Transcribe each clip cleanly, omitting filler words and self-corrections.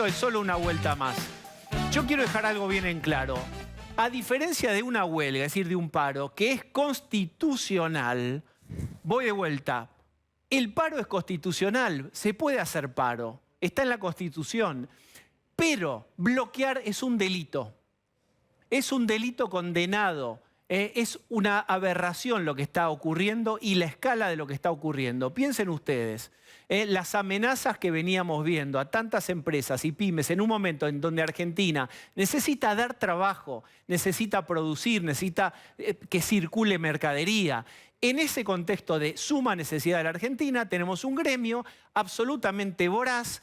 esto es solo una vuelta más. Yo quiero dejar algo bien en claro. A diferencia de una huelga, es decir, de un paro, que es constitucional, voy de vuelta. El paro es constitucional, se puede hacer paro, está en la Constitución, pero bloquear es un delito. Es un delito condenado. Es una aberración lo que está ocurriendo y la escala de lo que está ocurriendo. Piensen ustedes, las amenazas que veníamos viendo a tantas empresas y pymes en un momento en donde Argentina necesita dar trabajo, necesita producir, necesita que circule mercadería. En ese contexto de suma necesidad de la Argentina tenemos un gremio absolutamente voraz,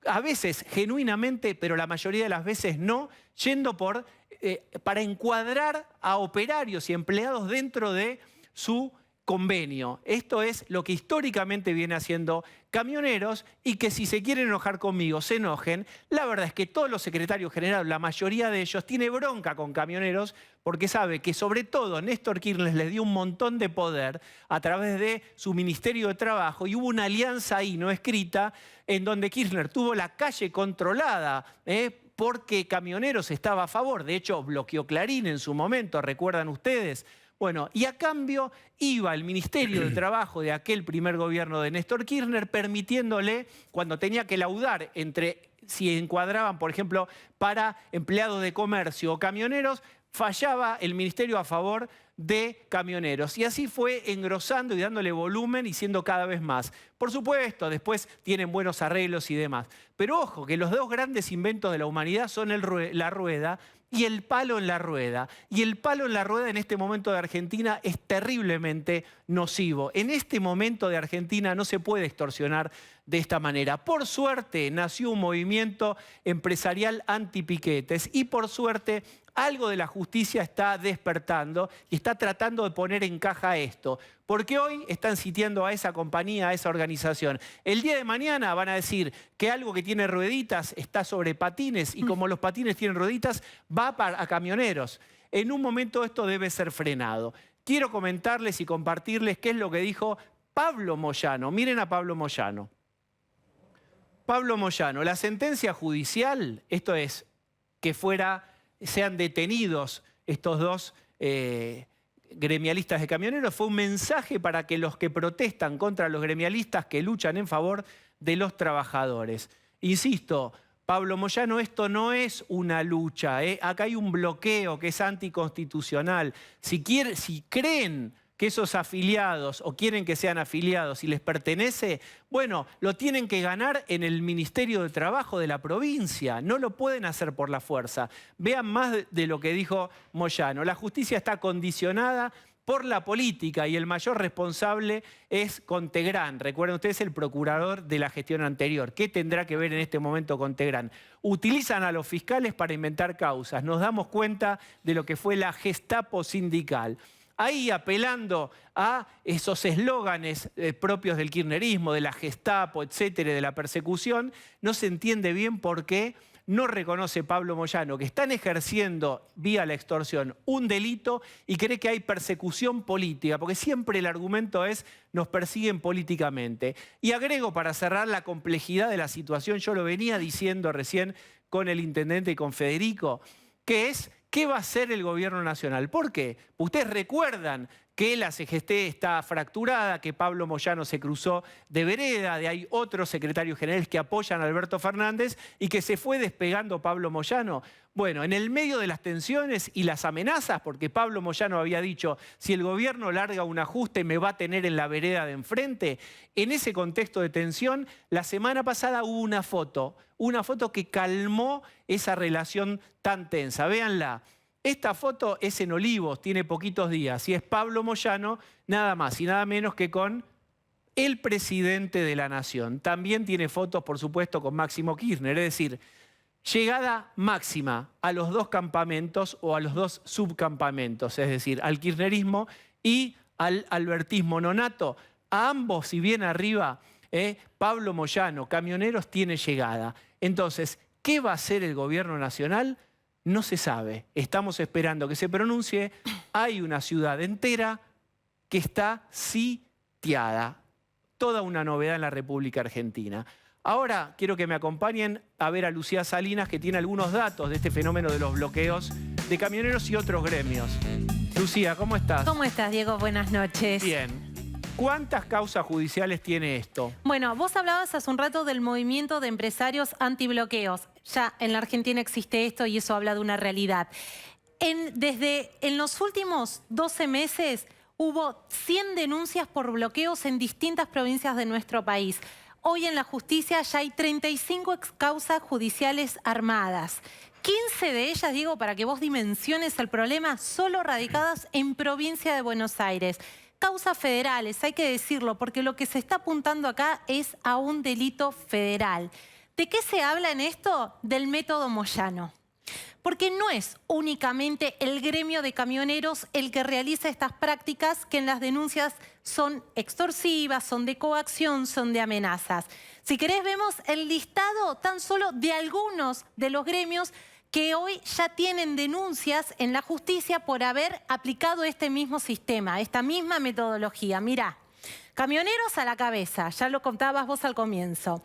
a veces genuinamente, pero la mayoría de las veces no, yendo para encuadrar a operarios y empleados dentro de su convenio. Esto es lo que históricamente viene haciendo Camioneros y que si se quieren enojar conmigo, se enojen. La verdad es que todos los secretarios generales, la mayoría de ellos, tiene bronca con Camioneros porque sabe que sobre todo Néstor Kirchner les dio un montón de poder a través de su Ministerio de Trabajo y hubo una alianza ahí no escrita en donde Kirchner tuvo la calle controlada, porque Camioneros estaba a favor. De hecho, bloqueó Clarín en su momento, ¿recuerdan ustedes? Bueno, y a cambio iba el Ministerio de Trabajo de aquel primer gobierno de Néstor Kirchner permitiéndole, cuando tenía que laudar entre si encuadraban, por ejemplo, para empleados de comercio o camioneros, fallaba el ministerio a favor de Camioneros. Y así fue engrosando y dándole volumen y siendo cada vez más. Por supuesto, después tienen buenos arreglos y demás. Pero ojo, que los dos grandes inventos de la humanidad son la rueda y el palo en la rueda. Y el palo en la rueda en este momento de Argentina es terriblemente nocivo. En este momento de Argentina no se puede extorsionar de esta manera. Por suerte nació un movimiento empresarial anti-piquetes y por suerte algo de la justicia está despertando y está tratando de poner en caja esto. Porque hoy están sitiando a esa compañía, a esa organización. El día de mañana van a decir que algo que tiene rueditas está sobre patines y como los patines tienen rueditas, va a Camioneros. En un momento esto debe ser frenado. Quiero comentarles y compartirles qué es lo que dijo Pablo Moyano. Miren a Pablo Moyano. Pablo Moyano, la sentencia judicial, esto es, que sean detenidos estos dos gremialistas de camioneros, fue un mensaje para que los que protestan contra los gremialistas que luchan en favor de los trabajadores. Insisto, Pablo Moyano, esto no es una lucha, acá hay un bloqueo que es anticonstitucional. Si creen que esos afiliados o quieren que sean afiliados y les pertenece, bueno, lo tienen que ganar en el Ministerio de Trabajo de la provincia. No lo pueden hacer por la fuerza. Vean más de lo que dijo Moyano. La justicia está condicionada por la política y el mayor responsable es Contegrán. Recuerden ustedes, el procurador de la gestión anterior. ¿Qué tendrá que ver en este momento Contegrán? Utilizan a los fiscales para inventar causas. Nos damos cuenta de lo que fue la Gestapo sindical. Ahí apelando a esos eslóganes propios del kirchnerismo, de la Gestapo, etcétera, de la persecución, no se entiende bien por qué no reconoce Pablo Moyano que están ejerciendo vía la extorsión un delito y cree que hay persecución política, porque siempre el argumento es nos persiguen políticamente. Y agrego para cerrar la complejidad de la situación, yo lo venía diciendo recién con el intendente y con Federico, que es ¿qué va a hacer el gobierno nacional? ¿Por qué? Ustedes recuerdan que la CGT está fracturada, que Pablo Moyano se cruzó de vereda, de hay otros secretarios generales que apoyan a Alberto Fernández y que se fue despegando Pablo Moyano. Bueno, en el medio de las tensiones y las amenazas, porque Pablo Moyano había dicho, si el gobierno larga un ajuste me va a tener en la vereda de enfrente, en ese contexto de tensión, la semana pasada hubo una foto que calmó esa relación tan tensa. Véanla. Esta foto es en Olivos, tiene poquitos días, y es Pablo Moyano, nada más y nada menos que con el presidente de la Nación. También tiene fotos, por supuesto, con Máximo Kirchner, es decir, llegada máxima a los dos campamentos o a los dos subcampamentos, es decir, al kirchnerismo y al albertismo nonato. A ambos, si bien arriba, Pablo Moyano, Camioneros, tiene llegada. Entonces, ¿qué va a hacer el gobierno nacional? No se sabe. Estamos esperando que se pronuncie. Hay una ciudad entera que está sitiada. Toda una novedad en la República Argentina. Ahora quiero que me acompañen a ver a Lucía Salinas, que tiene algunos datos de este fenómeno de los bloqueos de camioneros y otros gremios. Lucía, ¿cómo estás? ¿Cómo estás, Diego? Buenas noches. Bien. ¿Cuántas causas judiciales tiene esto? Bueno, vos hablabas hace un rato del movimiento de empresarios antibloqueos. Ya en la Argentina existe esto y eso habla de una realidad. En los últimos 12 meses hubo 100 denuncias por bloqueos en distintas provincias de nuestro país. Hoy en la justicia ya hay 35 causas judiciales armadas. 15 de ellas, Diego, para que vos dimensiones el problema, solo radicadas en provincia de Buenos Aires. Causas federales, hay que decirlo, porque lo que se está apuntando acá es a un delito federal. ¿De qué se habla en esto? Del método Moyano. Porque no es únicamente el gremio de camioneros el que realiza estas prácticas que en las denuncias son extorsivas, son de coacción, son de amenazas. Si querés vemos el listado tan solo de algunos de los gremios que hoy ya tienen denuncias en la justicia por haber aplicado este mismo sistema, esta misma metodología. Mirá, camioneros a la cabeza, ya lo contabas vos al comienzo.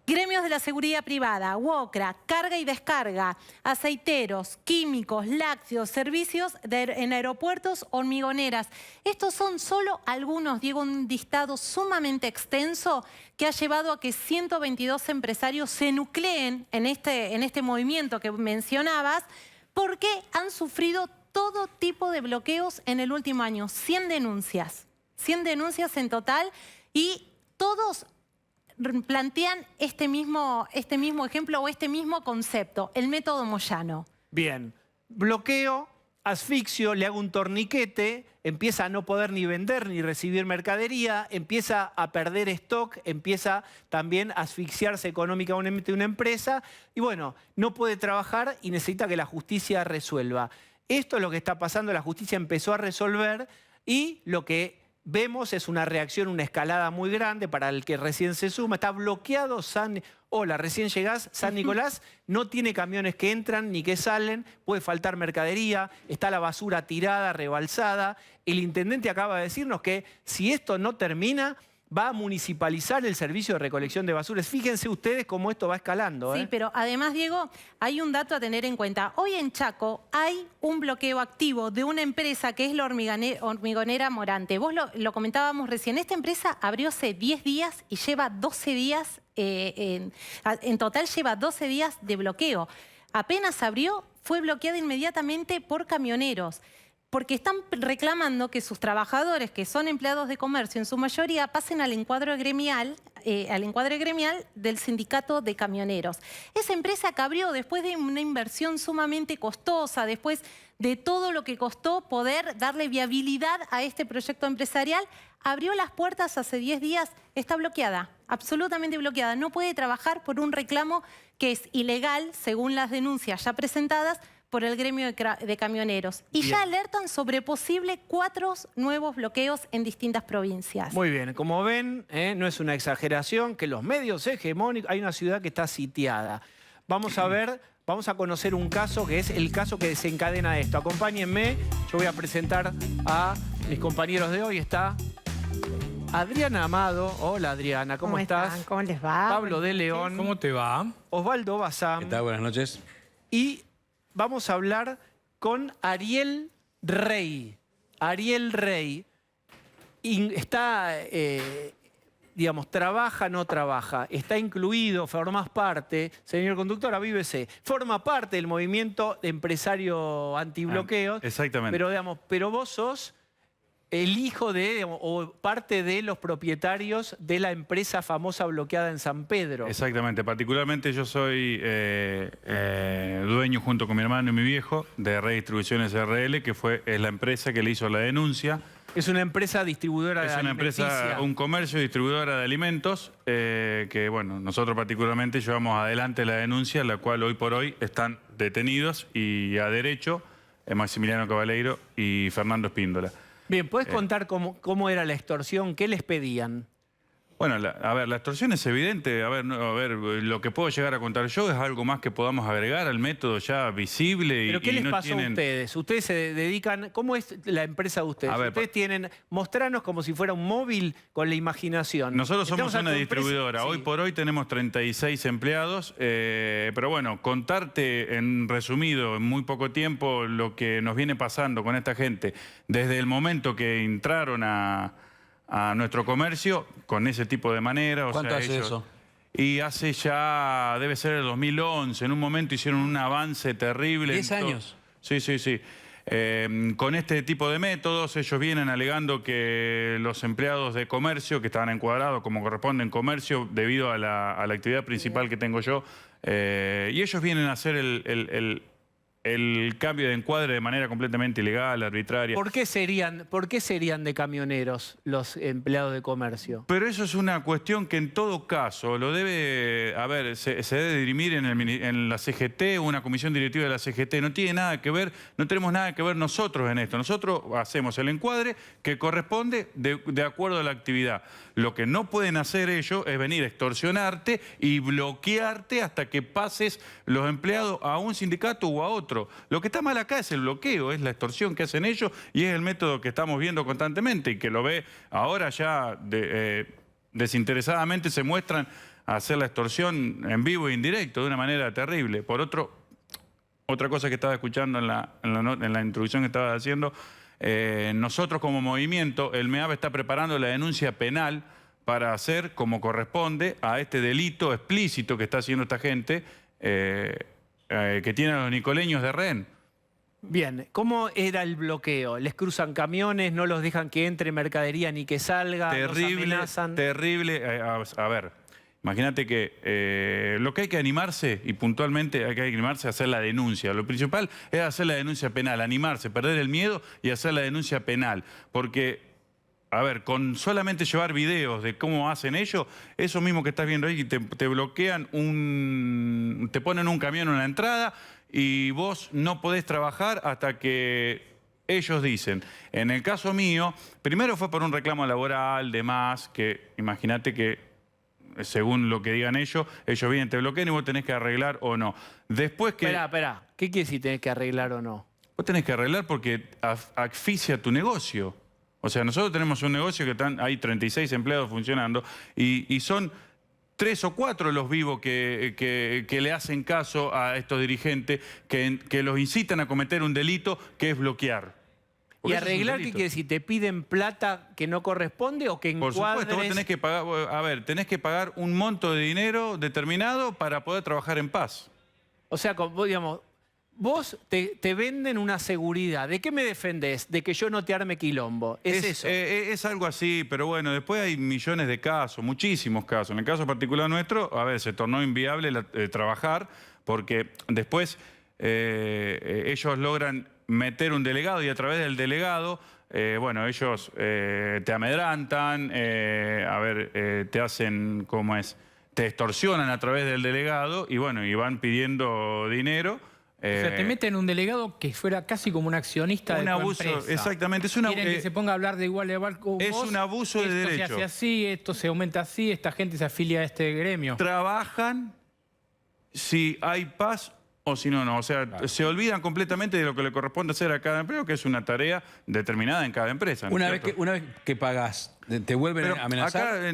Gremios de la seguridad privada, UOCRA, carga y descarga, aceiteros, químicos, lácteos, servicios en aeropuertos, hormigoneras. Estos son solo algunos, Diego, un listado sumamente extenso que ha llevado a que 122 empresarios se nucleen en este movimiento que mencionabas porque han sufrido todo tipo de bloqueos en el último año. 100 denuncias en total y todos plantean este mismo ejemplo o este mismo concepto, el método Moyano. Bien, bloqueo, asfixio, le hago un torniquete, empieza a no poder ni vender ni recibir mercadería, empieza a perder stock, empieza también a asfixiarse económicamente una empresa y bueno, no puede trabajar y necesita que la justicia resuelva. Esto es lo que está pasando, la justicia empezó a resolver y lo que vemos es una reacción, una escalada muy grande para el que recién se suma. Está bloqueado Hola, recién llegás, San Nicolás no tiene camiones que entran ni que salen, puede faltar mercadería, está la basura tirada, rebalsada. El intendente acaba de decirnos que si esto no termina, va a municipalizar el servicio de recolección de basuras. Fíjense ustedes cómo esto va escalando. Sí, pero además, Diego, hay un dato a tener en cuenta. Hoy en Chaco hay un bloqueo activo de una empresa que es la hormigonera Morante. Vos lo comentábamos recién. Esta empresa abrió hace 10 días y lleva 12 días, en total lleva 12 días de bloqueo. Apenas abrió, fue bloqueada inmediatamente por camioneros, porque están reclamando que sus trabajadores, que son empleados de comercio en su mayoría, pasen al encuadre gremial del sindicato de camioneros. Esa empresa que abrió después de una inversión sumamente costosa, después de todo lo que costó poder darle viabilidad a este proyecto empresarial, abrió las puertas hace 10 días, está bloqueada, absolutamente bloqueada. No puede trabajar por un reclamo que es ilegal, según las denuncias ya presentadas, por el gremio de camioneros. Y bien, ya alertan sobre posible 4 nuevos bloqueos en distintas provincias. Muy bien, como ven, no es una exageración que los medios hegemónicos... Hay una ciudad que está sitiada. Vamos a ver, vamos a conocer un caso que es el caso que desencadena esto. Acompáñenme, yo voy a presentar a mis compañeros de hoy. Está Adriana Amado. Hola, Adriana, ¿cómo estás? ¿Cómo les va? Pablo de León. ¿Cómo te va? Osvaldo Bazán. ¿Qué tal? Buenas noches. Y vamos a hablar con Ariel Rey. Ariel Rey está, digamos, trabaja, no trabaja, está incluido, formas parte, señor conductor, avívese, forma parte del movimiento de empresario antibloqueos. Exactamente. Pero vos sos el hijo de, digamos, o parte de los propietarios de la empresa famosa bloqueada en San Pedro. Exactamente. Particularmente yo soy dueño junto con mi hermano y mi viejo de Redistribuciones RL, que es la empresa que le hizo la denuncia. Es una empresa distribuidora de alimentos. Es una empresa, un comercio distribuidora de alimentos, que bueno, nosotros particularmente llevamos adelante la denuncia, la cual hoy por hoy están detenidos y a derecho Maximiliano Cabaleiro y Fernando Espíndola. Bien, ¿puedes contar cómo era la extorsión? ¿Qué les pedían? Bueno, a ver, la extorsión es evidente. A ver, lo que puedo llegar a contar yo es algo más que podamos agregar al método ya visible. ¿Pero qué les no pasó a ustedes? Ustedes se dedican... ¿Cómo es la empresa de ustedes? A ver, ustedes tienen... Mostranos como si fuera un móvil con la imaginación. Nosotros somos Entramos a una tu empresa- distribuidora. Sí. Hoy por hoy tenemos 36 empleados. Pero bueno, contarte en resumido, en muy poco tiempo, lo que nos viene pasando con esta gente desde el momento que entraron a nuestro comercio con ese tipo de manera. ¿Cuánto hace eso? Y hace ya, debe ser el 2011, en un momento hicieron un avance terrible. 10 años. Sí, sí, sí. Con este tipo de métodos, ellos vienen alegando que los empleados de comercio, que estaban encuadrados como corresponde en comercio, debido a la actividad principal que tengo yo, y ellos vienen a hacer el cambio de encuadre de manera completamente ilegal, arbitraria. ¿Por qué serían de camioneros los empleados de comercio? Pero eso es una cuestión que en todo caso lo debe, a ver, se debe dirimir en la CGT, una comisión directiva de la CGT. No tiene nada que ver, no tenemos nada que ver nosotros en esto. Nosotros hacemos el encuadre que corresponde de acuerdo a la actividad. Lo que no pueden hacer ellos es venir a extorsionarte y bloquearte hasta que pases los empleados a un sindicato o a otro. Lo que está mal acá es el bloqueo, es la extorsión que hacen ellos y es el método que estamos viendo constantemente y que lo ve ahora ya desinteresadamente se muestran a hacer la extorsión en vivo e indirecto de una manera terrible. Por otra cosa que estaba escuchando en la introducción que estaba haciendo, nosotros como movimiento, el MEAB está preparando la denuncia penal para hacer como corresponde a este delito explícito que está haciendo esta gente que tiene a los nicoleños de rehén. Bien, ¿cómo era el bloqueo? ¿Les cruzan camiones, no los dejan que entre mercadería ni que salga? Terrible, ¿Los amenazan? terrible. A ver, imagínate que lo que hay que animarse, y puntualmente hay que animarse a hacer la denuncia. Lo principal es hacer la denuncia penal, animarse, perder el miedo y hacer la denuncia penal. Porque, a ver, con solamente llevar videos de cómo hacen ellos, eso mismo que estás viendo ahí, te bloquean te ponen un camión en la entrada y vos no podés trabajar hasta que ellos dicen. En el caso mío, primero fue por un reclamo laboral, demás, que imagínate que según lo que digan ellos vienen, te bloquean y vos tenés que arreglar o no. Después que... Espera, ¿qué quiere decir tenés que arreglar o no? Vos tenés que arreglar porque asfixia tu negocio. O sea, nosotros tenemos un negocio que hay 36 empleados funcionando y son 3 o 4 los vivos que le hacen caso a estos dirigentes que los incitan a cometer un delito que es bloquear. ¿Y Porque eso es un arreglar qué delito. quiere decir? ¿Te piden plata que no corresponde o que Por encuadres? supuesto, vos tenés que pagar, a ver, tenés que pagar un monto de dinero determinado para poder trabajar en paz. O sea, digamos, vos te venden una seguridad. ¿De qué me defendés? De que yo no te arme quilombo. Es eso. Es algo así, pero bueno, después hay millones de casos, muchísimos casos. En el caso particular nuestro, a ver, se tornó inviable trabajar porque después ellos logran meter un delegado y a través del delegado, bueno, ellos te amedrantan, te hacen, ¿cómo es? Te extorsionan a través del delegado y bueno, y van pidiendo dinero. O sea, te meten un delegado que fuera casi como un accionista de tu abuso, empresa. exactamente. Quieren que se ponga a hablar de igual a igual con es vos. un abuso de derecho. Esto se hace así, esto se aumenta así, esta gente se afilia a este gremio. Trabajan si hay paz o si no, no. O sea, se olvidan completamente de lo que le corresponde hacer a cada empleo, que es una tarea determinada en cada empresa. ¿no Una es cierto? vez que pagás, ¿te vuelven Pero a amenazar? Acá,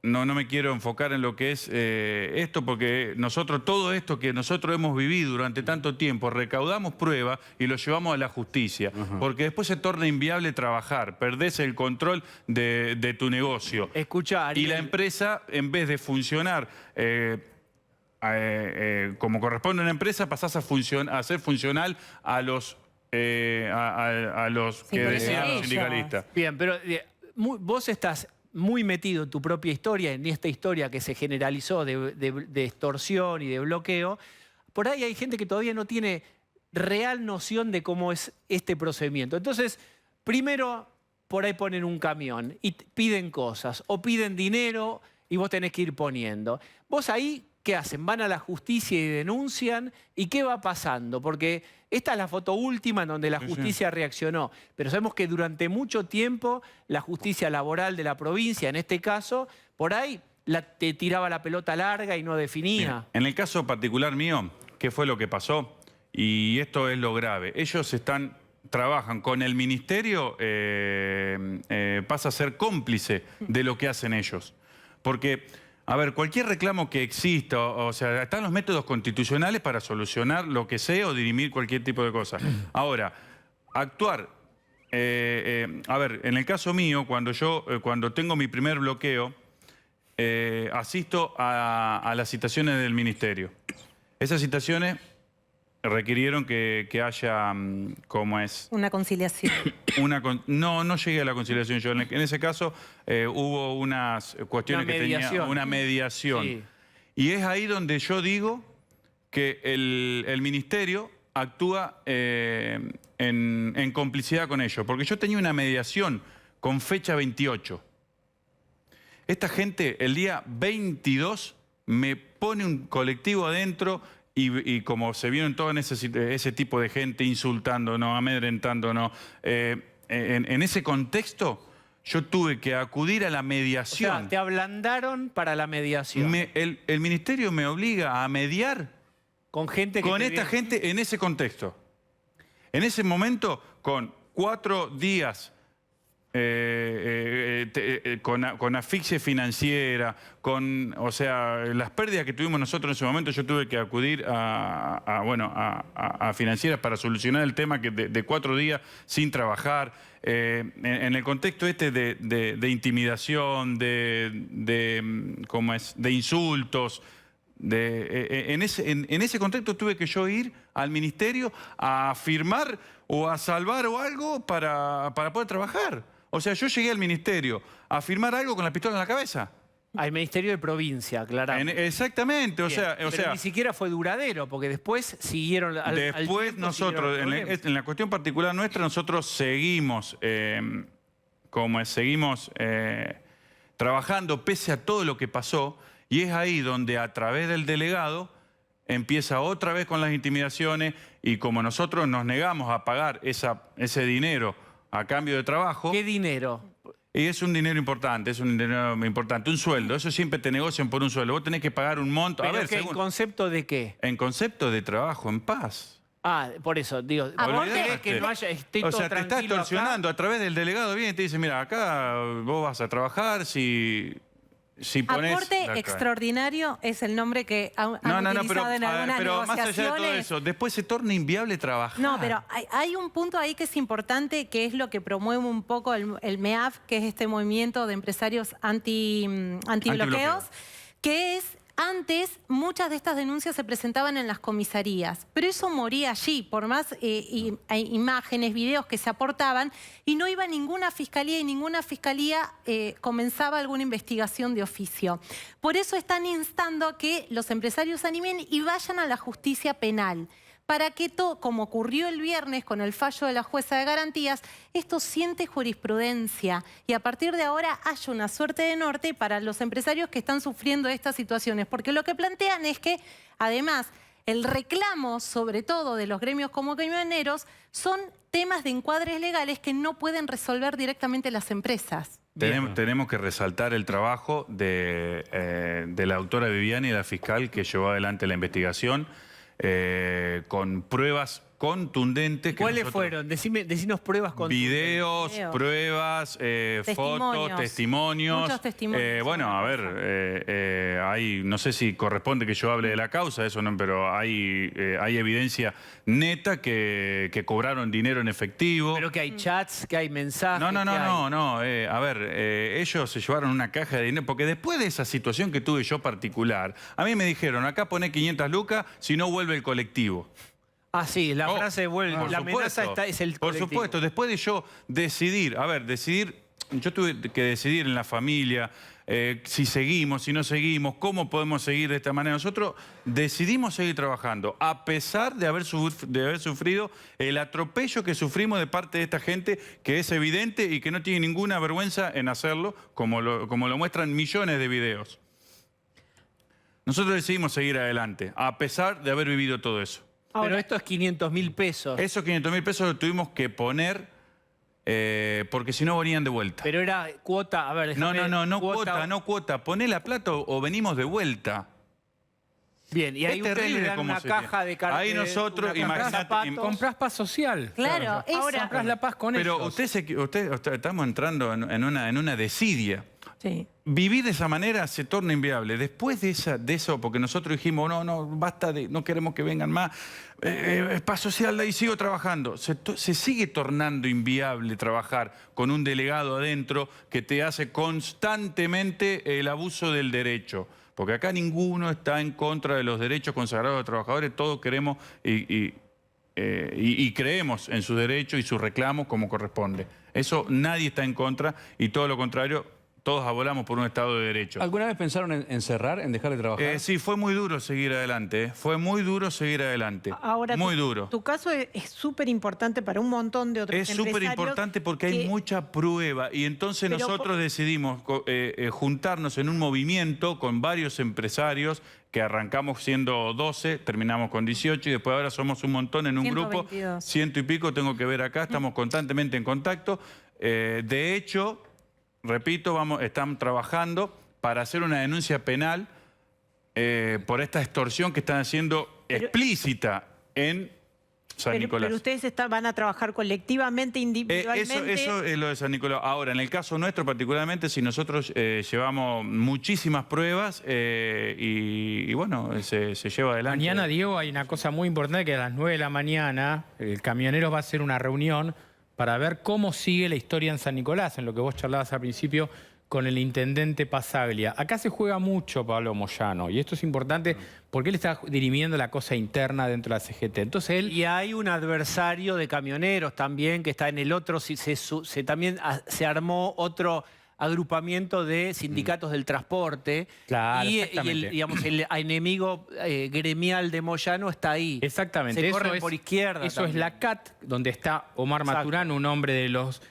no me quiero enfocar en lo que es esto, porque todo esto que nosotros hemos vivido durante tanto tiempo, recaudamos pruebas y lo llevamos a la justicia, porque después se torna inviable trabajar, perdés el control de tu negocio. Escuchá, Y Ariel. la empresa, en vez de funcionar como corresponde a una empresa, pasás a ser funcional a los que pero decían los ellos. sindicalistas. Bien, pero vos estás muy metido en tu propia historia, en esta historia que se generalizó de extorsión y de bloqueo. Por ahí hay gente que todavía no tiene real noción de cómo es este procedimiento. Entonces, primero, por ahí ponen un camión y piden cosas o piden dinero y vos tenés que ir poniendo. Vos ahí, ¿qué hacen? Van a la justicia y denuncian. ¿Y qué va pasando? Porque esta es la foto última en donde la justicia reaccionó. Pero sabemos que durante mucho tiempo la justicia laboral de la provincia, en este caso, por ahí te tiraba la pelota larga y no definía. Mira, en el caso particular mío, ¿qué fue lo que pasó? Y esto es lo grave. Ellos trabajan con el ministerio, pasa a ser cómplice de lo que hacen ellos. Porque, a ver, cualquier reclamo que exista, o sea, están los métodos constitucionales para solucionar lo que sea o dirimir cualquier tipo de cosa. Ahora, actuar, a ver, en el caso mío, cuando tengo mi primer bloqueo, asisto a las citaciones del ministerio. Esas citaciones requirieron que haya, ¿cómo es? Una conciliación. No llegué a la conciliación yo. En ese caso hubo unas cuestiones que tenían una mediación. Sí. Y es ahí donde yo digo que el ministerio actúa en complicidad con ellos. Porque yo tenía una mediación con fecha 28. Esta gente el día 22 me pone un colectivo adentro y como se vieron todo en ese tipo de gente insultándonos, amedrentándonos, en ese contexto yo tuve que acudir a la mediación. O sea, te ablandaron para la mediación. El ministerio me obliga a mediar con gente que con esta gente en ese contexto. En ese momento, con 4 días con asfixia financiera, o sea, las pérdidas que tuvimos nosotros en ese momento, yo tuve que acudir a financieras para solucionar el tema de 4 días sin trabajar. En el contexto de intimidación, ¿cómo es? De insultos. En ese contexto tuve que yo ir al ministerio a firmar o a salvar o algo para poder trabajar. O sea, yo llegué al ministerio a firmar algo con la pistola en la cabeza. Al Ministerio de Provincia, claro. Exactamente, Pero ni siquiera fue duradero, porque después siguieron después nosotros, en la cuestión particular nuestra, nosotros seguimos, trabajando pese a todo lo que pasó, y es ahí donde a través del delegado empieza otra vez con las intimidaciones, y como nosotros nos negamos a pagar ese dinero a cambio de trabajo. ¿Qué dinero? Y es un dinero importante, un sueldo. Eso siempre te negocian por un sueldo. Vos tenés que pagar un monto. ¿Pero ¿en concepto de qué? En concepto de trabajo en paz. Ah, por eso, digo, que no haya, esté todo o sea, te está extorsionando a través del delegado. Viene y te dice, mira, acá vos vas a trabajar si pones... Aporte extraordinario es el nombre que han utilizado en algunas pero más negociaciones. allá de todo eso, después se torna inviable trabajar. No, pero hay un punto ahí que es importante, que es lo que promueve un poco el MEAF, que es este movimiento de empresarios antibloqueos, que es... Antes, muchas de estas denuncias se presentaban en las comisarías, pero eso moría allí, por más imágenes, videos que se aportaban, y no iba a ninguna fiscalía, y ninguna fiscalía comenzaba alguna investigación de oficio. Por eso están instando a que los empresarios animen y vayan a la justicia penal, para que, como ocurrió el viernes con el fallo de la jueza de garantías, esto siente jurisprudencia y a partir de ahora haya una suerte de norte para los empresarios que están sufriendo estas situaciones. Porque lo que plantean es que, además, el reclamo, sobre todo de los gremios como camioneros, son temas de encuadres legales que no pueden resolver directamente las empresas. Tenemos que resaltar el trabajo de la autora Viviani y la fiscal que llevó adelante la investigación. Con pruebas contundentes. ¿Cuáles fueron? Decinos pruebas contundentes. Videos, pruebas, fotos, testimonios. Muchos testimonios. Bueno, a ver, hay, no sé si corresponde que yo hable de la causa, eso no, pero hay evidencia neta que cobraron dinero en efectivo. Pero que hay chats, que hay mensajes. No. A ver, ellos se llevaron una caja de dinero, porque después de esa situación que tuve yo particular, a mí me dijeron, acá poné 500 lucas si no vuelve el colectivo. Ah, sí, la frase vuelve, la amenaza es el colectivo. Por supuesto, después de yo decidir, yo tuve que decidir en la familia si seguimos, si no seguimos, cómo podemos seguir de esta manera. Nosotros decidimos seguir trabajando, a pesar de haber sufrido el atropello que sufrimos de parte de esta gente, que es evidente y que no tiene ninguna vergüenza en hacerlo, como lo muestran millones de videos. Nosotros decidimos seguir adelante, a pesar de haber vivido todo eso. Pero esto es 500.000 pesos. Esos 500.000 pesos los tuvimos que poner porque si no venían de vuelta. Pero era cuota, a ver, déjame, No cuota. Poné la plata o venimos de vuelta. Bien, y ahí Es ustedes le terrible dan cómo una se caja de cartas. Ahí nosotros, imagínate, Comprás paz social. Claro, eso. Comprás la paz con pero ellos. estamos entrando en una desidia. Sí. Vivir de esa manera se torna inviable. Después de eso, porque nosotros dijimos, no, basta, no queremos que vengan más, paz social, ahí sigo trabajando. Se sigue tornando inviable trabajar con un delegado adentro que te hace constantemente el abuso del derecho. Porque acá ninguno está en contra de los derechos consagrados de los trabajadores, todos queremos y creemos en sus derechos y sus reclamos como corresponde. Eso nadie está en contra y todo lo contrario, todos abolamos por un Estado de Derecho. ¿Alguna vez pensaron en cerrar, en dejar de trabajar? Sí, fue muy duro seguir adelante. Fue muy duro seguir adelante. Ahora, muy duro. Tu caso es súper importante para un montón de otros Es súper importante porque hay mucha prueba y entonces nosotros decidimos juntarnos en un movimiento con varios empresarios que arrancamos siendo 12, terminamos con 18 y después ahora somos un montón en un 122. grupo, 100 y pico, tengo que ver acá, estamos constantemente en contacto. De hecho, repito, están trabajando para hacer una denuncia penal por esta extorsión que están haciendo explícita en San Nicolás. Pero ustedes van a trabajar colectivamente, individualmente. Eso es lo de San Nicolás. Ahora, en el caso nuestro particularmente, si nosotros llevamos muchísimas pruebas y bueno, se lleva adelante. Mañana, Diego, hay una cosa muy importante que a las 9 de la mañana el Camioneros va a hacer una reunión para ver cómo sigue la historia en San Nicolás, en lo que vos charlabas al principio con el intendente Pasaglia. Acá se juega mucho Pablo Moyano, y esto es importante porque él está dirimiendo la cosa interna dentro de la CGT. Entonces él... Y hay un adversario de camioneros también que está en el otro, también se armó otro agrupamiento de sindicatos del transporte. Claro, y exactamente. digamos, el enemigo gremial de Moyano está ahí. Exactamente. Se Eso corren es, por izquierda. Eso también. es la CAT, donde está Omar Exacto. Maturano, un hombre de los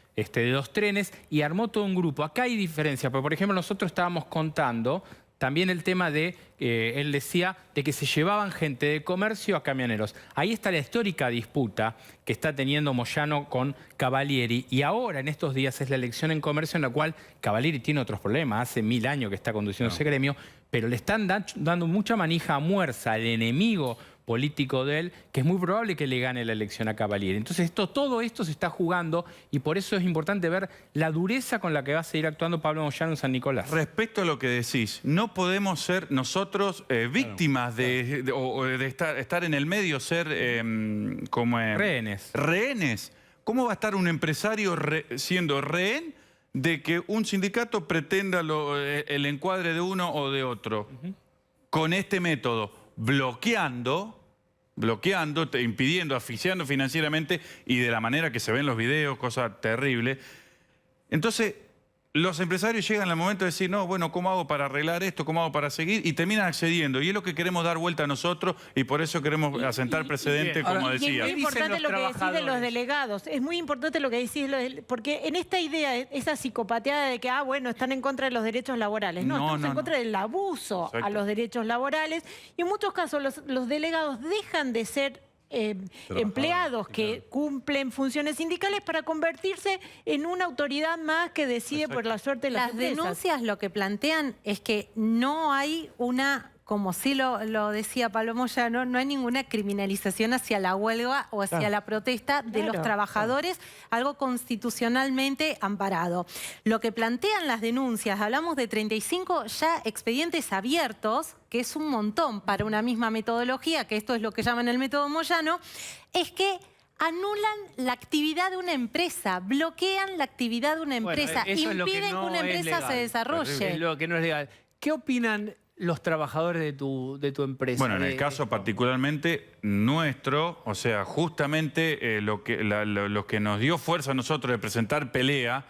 trenes, y armó todo un grupo. Acá hay diferencia, porque por ejemplo nosotros estábamos contando también el tema de, él decía, de que se llevaban gente de comercio a camioneros. Ahí está la histórica disputa que está teniendo Moyano con Cavalieri, y ahora en estos días es la elección en comercio en la cual Cavalieri tiene otros problemas, hace 1000 años que está conduciendo ese gremio, pero le están dando mucha manija a Muerza, el enemigo político de él, que es muy probable que le gane la elección a Cavalieri. Entonces todo esto se está jugando y por eso es importante ver la dureza con la que va a seguir actuando Pablo Moyano en San Nicolás. Respecto a lo que decís, no podemos ser nosotros víctimas de estar en el medio, ser como Rehenes. rehenes. ¿Cómo va a estar un empresario siendo rehén de que un sindicato pretenda el encuadre de uno o de otro? Con este método, bloqueando, impidiendo, asfixiando financieramente y de la manera que se ven los videos, cosa terrible. Entonces, los empresarios llegan al momento de decir, no, bueno, ¿cómo hago para arreglar esto? ¿Cómo hago para seguir? Y terminan accediendo. Y es lo que queremos dar vuelta a nosotros y por eso queremos asentar precedente, como Y es decía. muy importante los lo que decís de los trabajadores? delegados. Es muy importante lo que decís, porque en esta idea, esa psicopateada de que, bueno, están en contra de los derechos laborales. No, estamos en contra del abuso Exacto. a los derechos laborales. Y en muchos casos los delegados dejan de ser empleados que cumplen funciones sindicales para convertirse en una autoridad más que decide por la suerte de las Las empresas. denuncias lo que plantean es que no hay una, como sí lo decía Pablo Moyano, no hay ninguna criminalización hacia la huelga o hacia la protesta de los trabajadores, algo constitucionalmente amparado. Lo que plantean las denuncias, hablamos de 35 ya expedientes abiertos, que es un montón para una misma metodología, que esto es lo que llaman el método Moyano, es que anulan la actividad de una empresa, bloquean la actividad de una empresa, eso es lo impiden que no una es empresa legal. se desarrolle. Es lo que no es legal. ¿Qué opinan los trabajadores de tu empresa? Bueno, en el caso particularmente nuestro, o sea, justamente lo que nos dio fuerza a nosotros de presentar pelea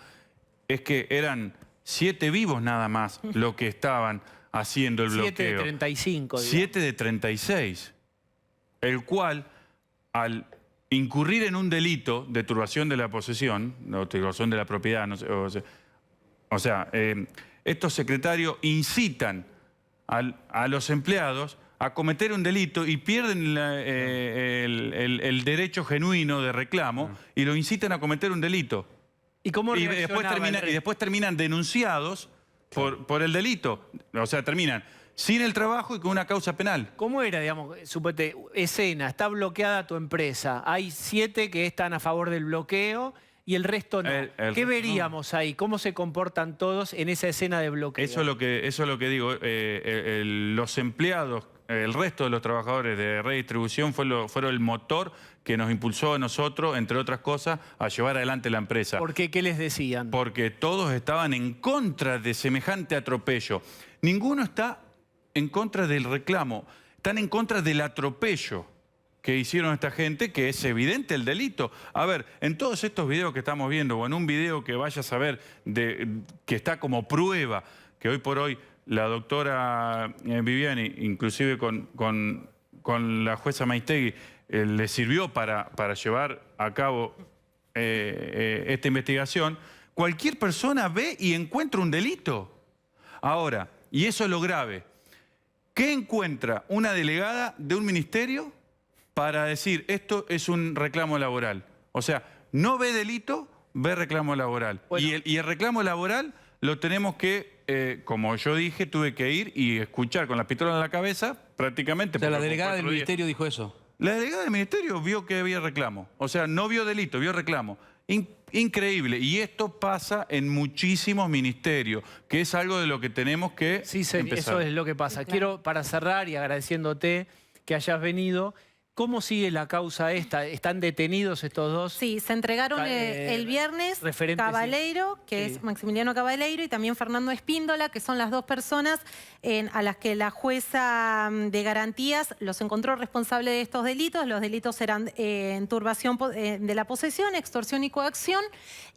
es que eran 7 vivos nada más lo que estaban haciendo el 7 de bloqueo. 35. 7 de 36. El cual, al incurrir en un delito de turbación de la posesión, o turbación de la propiedad, no sé, o sea, estos secretarios incitan a los empleados a cometer un delito y pierden el derecho genuino de reclamo y lo incitan a cometer un delito. ¿Y cómo Y reaccionaba después terminan denunciados por el delito. O sea, terminan sin el trabajo y con una causa penal. ¿Cómo era, digamos, suponete, escena, está bloqueada tu empresa, hay 7 que están a favor del bloqueo y el resto no? ¿Qué veríamos ahí? ¿Cómo se comportan todos en esa escena de bloqueo? Eso es lo que digo. Los empleados, el resto de los trabajadores de redistribución fueron el motor que nos impulsó a nosotros, entre otras cosas, a llevar adelante la empresa. ¿Por qué? ¿Qué les decían? Porque todos estaban en contra de semejante atropello. Ninguno está en contra del reclamo, están en contra del atropello que hicieron esta gente, que es evidente el delito. A ver, en todos estos videos que estamos viendo, o en un video que vayas a ver, que está como prueba, que hoy por hoy la doctora Viviani, inclusive con la jueza Maistegui, le sirvió para llevar a cabo esta investigación, cualquier persona ve y encuentra un delito. Ahora, y eso es lo grave, ¿qué encuentra una delegada de un ministerio para decir esto es un reclamo laboral? O sea, no ve delito, ve reclamo laboral. Bueno. Y el reclamo laboral lo tenemos que, como yo dije, tuve que ir y escuchar con la pistola en la cabeza prácticamente. O sea, la porque delegada del 4 días. ministerio dijo eso. La delegada del ministerio vio que había reclamo. O sea, no vio delito, vio reclamo. Increíble. Y esto pasa en muchísimos ministerios, que es algo de lo que tenemos que Sí, empezar. eso es lo que pasa. Sí, claro. Quiero, para cerrar y agradeciéndote que hayas venido, ¿cómo sigue la causa esta? ¿Están detenidos estos dos? Sí, se entregaron el viernes referentes, Cabaleiro, que sí. es Maximiliano Cabaleiro, y también Fernando Espíndola, que son las 2 personas a las que la jueza de garantías los encontró responsables de estos delitos. Los delitos eran turbación de la posesión, extorsión y coacción.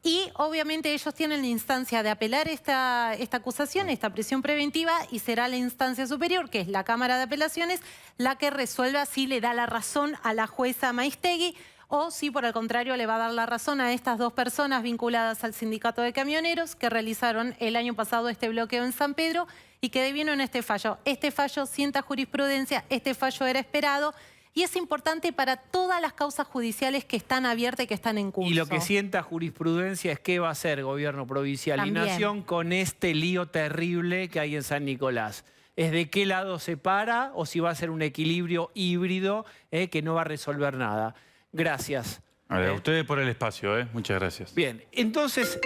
Y obviamente ellos tienen la instancia de apelar esta acusación, esta prisión preventiva, y será la instancia superior, que es la Cámara de Apelaciones, la que resuelva si le da la razón a la jueza Maistegui o si por el contrario le va a dar la razón a estas 2 personas vinculadas al sindicato de camioneros que realizaron el año pasado este bloqueo en San Pedro y que devino en este fallo. Este fallo sienta jurisprudencia, este fallo era esperado y es importante para todas las causas judiciales que están abiertas y que están en curso. Y lo que sienta jurisprudencia es qué va a hacer gobierno provincial También. y nación con este lío terrible que hay en San Nicolás. Es de qué lado se para o si va a ser un equilibrio híbrido que no va a resolver nada. Gracias. A ustedes por el espacio, muchas gracias. Bien, entonces,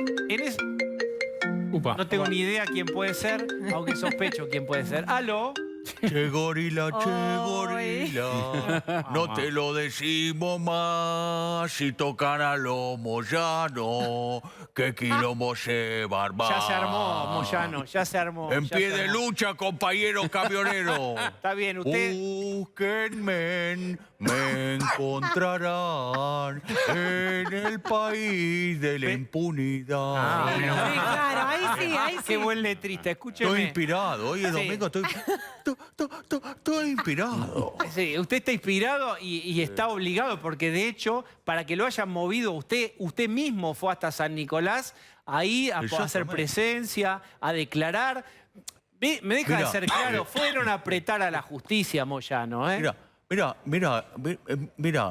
Upa. no tengo ni idea quién puede ser, aunque sospecho quién puede ser. ¡Aló! Che gorila, no te lo decimos más, si tocan a los Moyano, que quilombo llevar más. Ya se armó, Moyano, ya se armó. En ya pie se de armó. lucha, compañeros camioneros. Está bien, usted... Búsquenme, me encontrarán en el país de la impunidad. Sí, claro, ahí sí, ahí sí. Qué buen letrista, escúcheme. Estoy inspirado, hoy es Sí. domingo, estoy inspirado. Sí, usted está inspirado y está obligado, porque de hecho, para que lo hayan movido, usted mismo fue hasta San Nicolás, ahí a hacer Exactamente. presencia, a declarar. Me deja de Mirá, ser claro, fueron a apretar a la justicia, Moyano, ¿eh? Mira,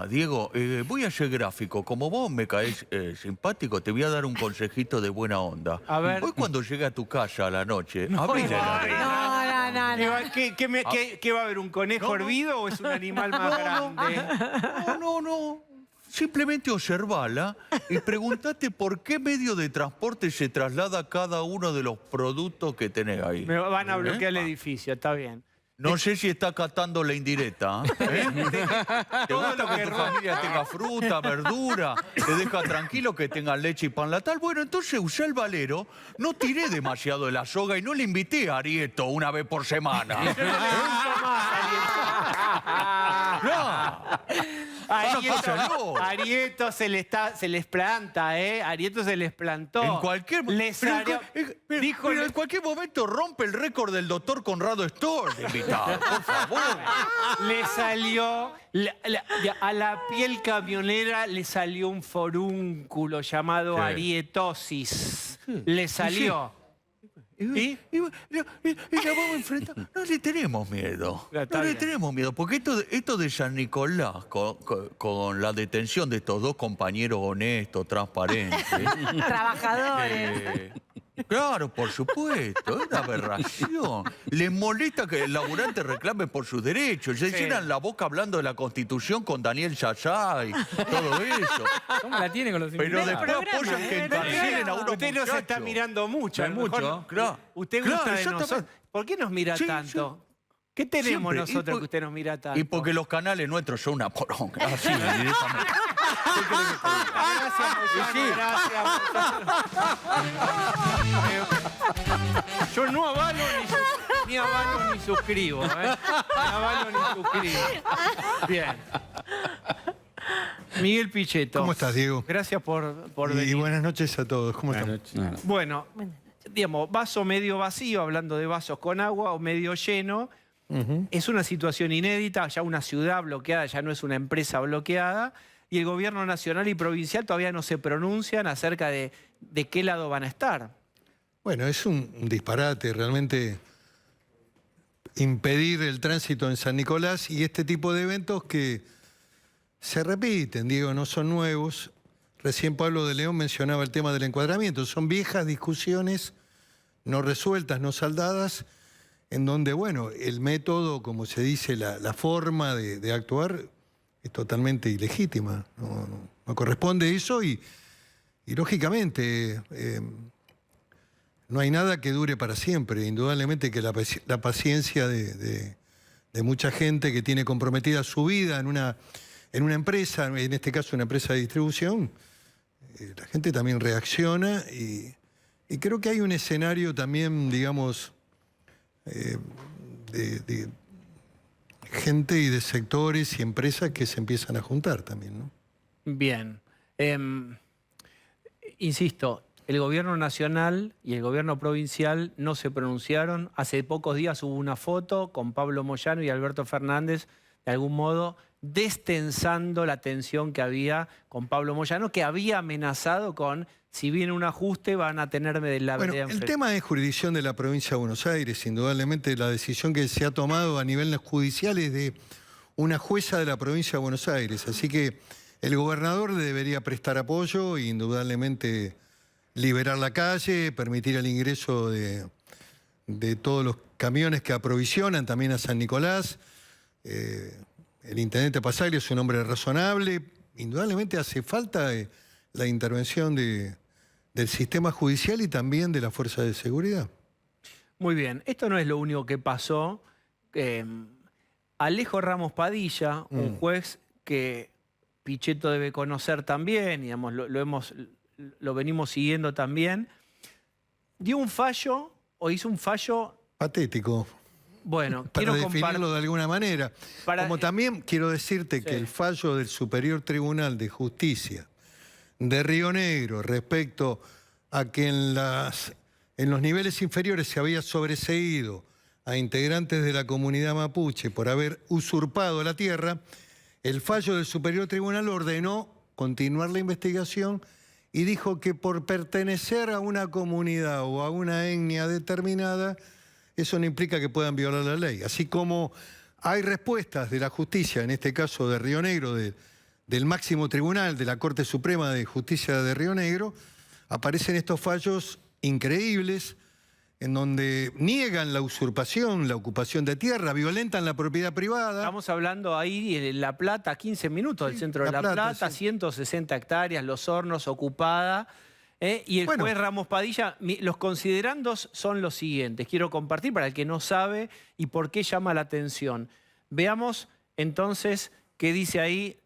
Diego, voy a ser gráfico. Como vos me caes simpático, te voy a dar un consejito de buena onda. A ver. Hoy cuando llegue a tu casa a la noche, abrí la heladera. No. ¿Qué va a haber, un conejo hervido o es un animal más grande? No. Simplemente observala y pregúntate por qué medio de transporte se traslada cada uno de los productos que tenés ahí. Me van a bloquear el ¿Eh? edificio, está bien. No sé si está catando la indirecta. ¿Te Todo gusta lo que que tu roba. familia tenga fruta, verdura? ¿Te deja tranquilo que tengan leche y pan latal? Bueno, entonces usé el valero, no tiré demasiado de la soga y no le invité a Arieto una vez por semana. Arieto se les planta, ¿eh? Arieto se les plantó. En cualquier, Les salió- dijo- en cualquier momento rompe el récord del doctor Conrado Store de invitado, por favor. Le salió, a la piel camionera le salió un forúnculo llamado Sí. arietosis. Le salió. ¿Y? Y la vamos a enfrentar. No le tenemos miedo. Está No le bien. tenemos miedo, porque esto de San Nicolás, con la detención de estos dos compañeros honestos, transparentes. Trabajadores. Claro, por supuesto, es una aberración. Les molesta que el laburante reclame por sus derechos. Se llenan la boca hablando de la Constitución con Daniel Yayá y todo eso. ¿Cómo la tiene con los Pero sindicatos? después apoyan que encarcelen a unos Usted nos muchachos. está mirando mucho. No es a lo mejor mucho. Claro. Usted Claro, gusta de exactamente. nosotros. ¿Por qué nos mira Sí, tanto? sí. ¿Qué tenemos Siempre. nosotros que usted nos mira tanto? Y porque los canales nuestros son una poronga. Así, directamente. ¿Qué querés que te diga? Gracias, Moyano, gracias. Yo no avalo ni avalo ni suscribo. Ni avalo ni suscribo. Bien. Miguel Pichetto. ¿Cómo estás, Diego? Gracias por Y venir. buenas noches a todos. ¿Cómo están? Bueno, digamos, vaso medio vacío, hablando de vasos con agua, o medio lleno. Es una situación inédita, ya una ciudad bloqueada, ya no es una empresa bloqueada, y el gobierno nacional y provincial todavía no se pronuncian acerca de qué lado van a estar. Bueno, es un disparate realmente impedir el tránsito en San Nicolás y este tipo de eventos que se repiten, Diego, no son nuevos. Recién Pablo de León mencionaba el tema del encuadramiento. Son viejas discusiones no resueltas, no saldadas, en donde, bueno, el método, como se dice, la forma de actuar es totalmente ilegítima. No corresponde eso y lógicamente, no hay nada que dure para siempre. Indudablemente que la paciencia de mucha gente que tiene comprometida su vida en una empresa, en este caso una empresa de distribución, la gente también reacciona y creo que hay un escenario también, digamos, de gente y de sectores y empresas que se empiezan a juntar también, ¿no? Bien. Insisto, el gobierno nacional y el gobierno provincial no se pronunciaron. Hace pocos días hubo una foto con Pablo Moyano y Alberto Fernández, de algún modo, destensando la tensión que había con Pablo Moyano, que había amenazado con, si viene un ajuste, van a tenerme de la Bueno, vereda el enfrente. tema es jurisdicción de la provincia de Buenos Aires. Indudablemente la decisión que se ha tomado a nivel judicial es de una jueza de la provincia de Buenos Aires. Así que el gobernador debería prestar apoyo e indudablemente liberar la calle, permitir el ingreso de todos los camiones que aprovisionan también a San Nicolás. El intendente Pasaglio es un hombre razonable. Indudablemente hace falta la intervención del sistema judicial y también de la fuerza de seguridad. Muy bien, esto no es lo único que pasó. Alejo Ramos Padilla, un juez que Pichetto debe conocer también, digamos, lo venimos siguiendo también, dio un fallo, o hizo un fallo, Patético, bueno, para quiero definirlo compartir. de alguna manera. Como también quiero decirte que el fallo del Superior Tribunal de Justicia de Río Negro respecto a que en los niveles inferiores se había sobreseído a integrantes de la comunidad mapuche por haber usurpado la tierra, el fallo del Superior Tribunal ordenó continuar la investigación y dijo que por pertenecer a una comunidad o a una etnia determinada, eso no implica que puedan violar la ley. Así como hay respuestas de la justicia, en este caso de Río Negro, del máximo tribunal de la Corte Suprema de Justicia de Río Negro, aparecen estos fallos increíbles en donde niegan la usurpación, la ocupación de tierra, violentan la propiedad privada. Estamos hablando ahí en La Plata, a 15 minutos del centro de La Plata, sí. 160 hectáreas, Los Hornos, ocupada. Y el juez Ramos Padilla, los considerandos son los siguientes. Quiero compartir para el que no sabe y por qué llama la atención. Veamos entonces qué dice ahí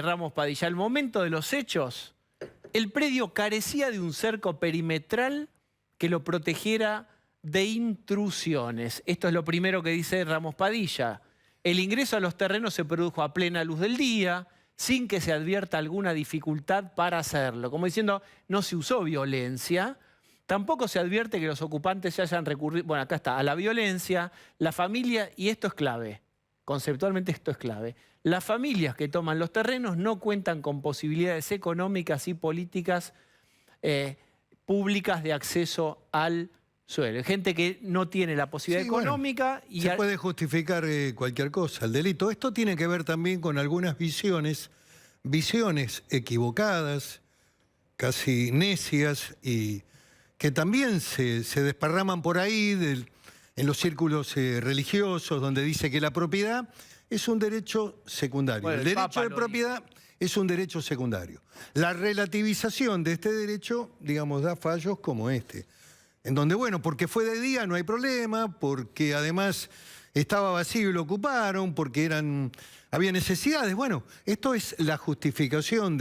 Ramos Padilla. Al momento de los hechos, el predio carecía de un cerco perimetral que lo protegiera de intrusiones. Esto es lo primero que dice Ramos Padilla. El ingreso a los terrenos se produjo a plena luz del día, sin que se advierta alguna dificultad para hacerlo. Como diciendo, no se usó violencia, tampoco se advierte que los ocupantes se hayan recurrido, bueno, acá está, a la violencia, la familia, y esto es clave, conceptualmente esto es clave, las familias que toman los terrenos no cuentan con posibilidades económicas y políticas públicas de acceso al suele. Gente que no tiene la posibilidad Sí, bueno, económica y se puede justificar cualquier cosa, el delito. Esto tiene que ver también con algunas visiones equivocadas, casi necias, y que también se desparraman por ahí en los círculos religiosos, donde dice que la propiedad es un derecho secundario. Bueno, el el derecho Papa de lo propiedad es un derecho secundario. La relativización de este derecho, digamos, da fallos como este, en donde, bueno, porque fue de día no hay problema, porque además estaba vacío y lo ocuparon, porque había necesidades. Bueno, esto es la justificación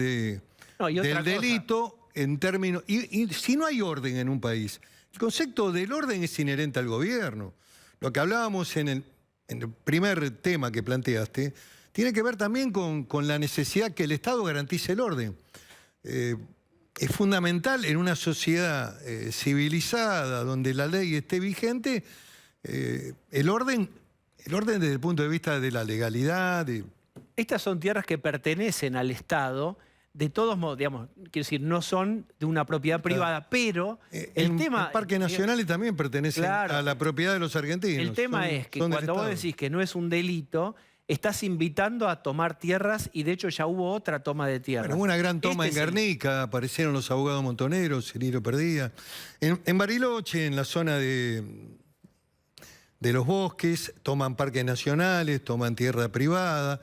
No, y otra del cosa. delito en términos... Y si no hay orden en un país, el concepto del orden es inherente al gobierno. Lo que hablábamos en el primer tema que planteaste, tiene que ver también con la necesidad que el Estado garantice el orden. Es fundamental en una sociedad civilizada, donde la ley esté vigente, el orden desde el punto de vista de la legalidad. Estas son tierras que pertenecen al Estado, de todos modos, digamos, quiero decir, no son de una propiedad privada, pero el tema... Los parques nacionales también pertenecen Claro. a la propiedad de los argentinos. El tema es que son del cuando vos Estado. decís que no es un delito, estás invitando a tomar tierras y de hecho ya hubo otra toma de tierras. Bueno, hubo una gran toma Este en es el- Guernica, aparecieron los abogados montoneros, Cirilo Perdía. En Bariloche, en la zona de los bosques, toman parques nacionales, toman tierra privada.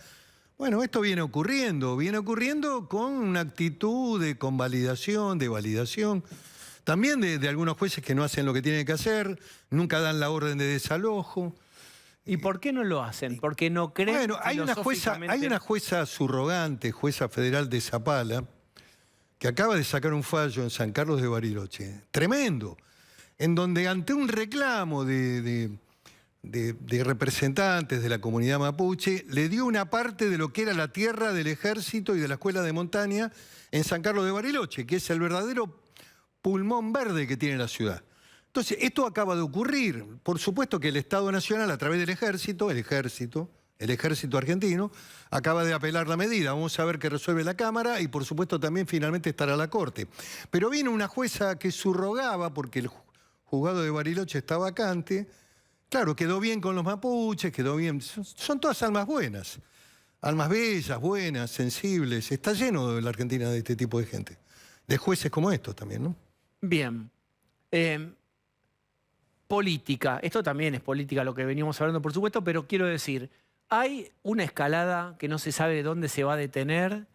Bueno, esto viene ocurriendo con una actitud de convalidación, de validación. También de algunos jueces que no hacen lo que tienen que hacer, nunca dan la orden de desalojo. ¿Y por qué no lo hacen? Porque no creen Bueno, hay una filosóficamente- jueza subrogante, jueza federal de Zapala, que acaba de sacar un fallo en San Carlos de Bariloche, tremendo, en donde ante un reclamo de representantes de la comunidad mapuche, le dio una parte de lo que era la tierra del ejército y de la escuela de montaña en San Carlos de Bariloche, que es el verdadero pulmón verde que tiene la ciudad. Entonces, esto acaba de ocurrir. Por supuesto que el Estado Nacional, a través del ejército argentino, acaba de apelar la medida. Vamos a ver qué resuelve la Cámara y, por supuesto, también finalmente estará la Corte. Pero vino una jueza que subrogaba, porque el juzgado de Bariloche está vacante. Claro, quedó bien con los mapuches, quedó bien. Son todas almas buenas. Almas bellas, buenas, sensibles. Está lleno de la Argentina de este tipo de gente. De jueces como estos también, ¿no? Bien. Política. Esto también es política, lo que venimos hablando, por supuesto, pero quiero decir, hay una escalada que no se sabe de dónde se va a detener,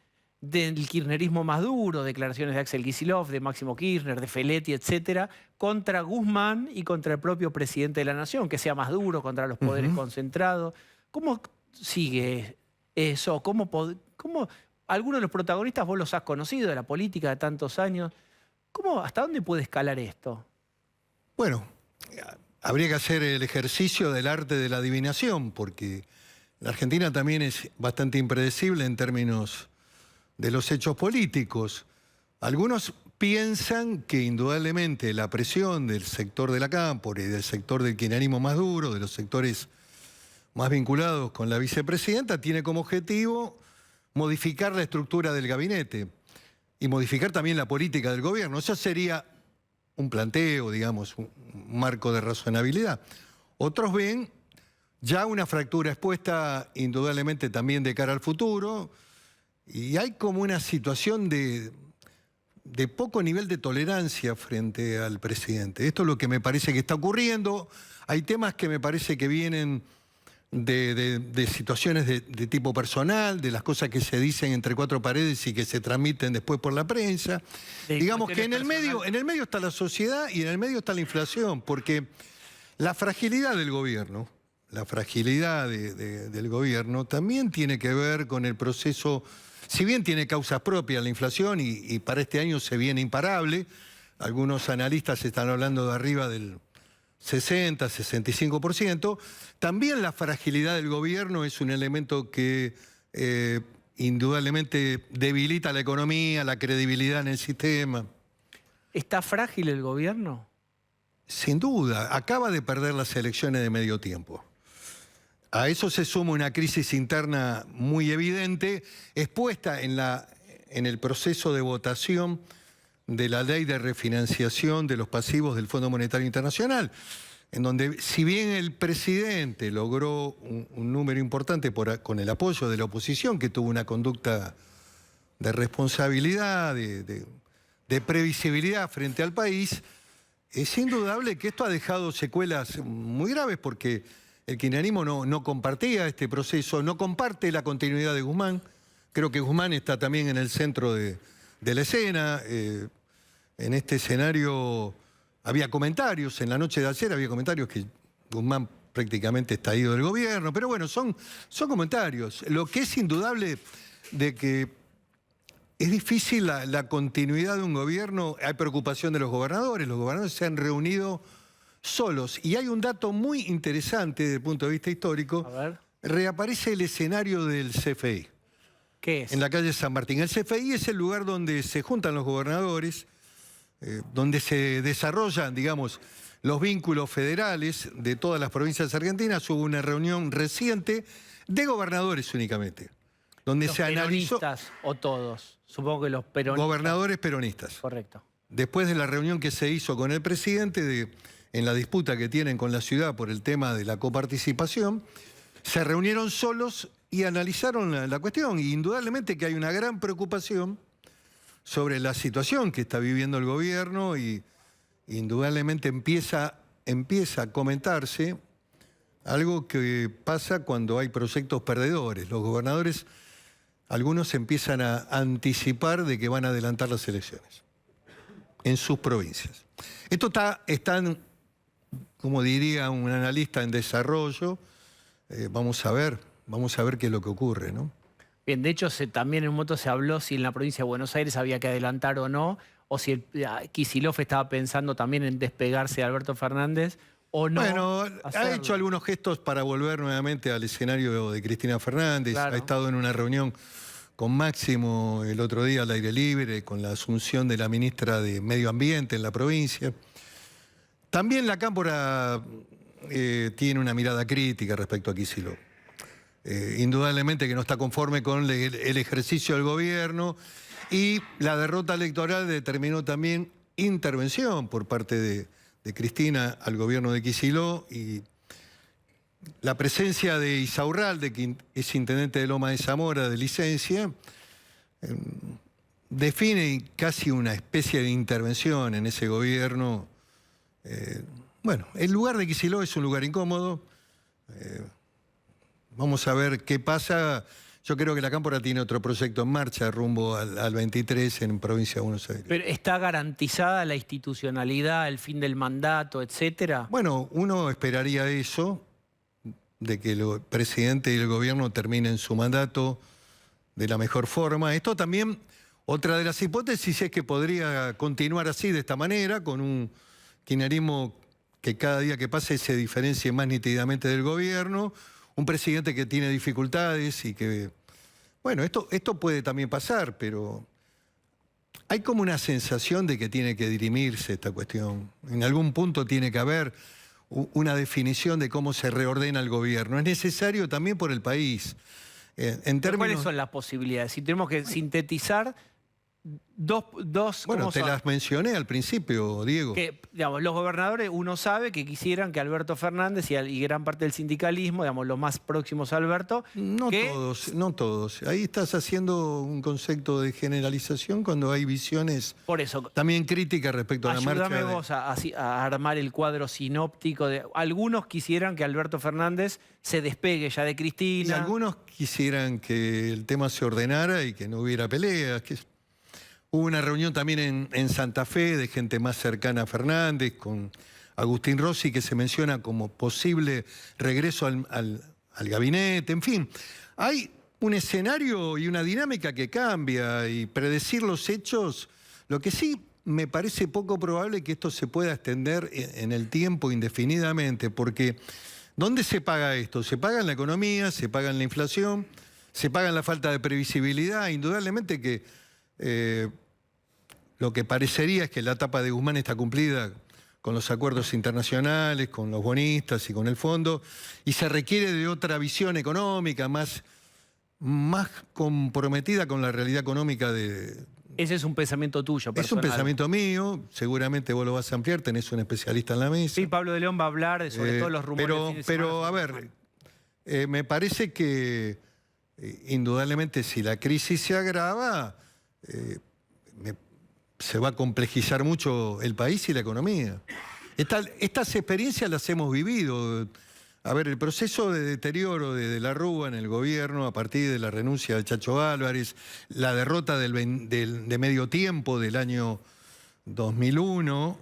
del kirchnerismo más duro, declaraciones de Axel Kicillof, de Máximo Kirchner, de Feletti, etcétera, contra Guzmán y contra el propio presidente de la Nación, que sea más duro contra los poderes concentrados. ¿Cómo sigue eso? ¿Cómo algunos de los protagonistas vos los has conocido de la política de tantos años? ¿Hasta dónde puede escalar esto? Bueno, habría que hacer el ejercicio del arte de la adivinación, porque la Argentina también es bastante impredecible en términos de los hechos políticos. Algunos piensan que indudablemente la presión del sector de la cámpora y del sector del kirchnerismo más duro, de los sectores más vinculados con la vicepresidenta, tiene como objetivo modificar la estructura del gabinete y modificar también la política del gobierno. Eso sería un planteo, digamos, un marco de razonabilidad. Otros ven ya una fractura expuesta indudablemente también de cara al futuro, y hay como una situación de poco nivel de tolerancia frente al presidente. Esto es lo que me parece que está ocurriendo. Hay temas que me parece que vienen de situaciones de tipo personal, de las cosas que se dicen entre cuatro paredes y que se transmiten después por la prensa. Digamos que en el medio está la sociedad y en el medio está la inflación, porque la fragilidad del gobierno, del gobierno también tiene que ver con el proceso. Si bien tiene causas propias la inflación y para este año se viene imparable, algunos analistas están hablando de arriba del 60, 65%, también la fragilidad del gobierno es un elemento que indudablemente debilita la economía, la credibilidad en el sistema. ¿Está frágil el gobierno? Sin duda, acaba de perder las elecciones de medio tiempo. A eso se suma una crisis interna muy evidente, expuesta en el proceso de votación de la ley de refinanciación de los pasivos del Fondo Monetario Internacional, en donde si bien el presidente logró un número importante con el apoyo de la oposición, que tuvo una conducta de responsabilidad, de previsibilidad frente al país, es indudable que esto ha dejado secuelas muy graves porque el kirchnerismo no compartía este proceso, no comparte la continuidad de Guzmán. Creo que Guzmán está también en el centro de la escena. En este escenario había comentarios, en la noche de ayer había comentarios que Guzmán prácticamente está ido del gobierno, pero bueno, son comentarios. Lo que es indudable de que es difícil la continuidad de un gobierno, hay preocupación de los gobernadores se han reunido solos. Y hay un dato muy interesante desde el punto de vista histórico. A ver. Reaparece el escenario del CFI. ¿Qué es? En la calle San Martín. El CFI es el lugar donde se juntan los gobernadores, donde se desarrollan, digamos, los vínculos federales de todas las provincias argentinas. Hubo una reunión reciente de gobernadores únicamente, donde ¿Los se analizó... peronistas o todos? Supongo que los peronistas. Gobernadores peronistas. Correcto. Después de la reunión que se hizo con el presidente en la disputa que tienen con la ciudad por el tema de la coparticipación, se reunieron solos y analizaron la cuestión. Y indudablemente que hay una gran preocupación sobre la situación que está viviendo el gobierno y indudablemente empieza a comentarse algo que pasa cuando hay proyectos perdedores. Los gobernadores, algunos empiezan a anticipar de que van a adelantar las elecciones en sus provincias. Esto está como diría un analista, en desarrollo. Vamos a ver qué es lo que ocurre, ¿no? Bien, de hecho también en un momento se habló si en la provincia de Buenos Aires había que adelantar o no, o si Kicillof estaba pensando también en despegarse de Alberto Fernández o no. Bueno, hacerlo. ha hecho algunos gestos para volver nuevamente al escenario de Cristina Fernández. Claro. Ha estado en una reunión con Máximo el otro día al aire libre, con la asunción de la ministra de Medio Ambiente en la provincia. También la Cámpora tiene una mirada crítica respecto a Kicillof. Indudablemente que no está conforme con el ejercicio del gobierno y la derrota electoral determinó también intervención por parte de Cristina al gobierno de Kicillof y la presencia de Isaurralde, que es intendente de Loma de Zamora de licencia, define casi una especie de intervención en ese gobierno. Bueno, el lugar de Kicillof es un lugar incómodo. Vamos a ver qué pasa. Yo creo que la Cámpora tiene otro proyecto en marcha rumbo al 23 en provincia de Buenos Aires. Pero ¿está garantizada la institucionalidad, el fin del mandato, etcétera? Bueno, uno esperaría eso, de que el presidente y el gobierno terminen su mandato de la mejor forma. Esto también, otra de las hipótesis es que podría continuar así, de esta manera, con un kirchnerismo que cada día que pase se diferencie más nítidamente del gobierno, un presidente que tiene dificultades y que... Bueno, esto puede también pasar, pero hay como una sensación de que tiene que dirimirse esta cuestión. En algún punto tiene que haber una definición de cómo se reordena el gobierno. Es necesario también por el país. En términos... ¿Cuáles son las posibilidades? Si tenemos que sintetizar dos Bueno, ¿cómo te son? las mencioné al principio, Diego. Que, digamos, los gobernadores, uno sabe que quisieran que Alberto Fernández y gran parte del sindicalismo, digamos, los más próximos a Alberto... No todos. Ahí estás haciendo un concepto de generalización cuando hay visiones Por eso, también críticas respecto a la marcha. ayúdame vos a armar el cuadro sinóptico. Algunos quisieran que Alberto Fernández se despegue ya de Y Cristina. algunos quisieran que el tema se ordenara y que no hubiera peleas. Hubo una reunión también en Santa Fe de gente más cercana a Fernández, con Agustín Rossi, que se menciona como posible regreso al gabinete. En fin, hay un escenario y una dinámica que cambia y predecir los hechos. Lo que sí me parece poco probable que esto se pueda extender en el tiempo indefinidamente, porque ¿dónde se paga esto? Se paga en la economía, se paga en la inflación, se paga en la falta de previsibilidad. Indudablemente que lo que parecería es que la etapa de Guzmán está cumplida con los acuerdos internacionales, con los bonistas y con el fondo, y se requiere de otra visión económica más comprometida con la realidad económica de Ese es un pensamiento tuyo, Es un personal. pensamiento mío, seguramente vos lo vas a ampliar, tenés un especialista en la mesa. Sí, Pablo de León va a hablar sobre todos los rumores. del fin de semana. Pero a ver, me parece que indudablemente si la crisis se agrava, se va a complejizar mucho el país y la economía. Estas experiencias las hemos vivido. A ver, el proceso de deterioro de la Rúa en el gobierno a partir de la renuncia de Chacho Álvarez, la derrota de medio tiempo del año 2001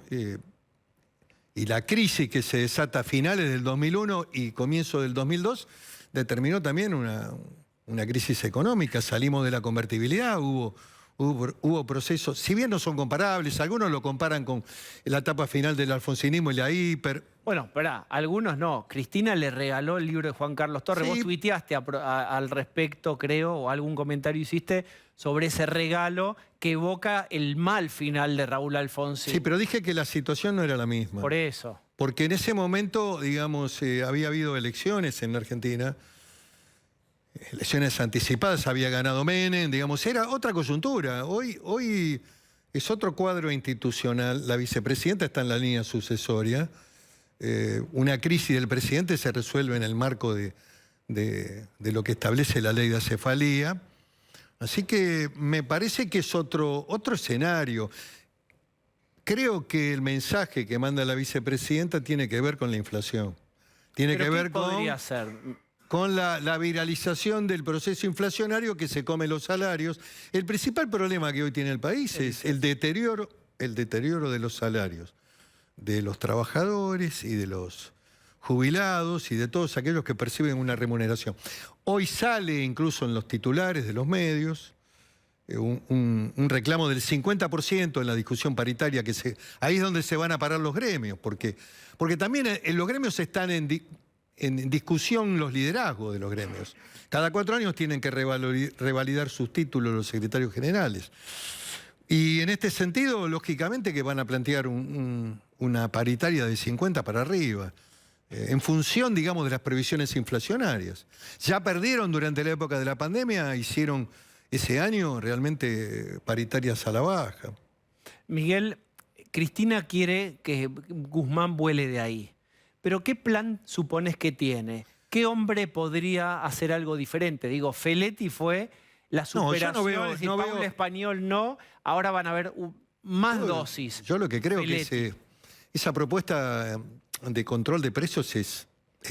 y la crisis que se desata a finales del 2001 y comienzo del 2002, determinó también una crisis económica. Salimos de la convertibilidad, hubo procesos, si bien no son comparables, algunos lo comparan con la etapa final del alfonsinismo y la hiper. Bueno, esperá, algunos no. Cristina le regaló el libro de Juan Carlos Torres. Sí. Vos tuiteaste al respecto, creo, o algún comentario hiciste sobre ese regalo que evoca el mal final de Raúl Alfonsín. Sí, pero dije que la situación no era la misma. Por eso. Porque en ese momento, digamos, había habido elecciones en la Argentina, elecciones anticipadas, había ganado Menem, digamos, era otra coyuntura. Hoy es otro cuadro institucional, la vicepresidenta está en la línea sucesoria, una crisis del presidente se resuelve en el marco de lo que establece la ley de acefalía, así que me parece que es otro escenario. Creo que el mensaje que manda la vicepresidenta tiene que ver con la inflación. Tiene ¿Pero que qué ver podría ser? con la viralización del proceso inflacionario que se come los salarios. El principal problema que hoy tiene el país es el deterioro de los salarios de los trabajadores y de los jubilados y de todos aquellos que perciben una remuneración. Hoy sale incluso en los titulares de los medios un reclamo del 50% en la discusión paritaria, ahí es donde se van a parar los gremios, porque también en los gremios están en discusión los liderazgos de los gremios. Cada 4 años tienen que revalidar sus títulos los secretarios generales. Y en este sentido, lógicamente que van a plantear una paritaria de 50 para arriba, en función, digamos, de las previsiones inflacionarias. Ya perdieron durante la época de la pandemia, hicieron ese año realmente paritarias a la baja. Miguel, Cristina quiere que Guzmán vuele de ahí. Pero ¿qué plan supones que tiene? ¿Qué hombre podría hacer algo diferente? Digo, Feletti fue la superación, es decir, Paula Español no, ahora van a haber más dosis. Yo lo que creo Feletti. que esa propuesta de control de precios es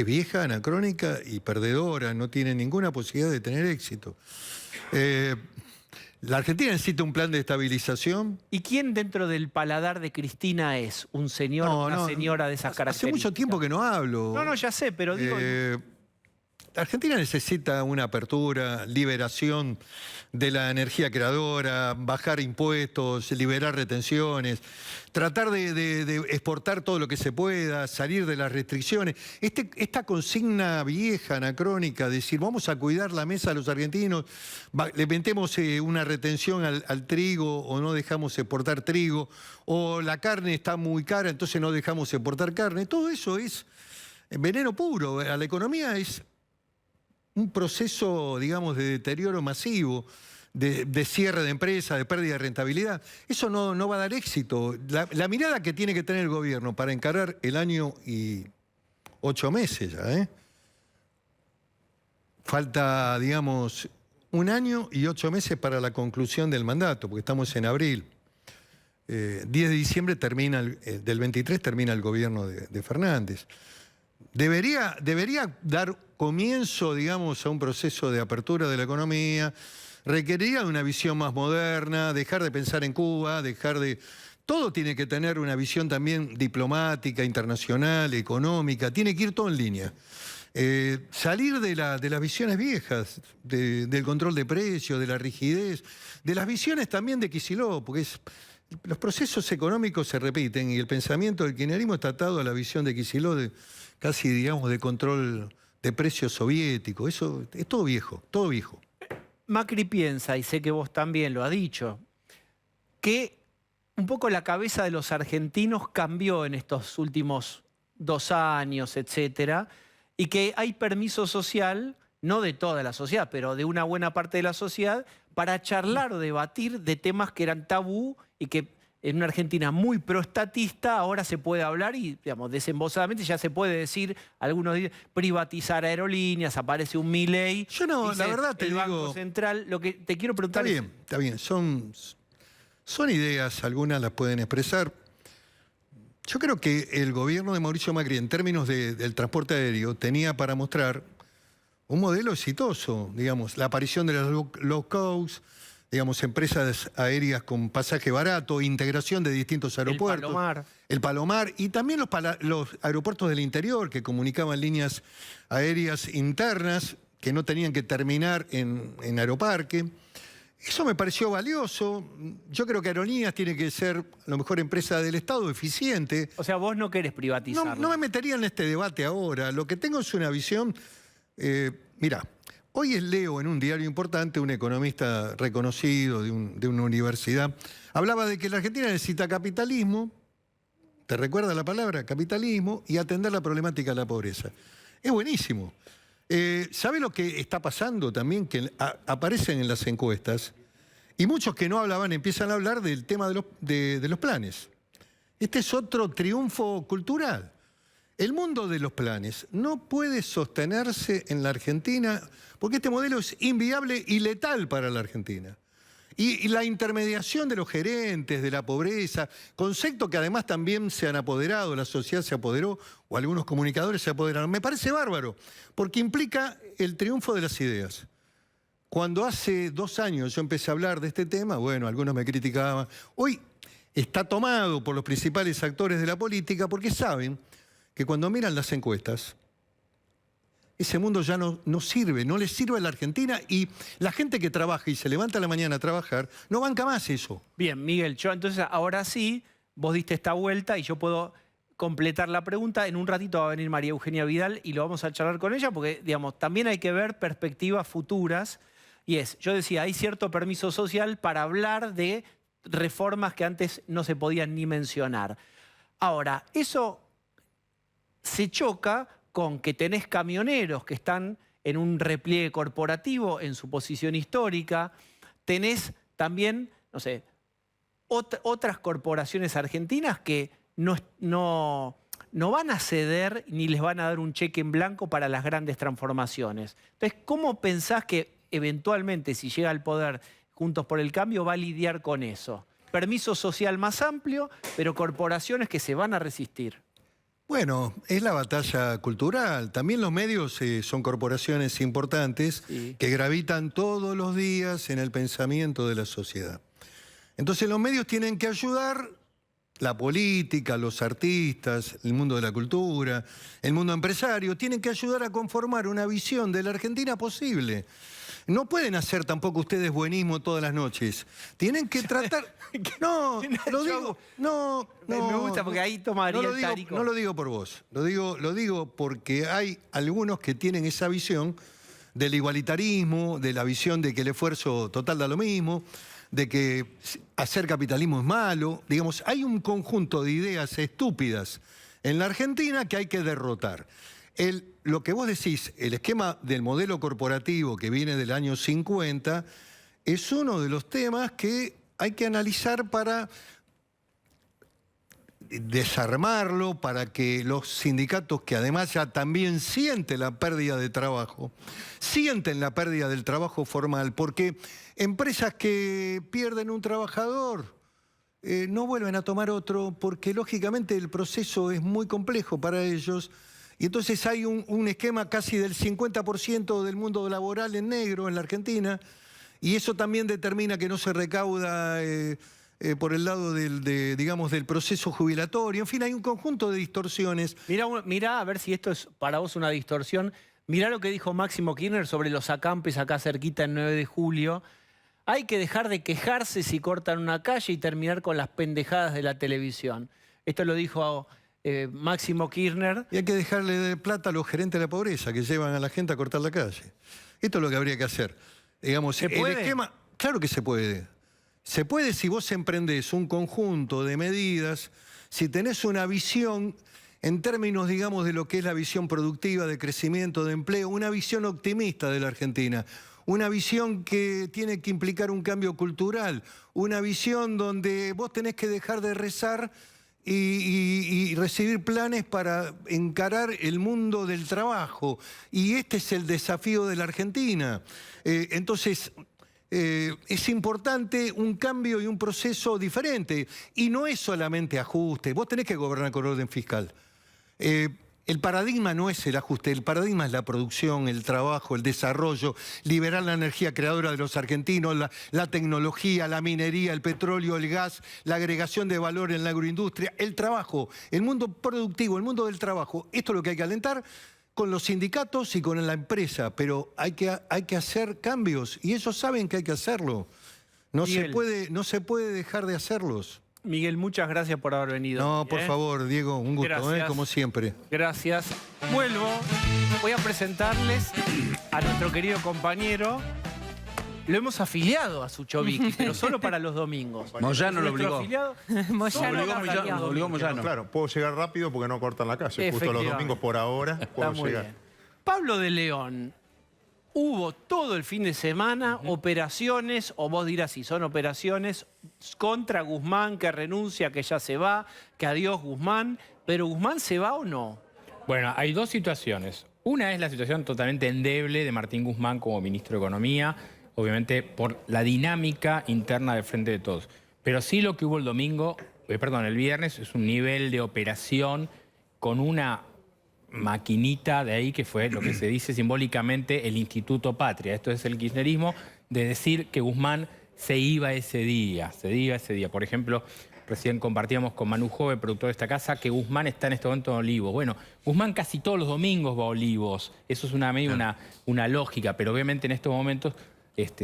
vieja, anacrónica y perdedora, no tiene ninguna posibilidad de tener éxito. La Argentina necesita un plan de estabilización. ¿Y quién dentro del paladar de Cristina es? ¿Un señor o una señora de esas características? Hace mucho tiempo que no hablo. No, ya sé, pero digo... La Argentina necesita una apertura, liberación de la energía creadora, bajar impuestos, liberar retenciones, tratar de exportar todo lo que se pueda, salir de las restricciones. Esta consigna vieja, anacrónica, de decir vamos a cuidar la mesa a los argentinos, le metemos una retención al trigo o no dejamos exportar trigo, o la carne está muy cara, entonces no dejamos exportar carne. Todo eso es veneno puro. A la economía es un proceso, digamos, de deterioro masivo, de cierre de empresas, de pérdida de rentabilidad. Eso no va a dar éxito. La mirada que tiene que tener el gobierno para encarar el año y 8 meses ya, Falta, digamos, 1 año y 8 meses para la conclusión del mandato, porque estamos en abril. 10 de diciembre del 23 termina el gobierno de Fernández. Debería dar comienzo, digamos, a un proceso de apertura de la economía, requeriría de una visión más moderna, dejar de pensar en Cuba, todo tiene que tener una visión también diplomática, internacional, económica, tiene que ir todo en línea. Salir de las visiones viejas, del control de precios, de la rigidez, de las visiones también de Kicillof, porque los procesos económicos se repiten y el pensamiento del kirchnerismo está atado a la visión de Kicillof casi, digamos, de control de precios soviético. Eso es todo viejo, todo viejo. Macri piensa, y sé que vos también lo has dicho, que un poco la cabeza de los argentinos cambió en estos últimos 2 años, etcétera, y que hay permiso social no de toda la sociedad, pero de una buena parte de la sociedad, para charlar o debatir de temas que eran tabú y que en una Argentina muy proestatista ahora se puede hablar y, digamos, desembosadamente ya se puede decir, algunos dicen, privatizar aerolíneas, aparece un Milei. Yo no, dice, la verdad te el Banco digo... Central, lo que te quiero preguntar Está bien, son ideas, algunas las pueden expresar. Yo creo que el gobierno de Mauricio Macri, en términos del transporte aéreo, tenía para mostrar un modelo exitoso, digamos, la aparición de las low cost, digamos, empresas aéreas con pasaje barato, integración de distintos aeropuertos. El Palomar. Y también los aeropuertos del interior que comunicaban líneas aéreas internas que no tenían que terminar en Aeroparque. Eso me pareció valioso. Yo creo que Aerolíneas tiene que ser, a lo mejor, empresa del Estado eficiente. O sea, vos no querés privatizar. No me metería en este debate ahora. Lo que tengo es una visión... Mirá, hoy leo en un diario importante, un economista reconocido de una universidad, hablaba de que la Argentina necesita capitalismo, ¿te recuerda la palabra? Capitalismo, y atender la problemática de la pobreza. Es buenísimo. ¿Sabe lo que está pasando también? Que aparecen en las encuestas, y muchos que no hablaban empiezan a hablar del tema de los planes. Este es otro triunfo cultural. El mundo de los planes no puede sostenerse en la Argentina porque este modelo es inviable y letal para la Argentina. Y la intermediación de los gerentes, de la pobreza, concepto que además también se han apoderado, la sociedad se apoderó, o algunos comunicadores se apoderaron, me parece bárbaro, porque implica el triunfo de las ideas. Cuando hace 2 años yo empecé a hablar de este tema, bueno, algunos me criticaban. Hoy está tomado por los principales actores de la política porque saben que cuando miran las encuestas, ese mundo ya no sirve, no les sirve a la Argentina, y la gente que trabaja y se levanta a la mañana a trabajar no banca más eso. Bien, Miguel, entonces ahora sí, vos diste esta vuelta y yo puedo completar la pregunta. En un ratito va a venir María Eugenia Vidal y lo vamos a charlar con ella porque, digamos, también hay que ver perspectivas futuras. Y yo decía, hay cierto permiso social para hablar de reformas que antes no se podían ni mencionar. Ahora, eso se choca con que tenés camioneros que están en un repliegue corporativo en su posición histórica, tenés también, no sé, otras corporaciones argentinas que no van a ceder ni les van a dar un cheque en blanco para las grandes transformaciones. Entonces, ¿cómo pensás que eventualmente, si llega al poder Juntos por el Cambio, va a lidiar con eso? Permiso social más amplio, pero corporaciones que se van a resistir. Bueno, es la batalla cultural. También los medios son corporaciones importantes que gravitan todos los días en el pensamiento de la sociedad. Entonces los medios tienen que ayudar, la política, los artistas, el mundo de la cultura, el mundo empresario, tienen que ayudar a conformar una visión de la Argentina posible. No pueden hacer tampoco ustedes buenismo todas las noches. Tienen que tratar... No, lo digo... No, me gusta porque ahí tomaría el tárico. No lo digo por vos. Lo digo porque hay algunos que tienen esa visión del igualitarismo, de la visión de que el esfuerzo total da lo mismo, de que hacer capitalismo es malo. Digamos, hay un conjunto de ideas estúpidas en la Argentina que hay que derrotar. Lo que vos decís, el esquema del modelo corporativo que viene del año 50, es uno de los temas que hay que analizar para desarmarlo, para que los sindicatos, que además ya también sienten la pérdida de trabajo, sienten la pérdida del trabajo formal, porque empresas que pierden un trabajador no vuelven a tomar otro, porque lógicamente el proceso es muy complejo para ellos. Y entonces hay un esquema casi del 50% del mundo laboral en negro en la Argentina, y eso también determina que no se recauda por el lado del proceso jubilatorio. En fin, hay un conjunto de distorsiones. Mirá a ver si esto es para vos una distorsión. Mirá lo que dijo Máximo Kirchner sobre los acampes acá cerquita el 9 de julio. Hay que dejar de quejarse si cortan una calle y terminar con las pendejadas de la televisión. Esto lo dijo Máximo Kirchner. Y hay que dejarle de plata a los gerentes de la pobreza que llevan a la gente a cortar la calle. Esto es lo que habría que hacer. Digamos, ¿Se puede? El esquema, claro que se puede. Se puede si vos emprendés un conjunto de medidas, si tenés una visión en términos, digamos, de lo que es la visión productiva, de crecimiento, de empleo, una visión optimista de la Argentina. Una visión que tiene que implicar un cambio cultural, una visión donde vos tenés que dejar de rezar y recibir planes para encarar el mundo del trabajo. Y este es el desafío de la Argentina. Entonces, es importante un cambio y un proceso diferente. Y no es solamente ajuste. Vos tenés que gobernar con orden fiscal. El paradigma no es el ajuste, el paradigma es la producción, el trabajo, el desarrollo, liberar la energía creadora de los argentinos, la tecnología, la minería, el petróleo, el gas, la agregación de valor en la agroindustria, el trabajo, el mundo productivo, el mundo del trabajo. Esto es lo que hay que alentar con los sindicatos y con la empresa, pero hay que hacer cambios y ellos saben que hay que hacerlo. No se puede dejar de hacerlos. Miguel, muchas gracias por haber venido. No, por favor, Diego, un gusto, como siempre. Gracias. Vuelvo. Voy a presentarles a nuestro querido compañero. Lo hemos afiliado a Suchovicki, pero solo para los domingos. Moyano lo obligó. Moyano Obligó Moyano. Claro, puedo llegar rápido porque no cortan la calle. Justo los domingos por ahora puedo Está muy llegar. bien. Pablo de León. Hubo todo el fin de semana operaciones, o vos dirás si son operaciones, contra Guzmán, que renuncia, que ya se va, que adiós Guzmán. ¿Pero Guzmán se va o no? Bueno, hay dos situaciones. Una es la situación totalmente endeble de Martín Guzmán como ministro de Economía, obviamente por la dinámica interna del Frente de Todos. Pero sí lo que hubo el viernes, es un nivel de operación con una maquinita de ahí que fue lo que se dice simbólicamente el Instituto Patria. Esto es el kirchnerismo de decir que Guzmán se iba ese día. Por ejemplo, recién compartíamos con Manu Jove, productor de esta casa, que Guzmán está en este momento en Olivos. Bueno, Guzmán casi todos los domingos va a Olivos. Eso es una lógica, pero obviamente en estos momentos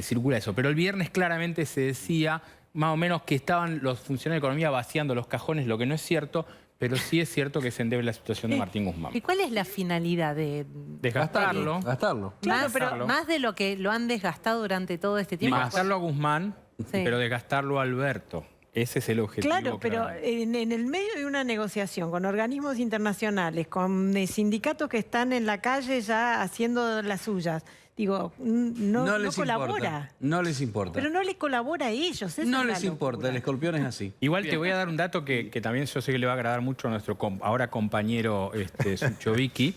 circula eso. Pero el viernes claramente se decía más o menos que estaban los funcionarios de economía vaciando los cajones, lo que no es cierto, pero sí es cierto que se endeble la situación de Martín Guzmán. ¿Y cuál es la finalidad de Desgastarlo. Gastarlo. Más de lo que lo han desgastado durante todo este tiempo? Desgastarlo a Guzmán, Sí. pero desgastarlo a Alberto. Ese es el objetivo. Claro, pero en el medio de una negociación con organismos internacionales, con sindicatos que están en la calle ya haciendo las suyas, digo, no les colabora. importa. No les importa. Pero no le colabora a ellos. esa No es la les importa, locura. el escorpión es así. Igual te voy a dar un dato que también yo sé que le va a agradar mucho a nuestro ahora compañero Suchovicki.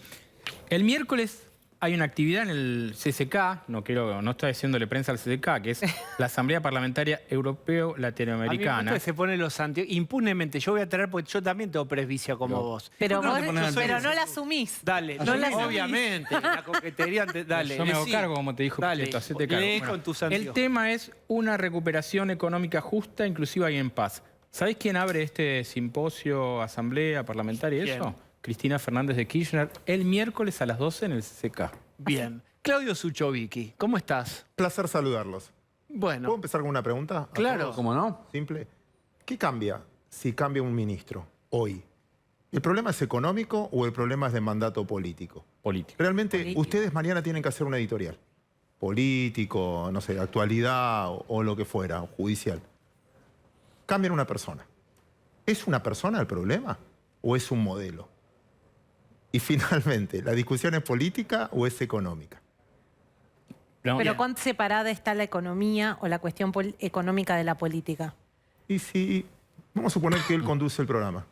El miércoles hay una actividad en el CCK, no estoy haciéndole prensa al CCK, que es la Asamblea Parlamentaria Europeo Latinoamericana. A mí me gusta que se pone los impunemente. Yo voy a traer, porque yo también tengo presbicia como vos. Pero, ¿Por qué no vos- te pones pero antes? no la asumís. Dale, No la asumís. obviamente, la coquetería, dale. Yo me hago decí. cargo, como te dijo Dale, Pichetto, hacete cargo. lees Bueno, con tus el anteojos. tema es una recuperación económica justa, inclusiva y en paz. ¿Sabés quién abre este simposio, asamblea parlamentaria y ¿Quién? eso? Cristina Fernández de Kirchner, el miércoles a las 12 en el CCK. Bien. Claudio Suchovicki, ¿cómo estás? Placer saludarlos. ¿Puedo Bueno, empezar con una pregunta? a Claro. todos? ¿Cómo no? Simple. ¿Qué cambia si cambia un ministro hoy? ¿El problema es económico o el problema es de mandato político? Político. Realmente, ustedes mañana tienen que hacer una editorial. Político, no sé, actualidad o lo que fuera, o judicial. Cambian una persona. ¿Es una persona el problema o es un modelo? Y finalmente, ¿la discusión es política o es económica? No, Pero bien. ¿cuánto separada está la economía o la cuestión económica de la política? Y si, vamos a suponer que él conduce el programa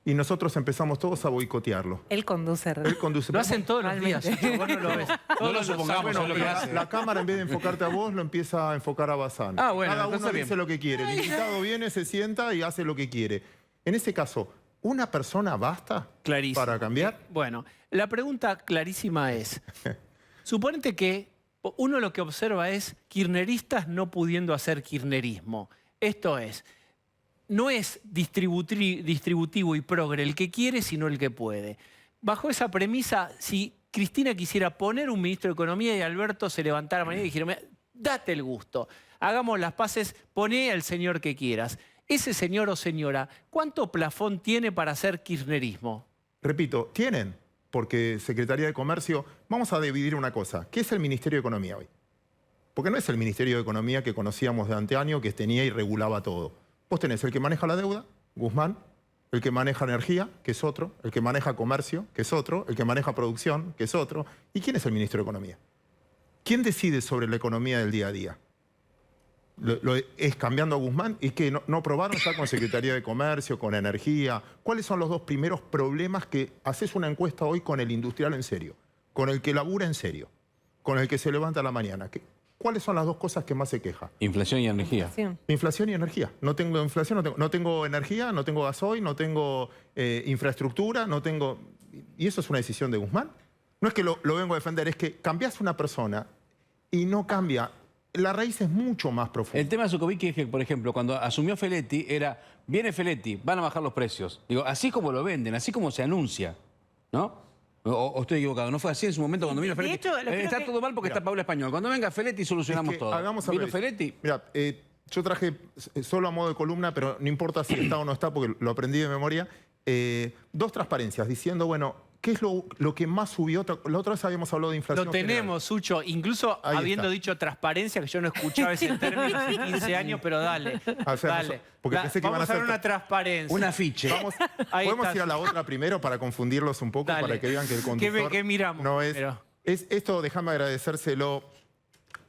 y nosotros empezamos todos a boicotearlo. Él conduce. Él conduce el lo hacen programa. todos los días, Sucho, vos no lo ves. No lo supongamos, Bueno, es lo que hace. la cámara en vez de enfocarte a vos, lo empieza a enfocar a Bazán. Ah, bueno, Cada uno entonces dice bien. lo que quiere. El invitado viene, se sienta y hace lo que quiere. En ese caso, ¿una persona basta Clarísimo. para cambiar? Bueno, la pregunta clarísima es, suponete que uno lo que observa es kirchneristas no pudiendo hacer kirchnerismo. Esto es, no es distributivo y progre el que quiere, sino el que puede. Bajo esa premisa, si Cristina quisiera poner un ministro de Economía y Alberto se levantara mañana y dijera, "Mira, date el gusto, hagamos las paces, poné al señor que quieras". Ese señor o señora, ¿cuánto plafón tiene para hacer kirchnerismo? Repito, tienen, porque Secretaría de Comercio, vamos a dividir una cosa. ¿Qué es el Ministerio de Economía hoy? Porque no es el Ministerio de Economía que conocíamos de antaño, que tenía y regulaba todo. Vos tenés el que maneja la deuda, Guzmán, el que maneja energía, que es otro, el que maneja comercio, que es otro, el que maneja producción, que es otro. ¿Y quién es el ministro de Economía? ¿Quién decide sobre la economía del día a día? ¿Es cambiando a Guzmán? ¿Y que no probaron ya con Secretaría de Comercio, con Energía? ¿Cuáles son los dos primeros problemas que haces una encuesta hoy con el industrial en serio? Con el que labura en serio, con el que se levanta a la mañana. ¿Cuáles son las dos cosas que más se queja? Inflación y energía. Inflación y energía. No tengo inflación, no tengo energía, no tengo gasoil, no tengo infraestructura, no tengo... ¿Y eso es una decisión de Guzmán? No es que lo vengo a defender, es que cambias una persona y no cambia. La raíz es mucho más profunda. El tema de Zuccovic es que, por ejemplo, cuando asumió Feletti, viene Feletti, van a bajar los precios. Digo, así como lo venden, así como se anuncia, ¿no? ¿O estoy equivocado? ¿No fue así en su momento cuando vino Feletti? hecho, Está todo mal porque está Paula Español. Cuando venga Feletti solucionamos todo. ¿Vino Feletti? Mira, yo traje solo a modo de columna, pero no importa si está o no está, porque lo aprendí de memoria, dos transparencias diciendo, bueno, ¿qué es lo que más subió? La otra vez habíamos hablado de inflación Lo tenemos, Sucho, incluso Ahí habiendo está. dicho transparencia, que yo no escuchaba ese término hace 15 años, pero dale, O sea, dale. porque pensé que iban a Vamos a ver hacer una transparencia. Un afiche. Ahí ¿Podemos está. ir a la otra primero para confundirlos un poco, Dale. para que vean que el conductor ¿Qué miramos no es... primero? Esto déjame agradecérselo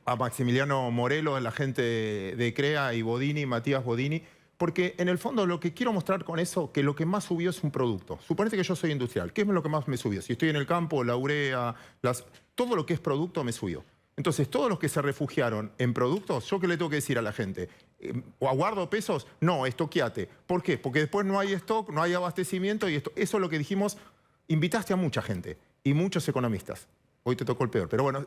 a Maximiliano Morelos, la gente de CREA y Bodini, Matías Bodini, porque en el fondo lo que quiero mostrar con eso, que lo que más subió es un producto. Suponete que yo soy industrial. ¿Qué es lo que más me subió? Si estoy en el campo, la urea, todo lo que es producto me subió. Entonces, todos los que se refugiaron en productos, ¿yo qué le tengo que decir a la gente? ¿O aguardo pesos? No, estoqueate. ¿Por qué? Porque después no hay stock, no hay abastecimiento y eso es lo que dijimos. Invitaste a mucha gente y muchos economistas. Hoy te tocó el peor, pero bueno,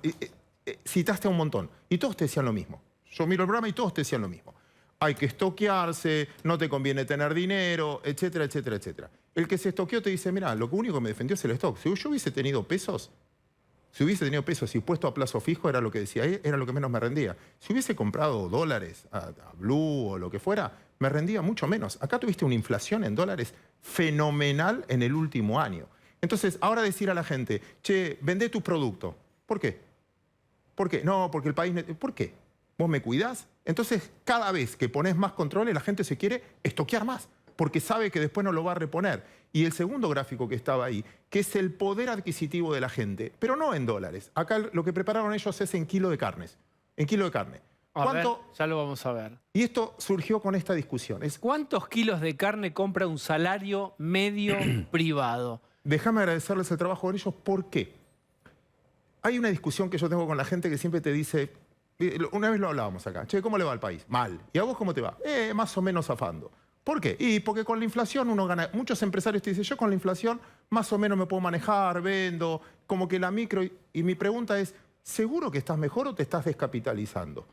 citaste a un montón y todos te decían lo mismo. Yo miro el programa y todos te decían lo mismo. Hay que estoquearse, no te conviene tener dinero, etcétera, etcétera, etcétera. El que se estoqueó te dice, mira, lo único que me defendió es el stock. Si yo hubiese tenido pesos, y puesto a plazo fijo, era lo que decía ahí, era lo que menos me rendía. Si hubiese comprado dólares a Blue o lo que fuera, me rendía mucho menos. Acá tuviste una inflación en dólares fenomenal en el último año. Entonces, ahora decir a la gente, che, vendé tu producto. ¿Por qué? ¿Por qué? No, porque el país... ¿Por qué? ¿Vos me cuidás? Entonces, cada vez que pones más controles, la gente se quiere estoquear más, porque sabe que después no lo va a reponer. Y el segundo gráfico que estaba ahí, que es el poder adquisitivo de la gente, pero no en dólares. Acá lo que prepararon ellos es en kilo de carnes. En kilo de carne. A ver, ya lo vamos a ver. Y esto surgió con esta discusión. ¿Cuántos kilos de carne compra un salario medio privado? Déjame agradecerles el trabajo de ellos. ¿Por qué? Hay una discusión que yo tengo con la gente que siempre te dice... Una vez lo hablábamos acá. Che, ¿cómo le va al país? Mal. ¿Y a vos cómo te va? Más o menos zafando. ¿Por qué? Y porque con la inflación uno gana... Muchos empresarios te dicen, yo con la inflación más o menos me puedo manejar, vendo, como que la micro... Y mi pregunta es, ¿seguro que estás mejor o te estás descapitalizando?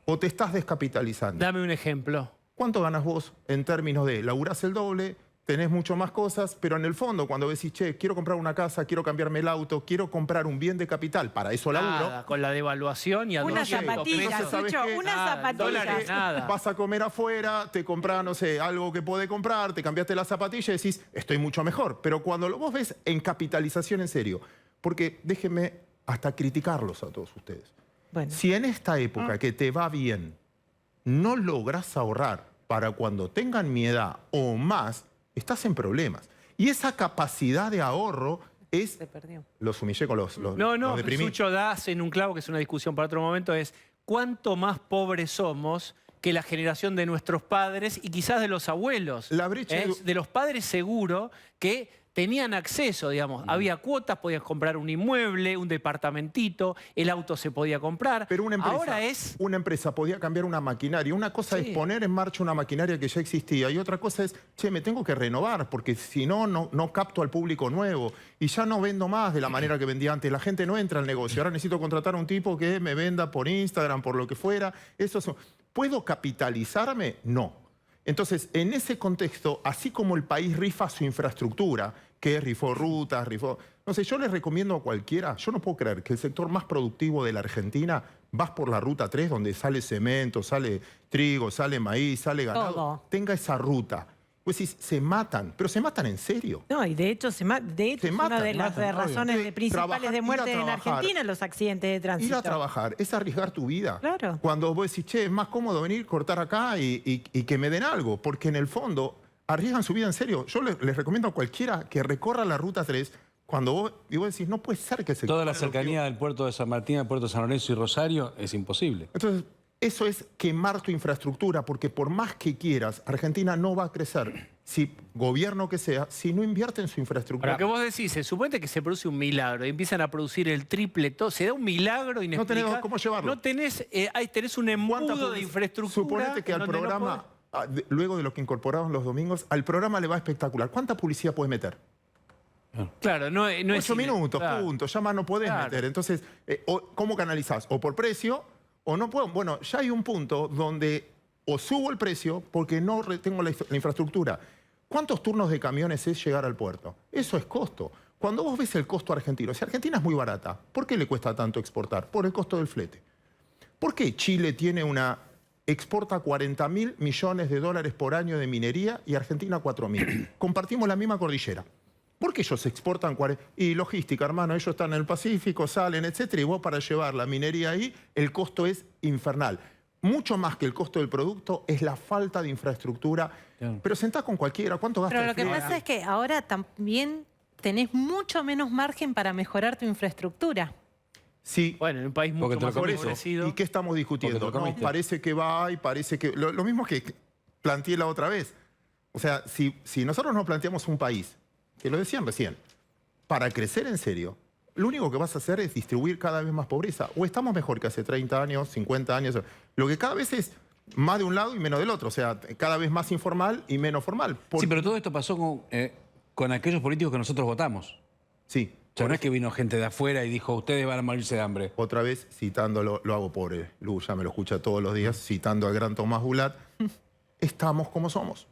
¿O te estás descapitalizando? Dame un ejemplo. ¿Cuánto ganas vos en términos de laburás el doble, tenés mucho más cosas, pero en el fondo cuando decís, che, quiero comprar una casa, quiero cambiarme el auto, quiero comprar un bien de capital, para eso laburo... Nada, con la devaluación y a Unas 200 zapatillas, pesos. ¿sabes Sucho, qué? unas Nada, zapatillas. dólares, nada. Vas a comer afuera, te compras, no sé, algo que podés comprar, te cambiaste la zapatilla y decís, estoy mucho mejor. Pero cuando vos ves en capitalización en serio, porque déjenme hasta criticarlos a todos ustedes. Bueno. Si en esta época que te va bien, no lográs ahorrar para cuando tengan mi edad o más, estás en problemas. Y esa capacidad de ahorro es... Se perdió. Los humillé con los No, deprimí. Sucho, das en un clavo, que es una discusión para otro momento, es cuánto más pobres somos que la generación de nuestros padres y quizás de los abuelos. La brecha de los padres seguro que tenían acceso, digamos. Había cuotas, podías comprar un inmueble, un departamentito, el auto se podía comprar. Pero Ahora es... una empresa podía cambiar una maquinaria. Una cosa Sí. es poner en marcha una maquinaria que ya existía y otra cosa es, che, me tengo que renovar porque si no, no capto al público nuevo y ya no vendo más de la manera que vendía antes. La gente no entra al negocio. Ahora necesito contratar a un tipo que me venda por Instagram, por lo que fuera. ¿Puedo capitalizarme? No. Entonces, en ese contexto, así como el país rifa su infraestructura, que rifó rutas, no sé, yo les recomiendo a cualquiera, yo no puedo creer que el sector más productivo de la Argentina, vas por la ruta 3, donde sale cemento, sale trigo, sale maíz, sale ganado, Todo. tenga esa ruta. Pues sí, se matan, pero se matan en serio. No, y de hecho, es una de las razones obvio. Principales Trabajar, de muerte ir a en trabajar. Argentina, los accidentes de tránsito. Ir a trabajar es arriesgar tu vida. Claro. Cuando vos decís, che, es más cómodo venir, cortar acá y que me den algo. Porque en el fondo arriesgan su vida en serio. Yo les recomiendo a cualquiera que recorra la Ruta 3 cuando vos decís, no puede ser que se... Toda la cercanía del puerto de San Martín al puerto de San Lorenzo y Rosario es imposible. Entonces, eso es quemar tu infraestructura, porque por más que quieras, Argentina no va a crecer, si gobierno que sea, si no invierte en su infraestructura. Lo que vos decís, se supone que se produce un milagro y empiezan a producir el triple, todo, se da un milagro inexplicable. No tenés cómo llevarlo. No tenés, tenés un embudo de infraestructura. Suponete que al donde no programa, luego de lo que incorporaban los domingos, al programa le va espectacular. ¿Cuánta publicidad puedes meter? Claro, no 8 minutos, claro. punto. Ya más no podés Claro. meter. Entonces, ¿cómo canalizás? O por precio, o no puedo. Bueno, ya hay un punto donde o subo el precio porque no tengo la infraestructura. ¿Cuántos turnos de camiones es llegar al puerto? Eso es costo. Cuando vos ves el costo argentino, si Argentina es muy barata, ¿por qué le cuesta tanto exportar? Por el costo del flete. ¿Por qué Chile exporta 40.000 millones de dólares por año de minería y Argentina 4.000? Compartimos la misma cordillera. ¿Por qué ellos exportan 40? Y logística, hermano, ellos están en el Pacífico, salen, etcétera, y vos para llevar la minería ahí, el costo es infernal. Mucho más que el costo del producto es la falta de infraestructura. Claro. Pero sentás con cualquiera, ¿cuánto gasta Pero el lo que flete? pasa es que ahora también tenés mucho menos margen para mejorar tu infraestructura. Sí. Bueno, en un país mucho más Por eso. empobrecido. ¿Y qué estamos discutiendo? No, parece que va y parece que... Lo mismo que planteé la otra vez. O sea, si nosotros nos planteamos un país, que lo decían recién, para crecer en serio, lo único que vas a hacer es distribuir cada vez más pobreza. O estamos mejor que hace 30 años, 50 años. Lo que cada vez es más de un lado y menos del otro. O sea, cada vez más informal y menos formal. Sí, pero todo esto pasó con aquellos políticos que nosotros votamos. Sí. O sea, no es que vino gente de afuera y dijo, ustedes van a morirse de hambre. Otra vez, citándolo, lo hago por Lu, ya me lo escucha todos los días, citando al gran Tomás Bulat, estamos como somos.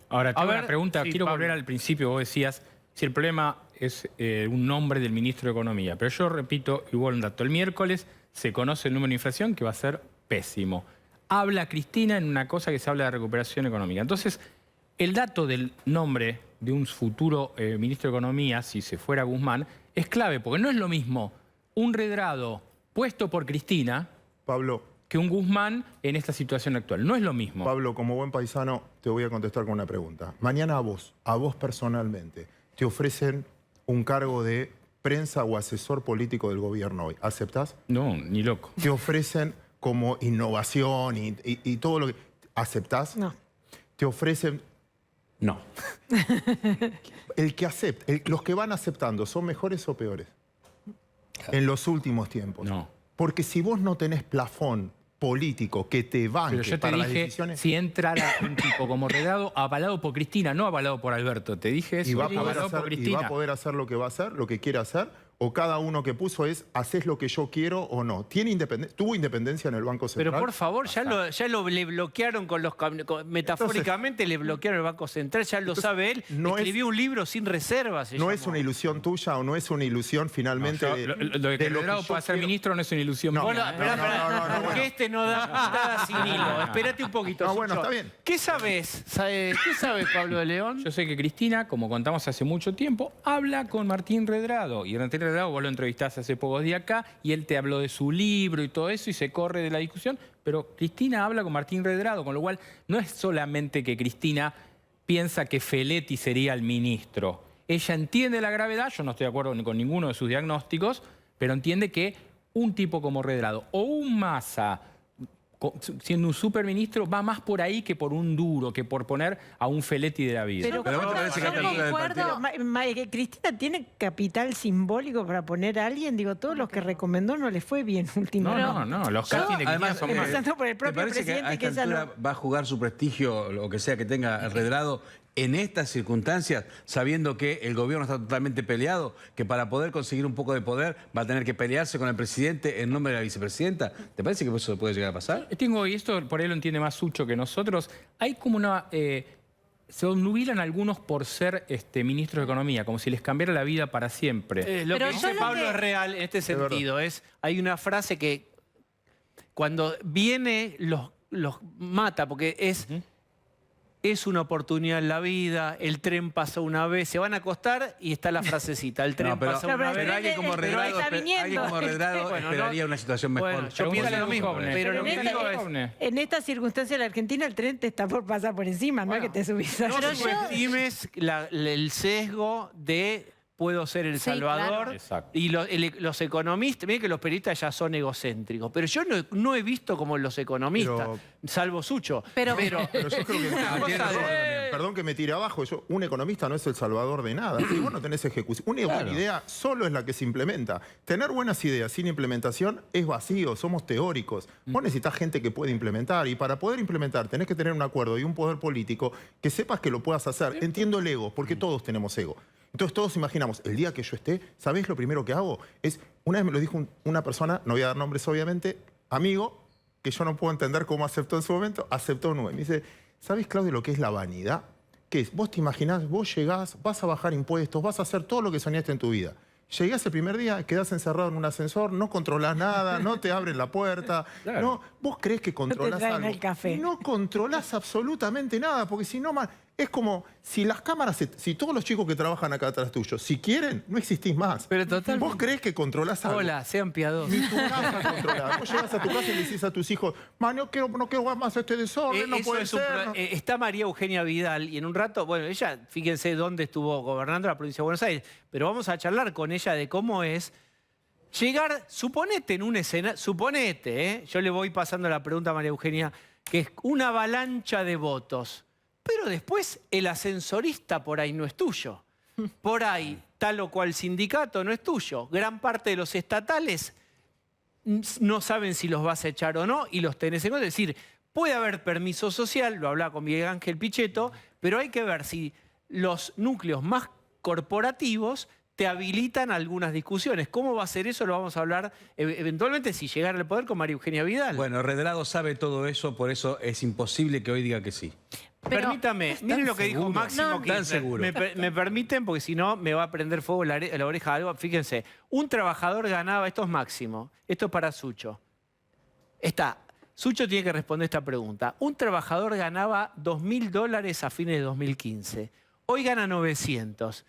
Ahora, tengo una pregunta. sí, Quiero Pablo. volver al principio. Vos decías, si el problema es un nombre del ministro de Economía. Pero yo repito, igual un dato. El miércoles se conoce el número de inflación que va a ser pésimo. Habla Cristina en una cosa que se habla de recuperación económica. Entonces, el dato del nombre de un futuro ministro de Economía, si se fuera Guzmán, es clave, porque no es lo mismo un Redrado puesto por Cristina Pablo, que un Guzmán en esta situación actual. No es lo mismo. Pablo, como buen paisano, te voy a contestar con una pregunta. Mañana a vos personalmente, te ofrecen un cargo de prensa o asesor político del gobierno hoy. ¿Aceptás? No, ni loco. Te ofrecen como innovación y todo lo que... ¿Aceptás? No. Te ofrecen... No. El que acepta, los que van aceptando, ¿son mejores o peores? En los últimos tiempos. No. Porque si vos no tenés plafón político que te banque Pero yo te para las dije, decisiones... si entrara un tipo como Redrado, avalado por Cristina, no avalado por Alberto. Te dije eso, y va, a poder avalado por hacer, y Cristina. va a poder hacer lo que va a hacer, lo que quiere hacer, o cada uno que puso es, haces lo que yo quiero o no. ¿Tuvo independencia en el Banco Central? Pero por favor, le bloquearon metafóricamente le bloquearon el Banco Central, ya lo sabe él. Escribió un libro sin reservas. ¿No es una ilusión tuya o no es una ilusión finalmente Lo de que Redrado pueda ser ministro no es una ilusión No, mía. Esperá, porque bueno. este no da puntada sin hilo. Espérate un poquito. No, bueno, Sucho. está bien. ¿Qué sabes? ¿Qué sabes, Pablo de León? Yo sé que Cristina, como contamos hace mucho tiempo, habla con Martín Redrado. Y Martín Redrado, vos lo entrevistaste hace pocos días acá, y él te habló de su libro y todo eso, y se corre de la discusión. Pero Cristina habla con Martín Redrado, con lo cual no es solamente que Cristina piensa que Feletti sería el ministro. Ella entiende la gravedad, yo no estoy de acuerdo con ninguno de sus diagnósticos, pero entiende que un tipo como Redrado o un Massa, siendo un superministro, va más por ahí que por un Duro, que por poner a un Feletti de la vida. Pero Pero ¿vos te parece que a esta altura del concuerdo, Cristina tiene capital simbólico para poner a alguien. Digo, todos los que recomendó no les fue bien últimamente. No, los castings de Cristina Además, son malos. empezando por el propio ¿te parece presidente, que a que esta ella altura va a jugar su prestigio, lo que sea que tenga Redrado, en estas circunstancias, sabiendo que el gobierno está totalmente peleado, que para poder conseguir un poco de poder va a tener que pelearse con el presidente en nombre de la vicepresidenta? ¿Te parece que eso puede llegar a pasar? Y esto por ahí lo entiende más Sucho que nosotros, hay como una... se obnubilan algunos por ser ministros de Economía, como si les cambiara la vida para siempre. Lo Pero que dice yo lo Pablo que- es real en este sentido. Hay una frase que cuando viene los mata, porque es... es una oportunidad en la vida, el tren pasó una vez, se van a acostar y está la frasecita, el tren pasó una vez. Pero alguien como Redrado, Bueno, esperaría una situación mejor. Bueno, yo pienso lo mismo, pero lo que digo es... En esta circunstancia en la Argentina el tren te está por pasar por encima, no es que te subís a No subestimes el sesgo de puedo ser el Salvador. Exacto. Y los economistas, miren que los periodistas ya son egocéntricos, pero yo no he visto como los economistas, salvo Sucho. Pero yo creo que tiene razón también. Perdón que me tire abajo. Un economista no es el salvador de nada. Si vos no tenés ejecución. Una buena idea solo es la que se implementa. Tener buenas ideas sin implementación es vacío. Somos teóricos. Vos necesitas gente que pueda implementar. Y para poder implementar tenés que tener un acuerdo y un poder político que sepas que lo puedas hacer. Entiendo el ego, porque todos tenemos ego. Entonces todos imaginamos, el día que yo esté, ¿sabés lo primero que hago? Una vez me lo dijo una persona, no voy a dar nombres obviamente, amigo, que yo no puedo entender cómo aceptó en su momento, aceptó 9. Me dice, ¿sabés, Claudio, lo que es la vanidad? ¿Qué es? Vos te imaginás, vos llegás, vas a bajar impuestos, vas a hacer todo lo que soñaste en tu vida. Llegás el primer día, quedás encerrado en un ascensor, no controlás nada, no te abren la puerta. Claro. No, vos creés que controlás algo. el café. No controlás absolutamente nada, porque si no, es como si las cámaras, si todos los chicos que trabajan acá atrás tuyo, si quieren, no existís más. Pero totalmente. Vos creés que controlás algo. Hola, sean piadosos. Ni tu casa controlás. Vos llegás a tu casa y le decís a tus hijos, no quiero más este desorden, no Eso puede es ser. está María Eugenia Vidal y en un rato, bueno, ella, fíjense dónde estuvo gobernando la provincia de Buenos Aires, pero vamos a charlar con ella de cómo es llegar, suponete en un escenario, yo le voy pasando la pregunta a María Eugenia, que es una avalancha de votos, pero después el ascensorista por ahí no es tuyo. Por ahí tal o cual sindicato no es tuyo. Gran parte de los estatales no saben si los vas a echar o no y los tenés en cuenta. Es decir, puede haber permiso social, lo hablaba con Miguel Ángel Pichetto, pero hay que ver si los núcleos más corporativos te habilitan algunas discusiones. ¿Cómo va a ser eso? Lo vamos a hablar eventualmente si llegara al poder con María Eugenia Vidal. Bueno, Redrado sabe todo eso, por eso es imposible que hoy diga que sí. Permítame, miren lo que dijo Máximo Kirchner. Tan seguro. Me permiten, porque si no me va a prender fuego la oreja algo. Fíjense, un trabajador ganaba, esto es Máximo, esto es para Sucho. Sucho tiene que responder esta pregunta. Un trabajador ganaba $2.000 a fines de 2015. Hoy gana 900.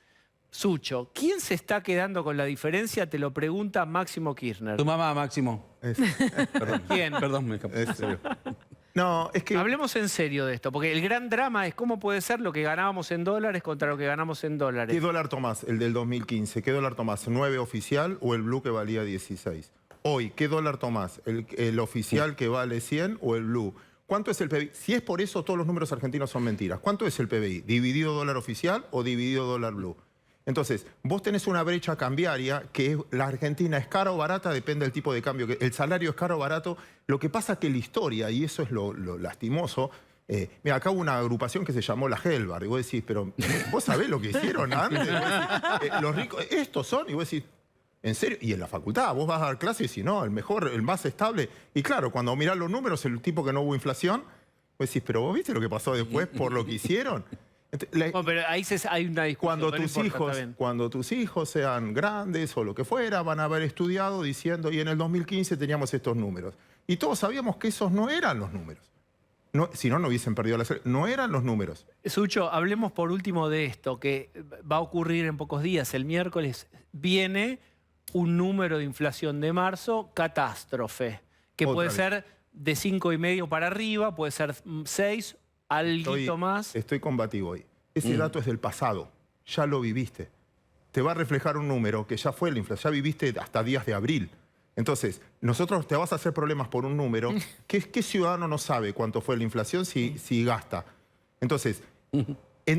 Sucho, ¿quién se está quedando con la diferencia? Te lo pregunta Máximo Kirchner. Tu mamá, Máximo. Perdón. ¿Quién? Perdón, me escapé. No, es que... Hablemos en serio de esto, porque el gran drama es cómo puede ser lo que ganábamos en dólares contra lo que ganamos en dólares. ¿Qué dólar tomás? El del 2015. ¿Qué dólar tomás? ¿9 oficial o el blue que valía 16? Hoy, ¿qué dólar tomás? ¿El oficial que vale 100 o el blue? ¿Cuánto es el PBI? Si es por eso, todos los números argentinos son mentiras. ¿Cuánto es el PBI? ¿Dividido dólar oficial o dividido dólar blue? Entonces, vos tenés una brecha cambiaria que la Argentina es cara o barata, depende del tipo de cambio. El salario es caro o barato. Lo que pasa es que la historia, y eso es lo lastimoso, mira, acá hubo una agrupación que se llamó la Helbar, y vos decís, pero ¿vos sabés lo que hicieron antes? Los ricos, estos son, y vos decís, ¿en serio? Y en la facultad, vos vas a dar clases y decís, no, el mejor, el más estable. Y claro, cuando mirás los números, el tipo que no hubo inflación, vos decís, pero vos viste lo que pasó después por lo que hicieron. Bueno, pero ahí hay una discusión. Cuando tus hijos sean grandes o lo que fuera, van a haber estudiado diciendo, y en el 2015 teníamos estos números. Y todos sabíamos que esos no eran los números. Si no, no hubiesen perdido la serie. No eran los números. Sucho, hablemos por último de esto, que va a ocurrir en pocos días. El miércoles viene un número de inflación de marzo catástrofe, que puede ser de 5,5 para arriba, puede ser 6, algo más. Estoy combativo hoy. Ese dato es del pasado. Ya lo viviste. Te va a reflejar un número que ya fue la inflación. Ya viviste hasta días de abril. Entonces, nosotros te vas a hacer problemas por un número. ¿Qué ciudadano no sabe cuánto fue la inflación si gasta? Entonces,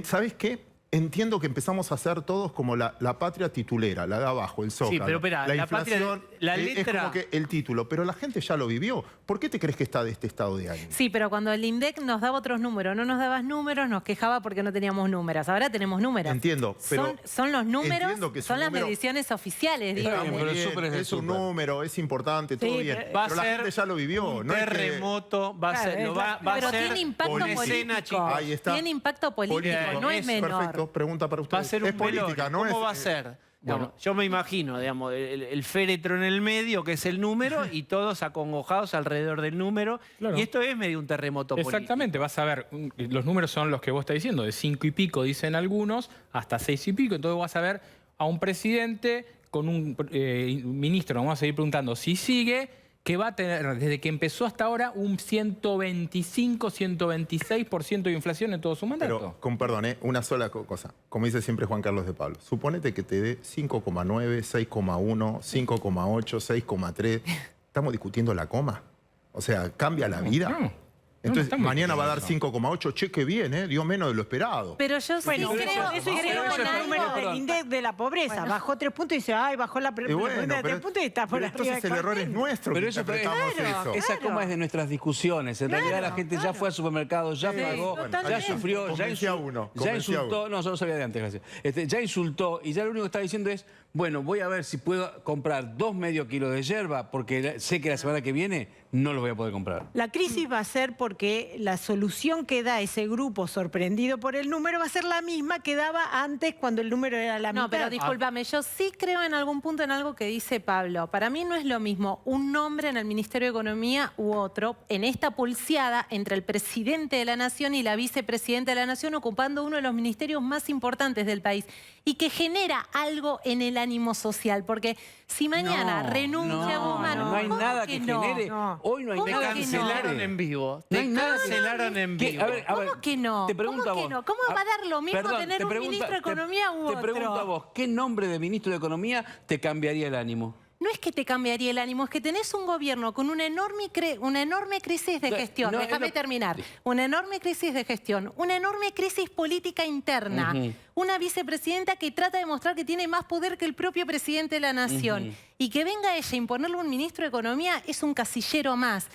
¿sabes qué? Entiendo que empezamos a hacer todos como la patria titulera, la de abajo, el Zócalo. Sí, pero espera, la inflación la letra... es como que el título, pero la gente ya lo vivió. ¿Por qué te crees que está de este estado de ánimo? Sí, pero cuando el INDEC nos daba otros números, no nos dabas números, nos quejaba porque no teníamos números. Ahora tenemos números. Entiendo, pero... Son los números, son las mediciones oficiales, digamos. Pero es un número, es importante, todo bien. Pero la gente ya lo vivió. Un terremoto, va a ser... Pero tiene impacto político. Ahí está. Tiene impacto político, no es menor. Perfecto, pregunta para usted. Va a ser un es política, velorio. ¿no? ¿Cómo va a ser? Digamos, yo me imagino, digamos, el féretro en el medio, que es el número, y todos acongojados alrededor del número. Claro. Y esto es medio un terremoto político. Exactamente, vas a ver, los números son los que vos estás diciendo, de 5 y pico dicen algunos, hasta 6 y pico, entonces vas a ver a un presidente con un ministro, nos vamos a seguir preguntando si sigue, que va a tener, desde que empezó hasta ahora, un 125, 126% de inflación en todo su mandato. Pero, con perdón, una sola cosa. Como dice siempre Juan Carlos de Pablo, suponete que te dé 5,9, 6,1, 5,8, 6,3. ¿Estamos discutiendo la coma? O sea, ¿cambia la vida? No. Entonces, estamos mañana va a dar discutiendo 5,8. Che, qué bien, dio menos de lo esperado. Pero yo Bueno, sí creo, eso hicieron creo con en el algo. número del índice de la pobreza. Bajó 3 puntos y dice, ay, bajó la Y bueno, de 3 puntos y está por pero arriba entonces de el error es 40. nuestro Pero que eso interpretamos eso. esa coma es de nuestras discusiones. En realidad la gente ya fue al supermercado, ya pagó, ya totalmente. sufrió, ya Convencí a uno, ya convencí a insultó. uno. No, yo lo sabía de antes, gracias. Ya insultó y ya lo único que está diciendo es, bueno, voy a ver si puedo comprar 2 medio kilos de yerba porque sé que la semana que viene no los voy a poder comprar. La crisis va a ser porque la solución que da ese grupo sorprendido por el número va a ser la misma que daba antes cuando el número era la mitad. No, pero discúlpame, yo sí creo en algún punto en algo que dice Pablo. Para mí no es lo mismo un nombre en el Ministerio de Economía u otro en esta pulseada entre el presidente de la Nación y la vicepresidenta de la Nación ocupando uno de los ministerios más importantes del país y que genera algo en el ánimo social. Porque si mañana renuncia Guzmán, no hay ¿cómo nada que no? genere. No. Hoy no hay ¿Cómo nada que que no? Cancelaron en vivo. No hay Te nada que- cancelaron en ¿Qué? vivo. A ver, ¿Cómo que no? Te pregunto ¿Cómo a que vos. no? ¿Cómo va a dar lo mismo Perdón, tener te un pregunta- ministro de Economía u otro? Te pregunto a vos, ¿qué nombre de ministro de Economía te cambiaría el ánimo? No es que te cambiaría el ánimo, es que tenés un gobierno con una enorme crisis de No, gestión. no, Déjame es lo- terminar. Una enorme crisis de gestión, una enorme crisis política interna, una vicepresidenta que trata de mostrar que tiene más poder que el propio presidente de la Nación. Y que venga ella a imponerle un ministro de Economía es un casillero más.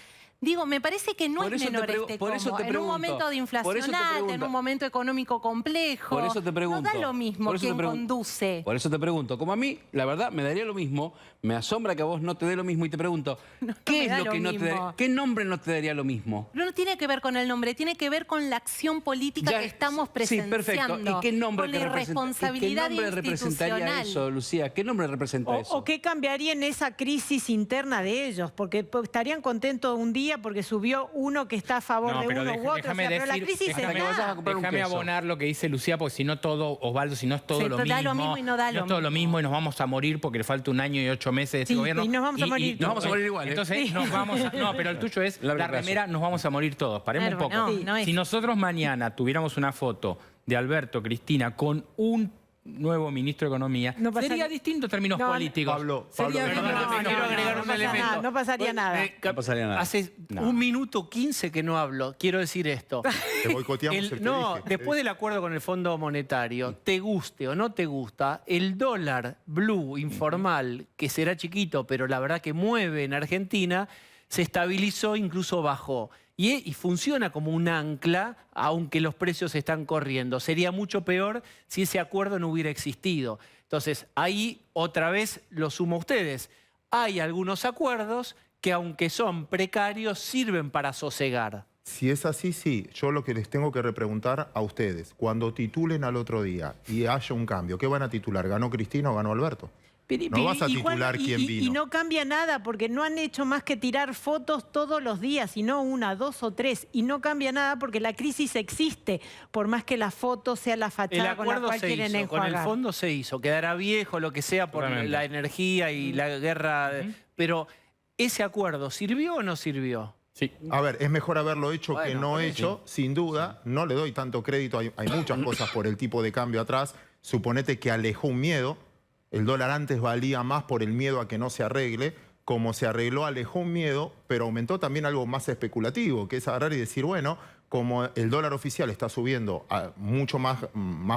Digo, me parece que no Por es eso te menor pregu- este por eso combo. te En un pregunto, momento de inflación por eso te alta, en pregunto. un momento económico complejo. Por eso te pregunto. No da lo mismo por eso te quien pregun- conduce. Por eso te pregunto. Como a mí, la verdad, me daría lo mismo. Me asombra que a vos no te dé lo mismo y te pregunto, ¿qué me es da lo lo que no te mismo. daría? ¿Qué nombre no te daría lo mismo? Pero no tiene que ver con el nombre, tiene que ver con la acción política Ya, que estamos sí, presenciando. perfecto. ¿Y qué nombre, con la irresponsabilidad ¿qué nombre representaría institucional. eso, Lucía? ¿Qué nombre representa eso? ¿O qué cambiaría en esa crisis interna de ellos? Porque estarían contentos un día porque subió uno que está a favor de uno u otro. déjame pero la decir- crisis se déjame que vayas a da. comprar un Déjame queso. abonar lo que dice Lucía, porque si no todo, Osvaldo, si no es todo Sí, lo da mismo. lo mismo y no da lo es todo lo mismo. mismo y nos vamos a morir porque le falta 1 año y 8 meses de este Sí, gobierno. y nos vamos a morir Nos vamos a morir igual, ¿eh? Entonces, nos vamos a, no, pero el tuyo es Largo la plazo. remera, nos vamos a morir todos. Paremos Claro, un poco. no, no es. Si nosotros mañana tuviéramos una foto de Alberto, Cristina, con un nuevo ministro de Economía, No pasa sería ni- distinto en términos No, políticos. Pablo, Sería Pablo, Perdóname, quiero agregar un pasa elemento. nada, no pasaría nada. No pasaría nada. Hace 1 minuto 15 que no hablo. Quiero decir esto. Te boicoteamos el que No, dije. después del acuerdo con el Fondo Monetario, te guste o no te gusta, el dólar blue informal, que será chiquito, pero la verdad que mueve en Argentina, se estabilizó, incluso bajó. Y funciona como un ancla, aunque los precios están corriendo. Sería mucho peor si ese acuerdo no hubiera existido. Entonces, ahí otra vez lo sumo a ustedes. Hay algunos acuerdos que, aunque son precarios, sirven para sosegar. Si es así, sí. Yo lo que les tengo que repreguntar a ustedes, cuando titulen al otro día y haya un cambio, ¿qué van a titular? ¿Ganó Cristina o ganó Alberto? No vas a titular quién vino. Y no cambia nada porque no han hecho más que tirar fotos todos los días, y no 1, 2 o 3. Y no cambia nada porque la crisis existe, por más que la foto sea la El fachada con la acuerdo cual se quieren hizo, con el enjuagar. fondo se hizo, quedará viejo, lo que sea, por Seguramente. la energía y la guerra. Pero, ¿ese acuerdo sirvió o no sirvió? Sí. A ver, es mejor haberlo hecho que Bueno, no por eso. hecho, sin duda. No le doy tanto crédito, hay muchas cosas por el tipo de cambio atrás. Suponete que alejó un miedo. El dólar antes valía más por el miedo a que no se arregle. Como se arregló, alejó un miedo, pero aumentó también algo más especulativo, que es agarrar y decir, bueno, como el dólar oficial está subiendo mucho más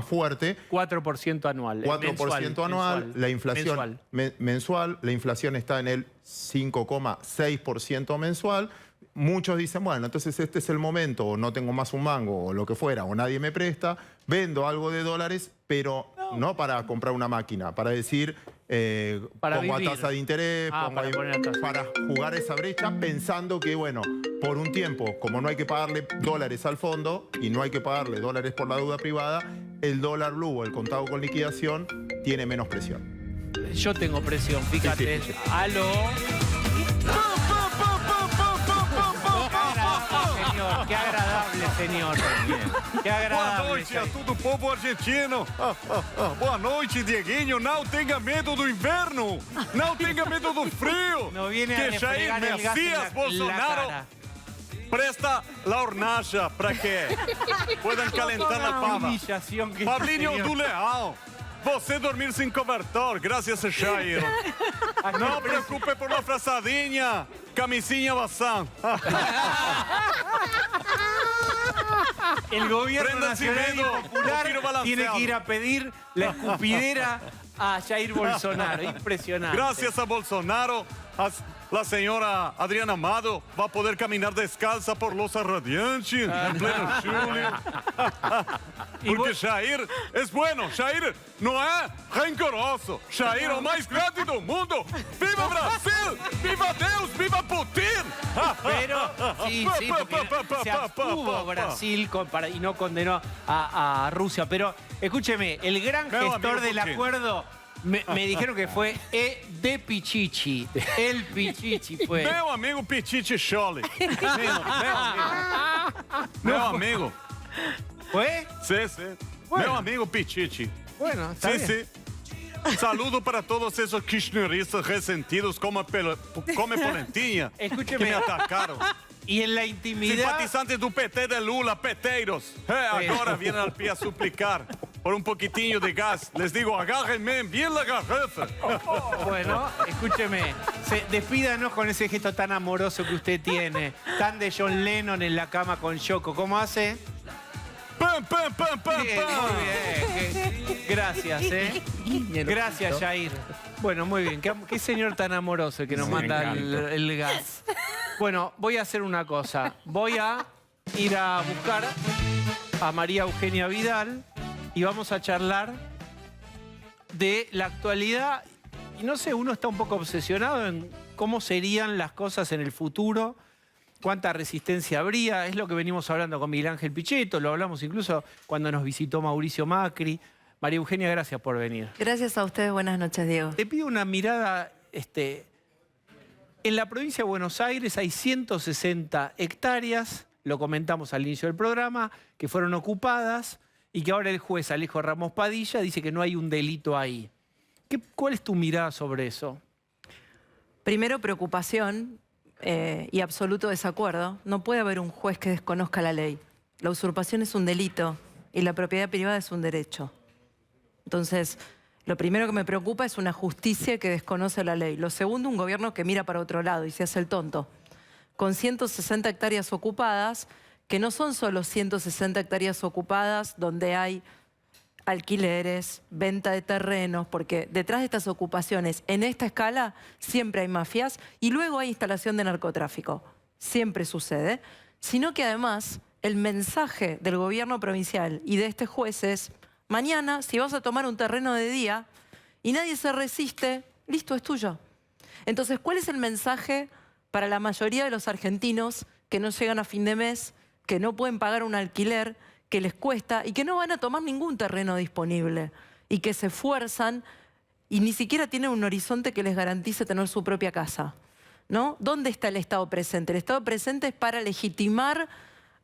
fuerte, 4% anual. 4% anual, mensual, la inflación mensual. mensual, la inflación está en el 5,6% mensual. Muchos dicen, bueno, entonces este es el momento, o no tengo más un mango, o lo que fuera, o nadie me presta, vendo algo de dólares, pero no para comprar una máquina, para decir, Para pongo a vivir. tasa de interés, pongo para poner a tasa. para jugar esa brecha, pensando que, bueno, por un tiempo, como no hay que pagarle dólares al fondo y no hay que pagarle dólares por la deuda privada, el dólar blue o el contado con liquidación tiene menos presión. yo tengo presión, fíjate. Aló. Qué agradable, señor. Qué Boa agradable. noite a todo o povo argentino. Boa noite, Dieguinho. Não tenha medo do inverno. Não tenha medo do frio. No viene a Que Jair refregar el gas en Messias la Bolsonaro cara. presta la hornalla para que puedan calentar la pava. Humillación que Pablinho señor. do Leal. Você dormir sem cobertor, graças a Jair. Não preocupe por la frazadinha. Camisinha Bazán. El gobierno Prendan nacional sin y miedo, popular no tiro balanceado. tiene que ir a pedir la escupidera a Jair Bolsonaro. Impresionante. Gracias a Bolsonaro, la señora Adriana Amado va a poder caminar descalza por Losa Radiante en pleno julio. Porque Jair es bueno, Jair no es rencoroso. Jair es el más grande del mundo. ¡Viva Brasil! ¡Viva Deus! ¡Viva Putin! Pero sí, porque se abstuvo Brasil y no condenó a Rusia. Pero escúcheme, el gran Meu gestor amigo del Putin. acuerdo me dijeron que fue de Pichichi. El Pichichi fue. Meu amigo Pichichi Chole. Meu amigo. ¿Fue? Sí, sí. Bueno. Meu amigo Pichichi. Bueno, está Sí, bien. sí. Saludo para todos esos kirchneristas resentidos como come polentinha que Escúcheme. me atacaron. Y en la intimidad. Simpatizantes do PT de Lula, peteiros. Agora vienen al pie a suplicar por un poquitinho de gas. Les digo, agárrenme bien la garrafa. Bueno, escúcheme, despídanos con ese gesto tan amoroso que usted tiene. Tan de John Lennon en la cama con Yoko. ¿Cómo hace? ¡Pam, pam, pam, pam, Bien, pam! muy bien. Gracias, ¿eh? Gracias, Jair. Bueno, muy bien. Qué señor tan amoroso que nos manda el gas. Bueno, voy a hacer una cosa. Voy a ir a buscar a María Eugenia Vidal y vamos a charlar de la actualidad. Y no sé, uno está un poco obsesionado en cómo serían las cosas en el futuro, cuánta resistencia habría. Es lo que venimos hablando con Miguel Ángel Pichetto, lo hablamos incluso cuando nos visitó Mauricio Macri. María Eugenia, gracias por venir. Gracias a ustedes, buenas noches, Diego. Te pido una mirada. En la provincia de Buenos Aires hay 160 hectáreas, lo comentamos al inicio del programa, que fueron ocupadas y que ahora el juez Alejo Ramos Padilla dice que no hay un delito ahí. ¿Cuál es tu mirada sobre eso? Primero, preocupación y absoluto desacuerdo. No puede haber un juez que desconozca la ley. La usurpación es un delito y la propiedad privada es un derecho. Entonces, lo primero que me preocupa es una justicia que desconoce la ley. Lo segundo, un gobierno que mira para otro lado y se hace el tonto. Con 160 hectáreas ocupadas, que no son solo 160 hectáreas ocupadas donde hay alquileres, venta de terrenos, porque detrás de estas ocupaciones, en esta escala, siempre hay mafias y luego hay instalación de narcotráfico. Siempre sucede. Sino que además, el mensaje del gobierno provincial y de este juez es: mañana, si vas a tomar un terreno de día y nadie se resiste, listo, es tuyo. Entonces, ¿cuál es el mensaje para la mayoría de los argentinos que no llegan a fin de mes, que no pueden pagar un alquiler, que les cuesta y que no van a tomar ningún terreno disponible y que se esfuerzan y ni siquiera tienen un horizonte que les garantice tener su propia casa, ¿no? ¿Dónde está el Estado presente? El Estado presente es para legitimar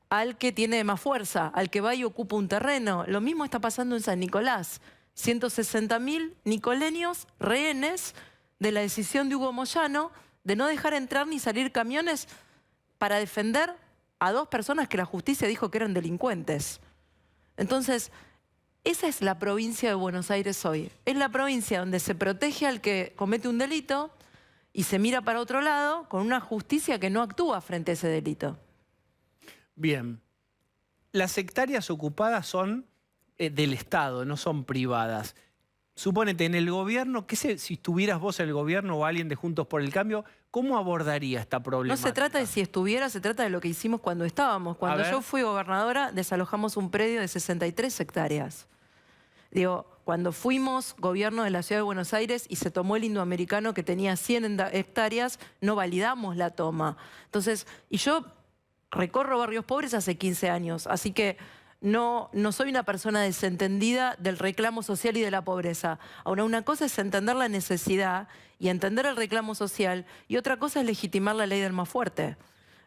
al que tiene más fuerza, al que va y ocupa un terreno. Lo mismo está pasando en San Nicolás. 160.000 nicoleños rehenes de la decisión de Hugo Moyano de no dejar entrar ni salir camiones para defender a 2 personas que la justicia dijo que eran delincuentes. Entonces, esa es la provincia de Buenos Aires hoy. Es la provincia donde se protege al que comete un delito y se mira para otro lado con una justicia que no actúa frente a ese delito. Bien. Las hectáreas ocupadas son del Estado, no son privadas. Supónete, en el gobierno, si estuvieras vos en el gobierno o alguien de Juntos por el Cambio, ¿cómo abordaría esta problemática? No se trata de si estuviera, se trata de lo que hicimos cuando estábamos. Cuando yo fui gobernadora, desalojamos un predio de 63 hectáreas. Digo, cuando fuimos gobierno de la Ciudad de Buenos Aires y se tomó el indoamericano que tenía 100 hectáreas, no validamos la toma. Entonces, y yo recorro barrios pobres hace 15 años, así que no soy una persona desentendida del reclamo social y de la pobreza. Ahora, una cosa es entender la necesidad y entender el reclamo social, y otra cosa es legitimar la ley del más fuerte.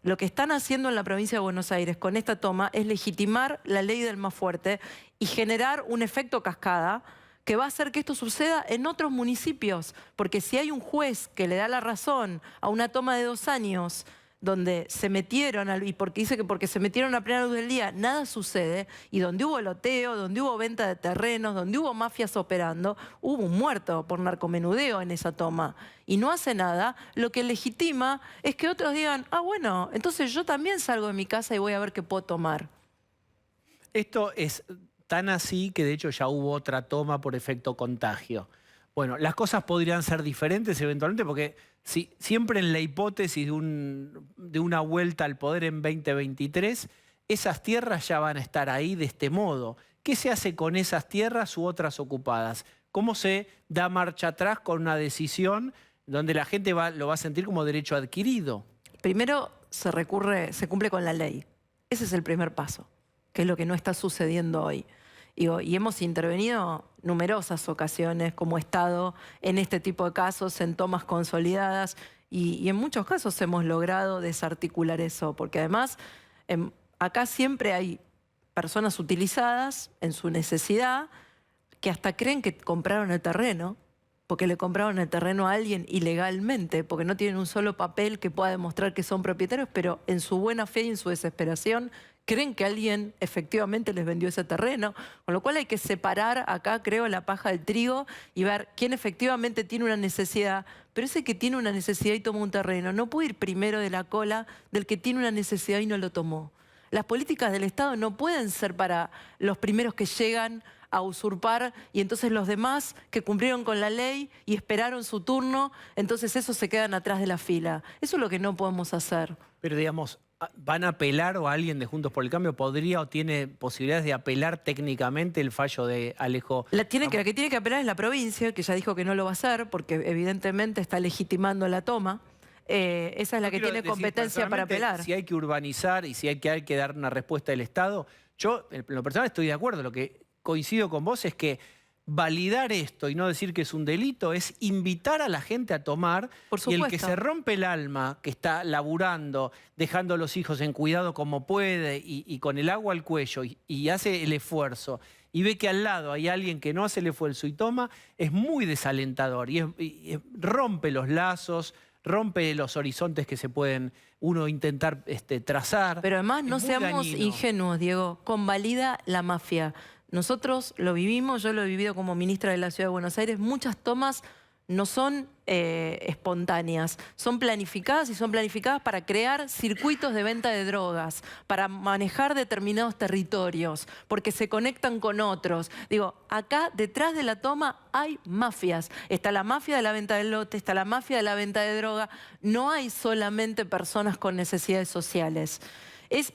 Lo que están haciendo en la provincia de Buenos Aires con esta toma es legitimar la ley del más fuerte y generar un efecto cascada que va a hacer que esto suceda en otros municipios. Porque si hay un juez que le da la razón a una toma de 2 años donde se metieron, y porque dice que porque se metieron a plena luz del día, nada sucede, y donde hubo loteo, donde hubo venta de terrenos, donde hubo mafias operando, hubo un muerto por narcomenudeo en esa toma, y no hace nada, lo que legitima es que otros digan, ah, bueno, entonces yo también salgo de mi casa y voy a ver qué puedo tomar. Esto es tan así que de hecho ya hubo otra toma por efecto contagio. Bueno, las cosas podrían ser diferentes eventualmente porque siempre en la hipótesis de una vuelta al poder en 2023, esas tierras ya van a estar ahí de este modo. ¿Qué se hace con esas tierras u otras ocupadas? ¿Cómo se da marcha atrás con una decisión donde la gente lo va a sentir como derecho adquirido? Primero se cumple con la ley. Ese es el primer paso, que es lo que no está sucediendo hoy. Y hemos intervenido numerosas ocasiones como Estado en este tipo de casos, en tomas consolidadas, y en muchos casos hemos logrado desarticular eso, porque además acá siempre hay personas utilizadas en su necesidad que hasta creen que compraron el terreno, porque le compraron el terreno a alguien ilegalmente, porque no tienen un solo papel que pueda demostrar que son propietarios, pero en su buena fe y en su desesperación creen que alguien efectivamente les vendió ese terreno, con lo cual hay que separar acá, creo, la paja del trigo y ver quién efectivamente tiene una necesidad, pero ese que tiene una necesidad y toma un terreno no puede ir primero de la cola del que tiene una necesidad y no lo tomó. Las políticas del Estado no pueden ser para los primeros que llegan a usurpar y entonces los demás que cumplieron con la ley y esperaron su turno, entonces esos se quedan atrás de la fila. Eso es lo que no podemos hacer. Pero digamos, ¿van a apelar o alguien de Juntos por el Cambio podría o tiene posibilidades de apelar técnicamente el fallo de Alejo? La que tiene que apelar es la provincia, que ya dijo que no lo va a hacer porque evidentemente está legitimando la toma. Esa es la que tiene competencia para apelar. Si hay que urbanizar y si hay que dar una respuesta del Estado, yo en lo personal estoy de acuerdo. Lo que coincido con vos es que validar esto y no decir que es un delito es invitar a la gente a tomar. Por y el supuesto. que se rompe el alma, que está laburando, dejando a los hijos en cuidado como puede y con el agua al cuello y hace el esfuerzo y ve que al lado hay alguien que no hace el esfuerzo y toma, es muy desalentador y rompe los lazos, rompe los horizontes que se pueden uno intentar trazar. Pero además no Es muy seamos dañino. ingenuos, Diego, convalida la mafia. Nosotros lo vivimos, yo lo he vivido como ministra de la Ciudad de Buenos Aires, muchas tomas no son espontáneas, son planificadas y son planificadas para crear circuitos de venta de drogas, para manejar determinados territorios, porque se conectan con otros. Digo, acá detrás de la toma hay mafias. Está la mafia de la venta del lote, está la mafia de la venta de droga. No hay solamente personas con necesidades sociales.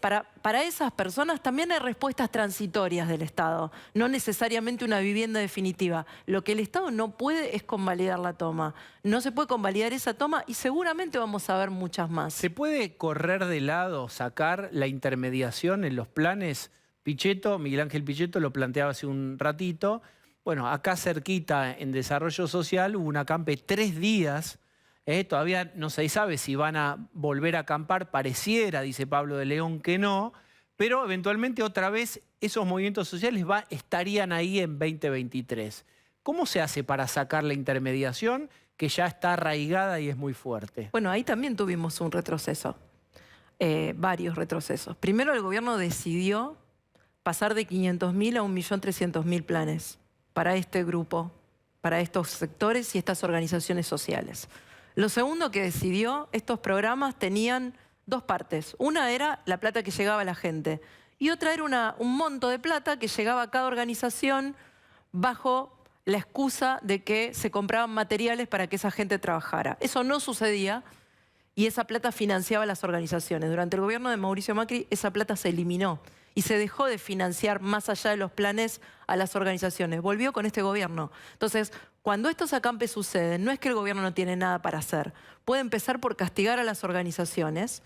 Para esas personas también hay respuestas transitorias del Estado, no necesariamente una vivienda definitiva. Lo que el Estado no puede es convalidar la toma. No se puede convalidar esa toma y seguramente vamos a ver muchas más. ¿Se puede correr de lado, sacar la intermediación en los planes? Miguel Ángel Pichetto lo planteaba hace un ratito. Bueno, acá cerquita en Desarrollo Social hubo un acampe 3 días. Todavía no se sabe si van a volver a acampar, pareciera, dice Pablo de León, que no, pero eventualmente otra vez esos movimientos sociales estarían ahí en 2023. ¿Cómo se hace para sacar la intermediación que ya está arraigada y es muy fuerte? Bueno, ahí también tuvimos un retroceso, varios retrocesos. Primero el gobierno decidió pasar de 500.000 a 1.300.000 planes para este grupo, para estos sectores y estas organizaciones sociales. Lo segundo que decidió, estos programas tenían 2 partes. Una era la plata que llegaba a la gente y otra era un monto de plata que llegaba a cada organización bajo la excusa de que se compraban materiales para que esa gente trabajara. Eso no sucedía y esa plata financiaba a las organizaciones. Durante el gobierno de Mauricio Macri esa plata se eliminó y se dejó de financiar más allá de los planes a las organizaciones. Volvió con este gobierno. Entonces, cuando estos acampes suceden, no es que el gobierno no tiene nada para hacer. Puede empezar por castigar a las organizaciones,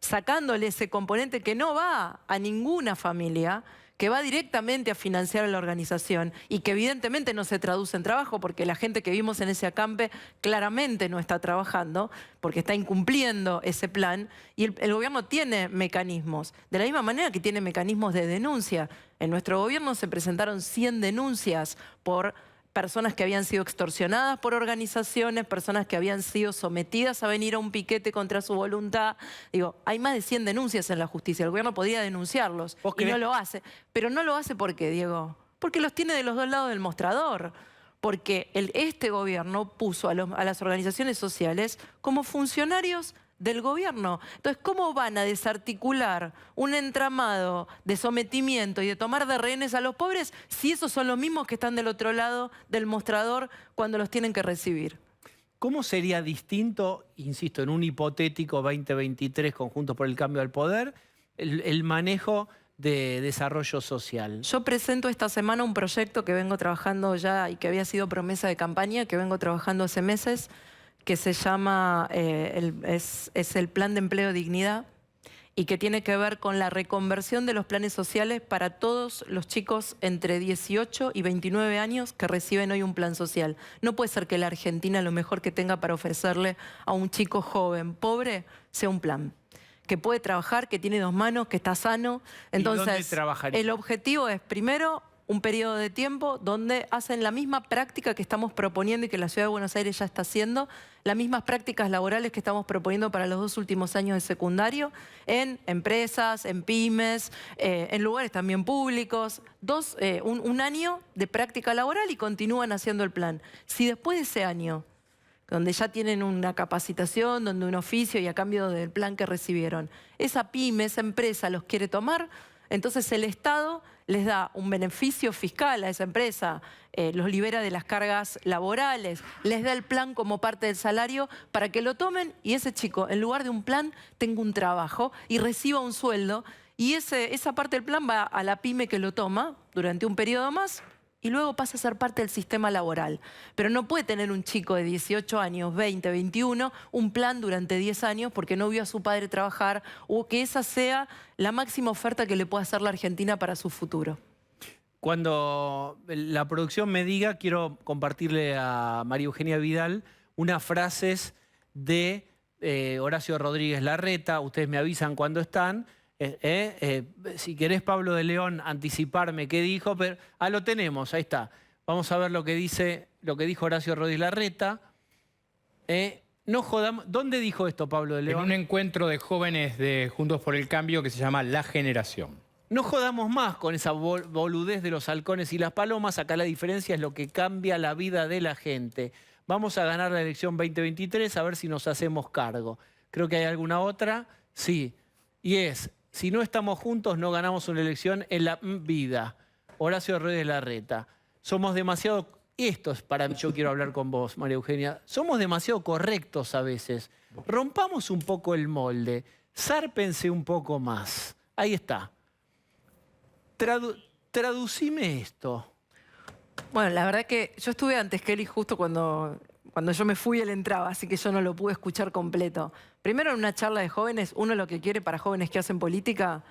sacándole ese componente que no va a ninguna familia, que va directamente a financiar a la organización y que evidentemente no se traduce en trabajo porque la gente que vimos en ese acampe claramente no está trabajando porque está incumpliendo ese plan y el gobierno tiene mecanismos, de la misma manera que tiene mecanismos de denuncia. En nuestro gobierno se presentaron 100 denuncias por personas que habían sido extorsionadas por organizaciones, personas que habían sido sometidas a venir a un piquete contra su voluntad. Digo, hay más de 100 denuncias en la justicia. El gobierno podría denunciarlos y no lo hace. Pero no lo hace ¿por qué, Diego? Porque los tiene de los dos lados del mostrador. Porque este gobierno puso a las organizaciones sociales como funcionarios del gobierno. Entonces, ¿cómo van a desarticular un entramado de sometimiento y de tomar de rehenes a los pobres si esos son los mismos que están del otro lado del mostrador cuando los tienen que recibir? ¿Cómo sería distinto, insisto, en un hipotético 2023 conjuntos por el cambio al poder, el manejo de desarrollo social? Yo presento esta semana un proyecto que vengo trabajando ya y que había sido promesa de campaña, que vengo trabajando hace meses, que se llama, es el Plan de Empleo Dignidad y que tiene que ver con la reconversión de los planes sociales para todos los chicos entre 18 y 29 años que reciben hoy un plan social. No puede ser que la Argentina lo mejor que tenga para ofrecerle a un chico joven, pobre, sea un plan. Que puede trabajar, que tiene dos manos, que está sano. Entonces, ¿y dónde trabajaría? El objetivo es, primero, un periodo de tiempo donde hacen la misma práctica que estamos proponiendo y que la Ciudad de Buenos Aires ya está haciendo, las mismas prácticas laborales que estamos proponiendo para los 2 últimos años de secundario, en empresas, en pymes, en lugares también públicos, un año de práctica laboral y continúan haciendo el plan. Si después de ese año, donde ya tienen una capacitación, donde un oficio y a cambio del plan que recibieron, esa pyme, esa empresa los quiere tomar, entonces el Estado les da un beneficio fiscal a esa empresa, los libera de las cargas laborales, les da el plan como parte del salario para que lo tomen y ese chico, en lugar de un plan, tenga un trabajo y reciba un sueldo y esa parte del plan va a la pyme que lo toma durante un periodo más y luego pasa a ser parte del sistema laboral. Pero no puede tener un chico de 18 años, 20, 21, un plan durante 10 años porque no vio a su padre trabajar o que esa sea la máxima oferta que le pueda hacer la Argentina para su futuro. Cuando la producción me diga, quiero compartirle a María Eugenia Vidal unas frases de Horacio Rodríguez Larreta. Ustedes me avisan cuando están. Si querés, Pablo de León, anticiparme qué dijo, pero lo tenemos, ahí está. Vamos a ver lo que dijo Horacio Rodríguez Larreta. No jodamos. ¿Dónde dijo esto Pablo de León? En un encuentro de jóvenes de Juntos por el Cambio que se llama La Generación. No jodamos más con esa boludez de los halcones y las palomas. Acá la diferencia es lo que cambia la vida de la gente. Vamos a ganar la elección 2023, a ver si nos hacemos cargo. Creo que hay alguna otra. Sí. Y es, si no estamos juntos, no ganamos una elección en la vida. Horacio Rodríguez Larreta. Somos demasiado... Esto es para mí, yo quiero hablar con vos, María Eugenia. Somos demasiado correctos a veces. Rompamos un poco el molde. Zárpense un poco más. Ahí está. Traducime esto. Bueno, la verdad que yo estuve antes que él justo cuando yo me fui él entraba, así que yo no lo pude escuchar completo. Primero en una charla de jóvenes, uno lo que quiere para jóvenes que hacen política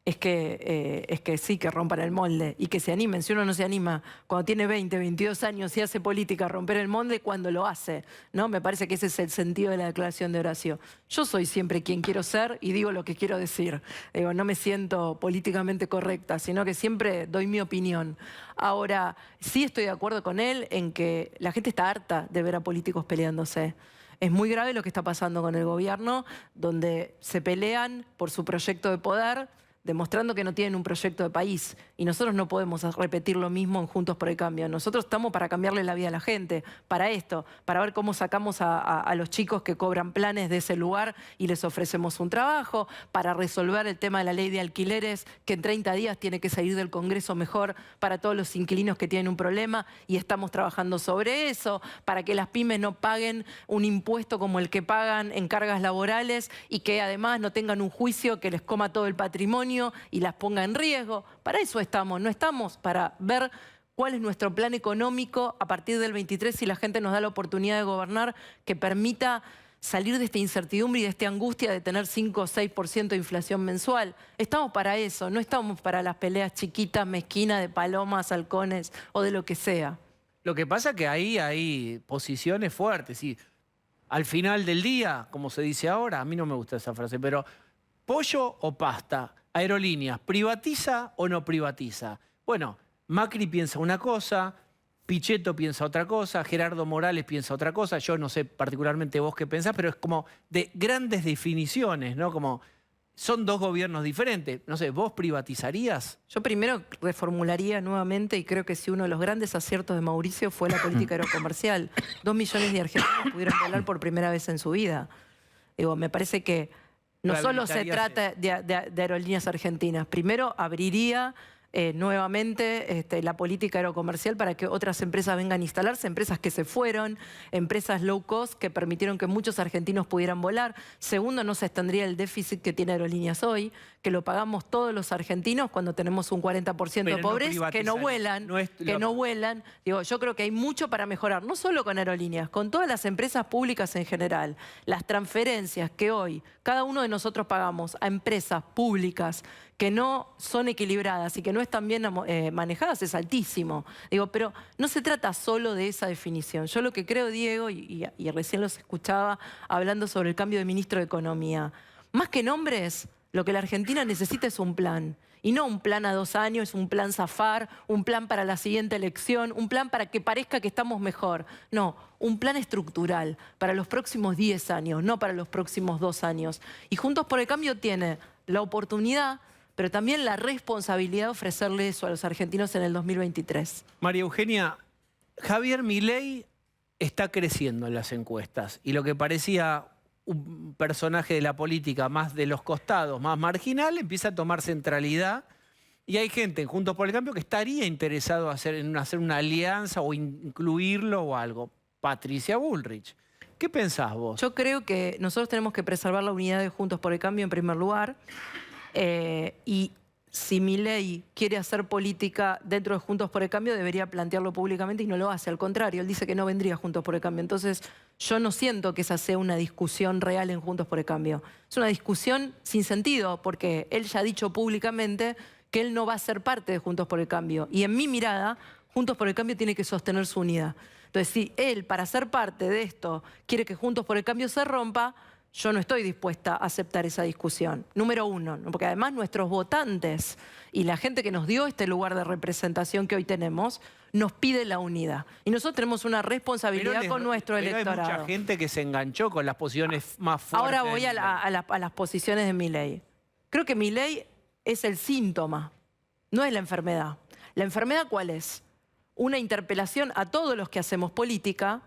es que sí, que rompan el molde y que se animen. Si uno no se anima cuando tiene 20, 22 años y hace política, romper el molde, cuando lo hace, ¿no? Me parece que ese es el sentido de la declaración de Horacio. Yo soy siempre quien quiero ser y digo lo que quiero decir. Digo, no me siento políticamente correcta, sino que siempre doy mi opinión. Ahora, sí estoy de acuerdo con él en que la gente está harta de ver a políticos peleándose. Es muy grave lo que está pasando con el gobierno, donde se pelean por su proyecto de poder, demostrando que no tienen un proyecto de país. Y nosotros no podemos repetir lo mismo en Juntos por el Cambio. Nosotros estamos para cambiarle la vida a la gente, para esto, para ver cómo sacamos a los chicos que cobran planes de ese lugar y les ofrecemos un trabajo, para resolver el tema de la ley de alquileres, que en 30 días tiene que salir del Congreso mejor para todos los inquilinos que tienen un problema, y estamos trabajando sobre eso, para que las pymes no paguen un impuesto como el que pagan en cargas laborales y que además no tengan un juicio que les coma todo el patrimonio y las ponga en riesgo. Para eso estamos, no estamos para ver cuál es nuestro plan económico a partir del 23 si la gente nos da la oportunidad de gobernar que permita salir de esta incertidumbre y de esta angustia de tener 5 o 6% de inflación mensual. Estamos para eso, no estamos para las peleas chiquitas, mezquinas de palomas, halcones o de lo que sea. Lo que pasa es que ahí hay posiciones fuertes. Y al final del día, como se dice ahora, a mí no me gusta esa frase, pero pollo o pasta, aerolíneas, ¿privatiza o no privatiza? Bueno, Macri piensa una cosa, Pichetto piensa otra cosa, Gerardo Morales piensa otra cosa. Yo no sé particularmente vos qué pensás, pero es como de grandes definiciones, ¿no? Como son dos gobiernos diferentes. No sé, ¿vos privatizarías? Yo primero reformularía nuevamente, y creo que si uno de los grandes aciertos de Mauricio fue la política aerocomercial. 2 millones de argentinos pudieron volar por primera vez en su vida. Digo, me parece que no solo se trata de aerolíneas argentinas. Primero abriría nuevamente la política aerocomercial para que otras empresas vengan a instalarse, empresas que se fueron, empresas low cost que permitieron que muchos argentinos pudieran volar. Segundo, no se extendría el déficit que tiene Aerolíneas hoy, que lo pagamos todos los argentinos cuando tenemos un 40% de pobreza, que no vuelan, no vuelan. Digo, yo creo que hay mucho para mejorar, no solo con Aerolíneas, con todas las empresas públicas en general. Las transferencias que hoy cada uno de nosotros pagamos a empresas públicas que no son equilibradas y que no están bien manejadas es altísimo. Digo, pero no se trata solo de esa definición. Yo lo que creo, Diego, y recién los escuchaba hablando sobre el cambio de ministro de Economía, más que nombres, lo que la Argentina necesita es un plan. Y no un plan a 2 años, un plan zafar, un plan para la siguiente elección, un plan para que parezca que estamos mejor. No, un plan estructural para los próximos 10 años, no para los próximos 2 años. Y Juntos por el Cambio tiene la oportunidad, pero también la responsabilidad de ofrecerle eso a los argentinos en el 2023. María Eugenia, Javier Milei está creciendo en las encuestas y lo que parecía un personaje de la política más de los costados, más marginal, empieza a tomar centralidad y hay gente en Juntos por el Cambio que estaría interesado en hacer una alianza o incluirlo o algo. Patricia Bullrich. ¿Qué pensás vos? Yo creo que nosotros tenemos que preservar la unidad de Juntos por el Cambio en primer lugar. Y si Milei quiere hacer política dentro de Juntos por el Cambio, debería plantearlo públicamente y no lo hace. Al contrario, él dice que no vendría Juntos por el Cambio. Entonces, yo no siento que esa sea una discusión real en Juntos por el Cambio. Es una discusión sin sentido, porque él ya ha dicho públicamente que él no va a ser parte de Juntos por el Cambio. Y en mi mirada, Juntos por el Cambio tiene que sostener su unidad. Entonces, si él, para ser parte de esto, quiere que Juntos por el Cambio se rompa, yo no estoy dispuesta a aceptar esa discusión. Número uno, porque además nuestros votantes y la gente que nos dio este lugar de representación que hoy tenemos, nos pide la unidad. Y nosotros tenemos una responsabilidad con nuestro electorado. Hay mucha gente que se enganchó con las posiciones más fuertes. Ahora voy a las posiciones de Milei. Creo que Milei es el síntoma, no es la enfermedad. ¿La enfermedad cuál es? Una interpelación a todos los que hacemos política,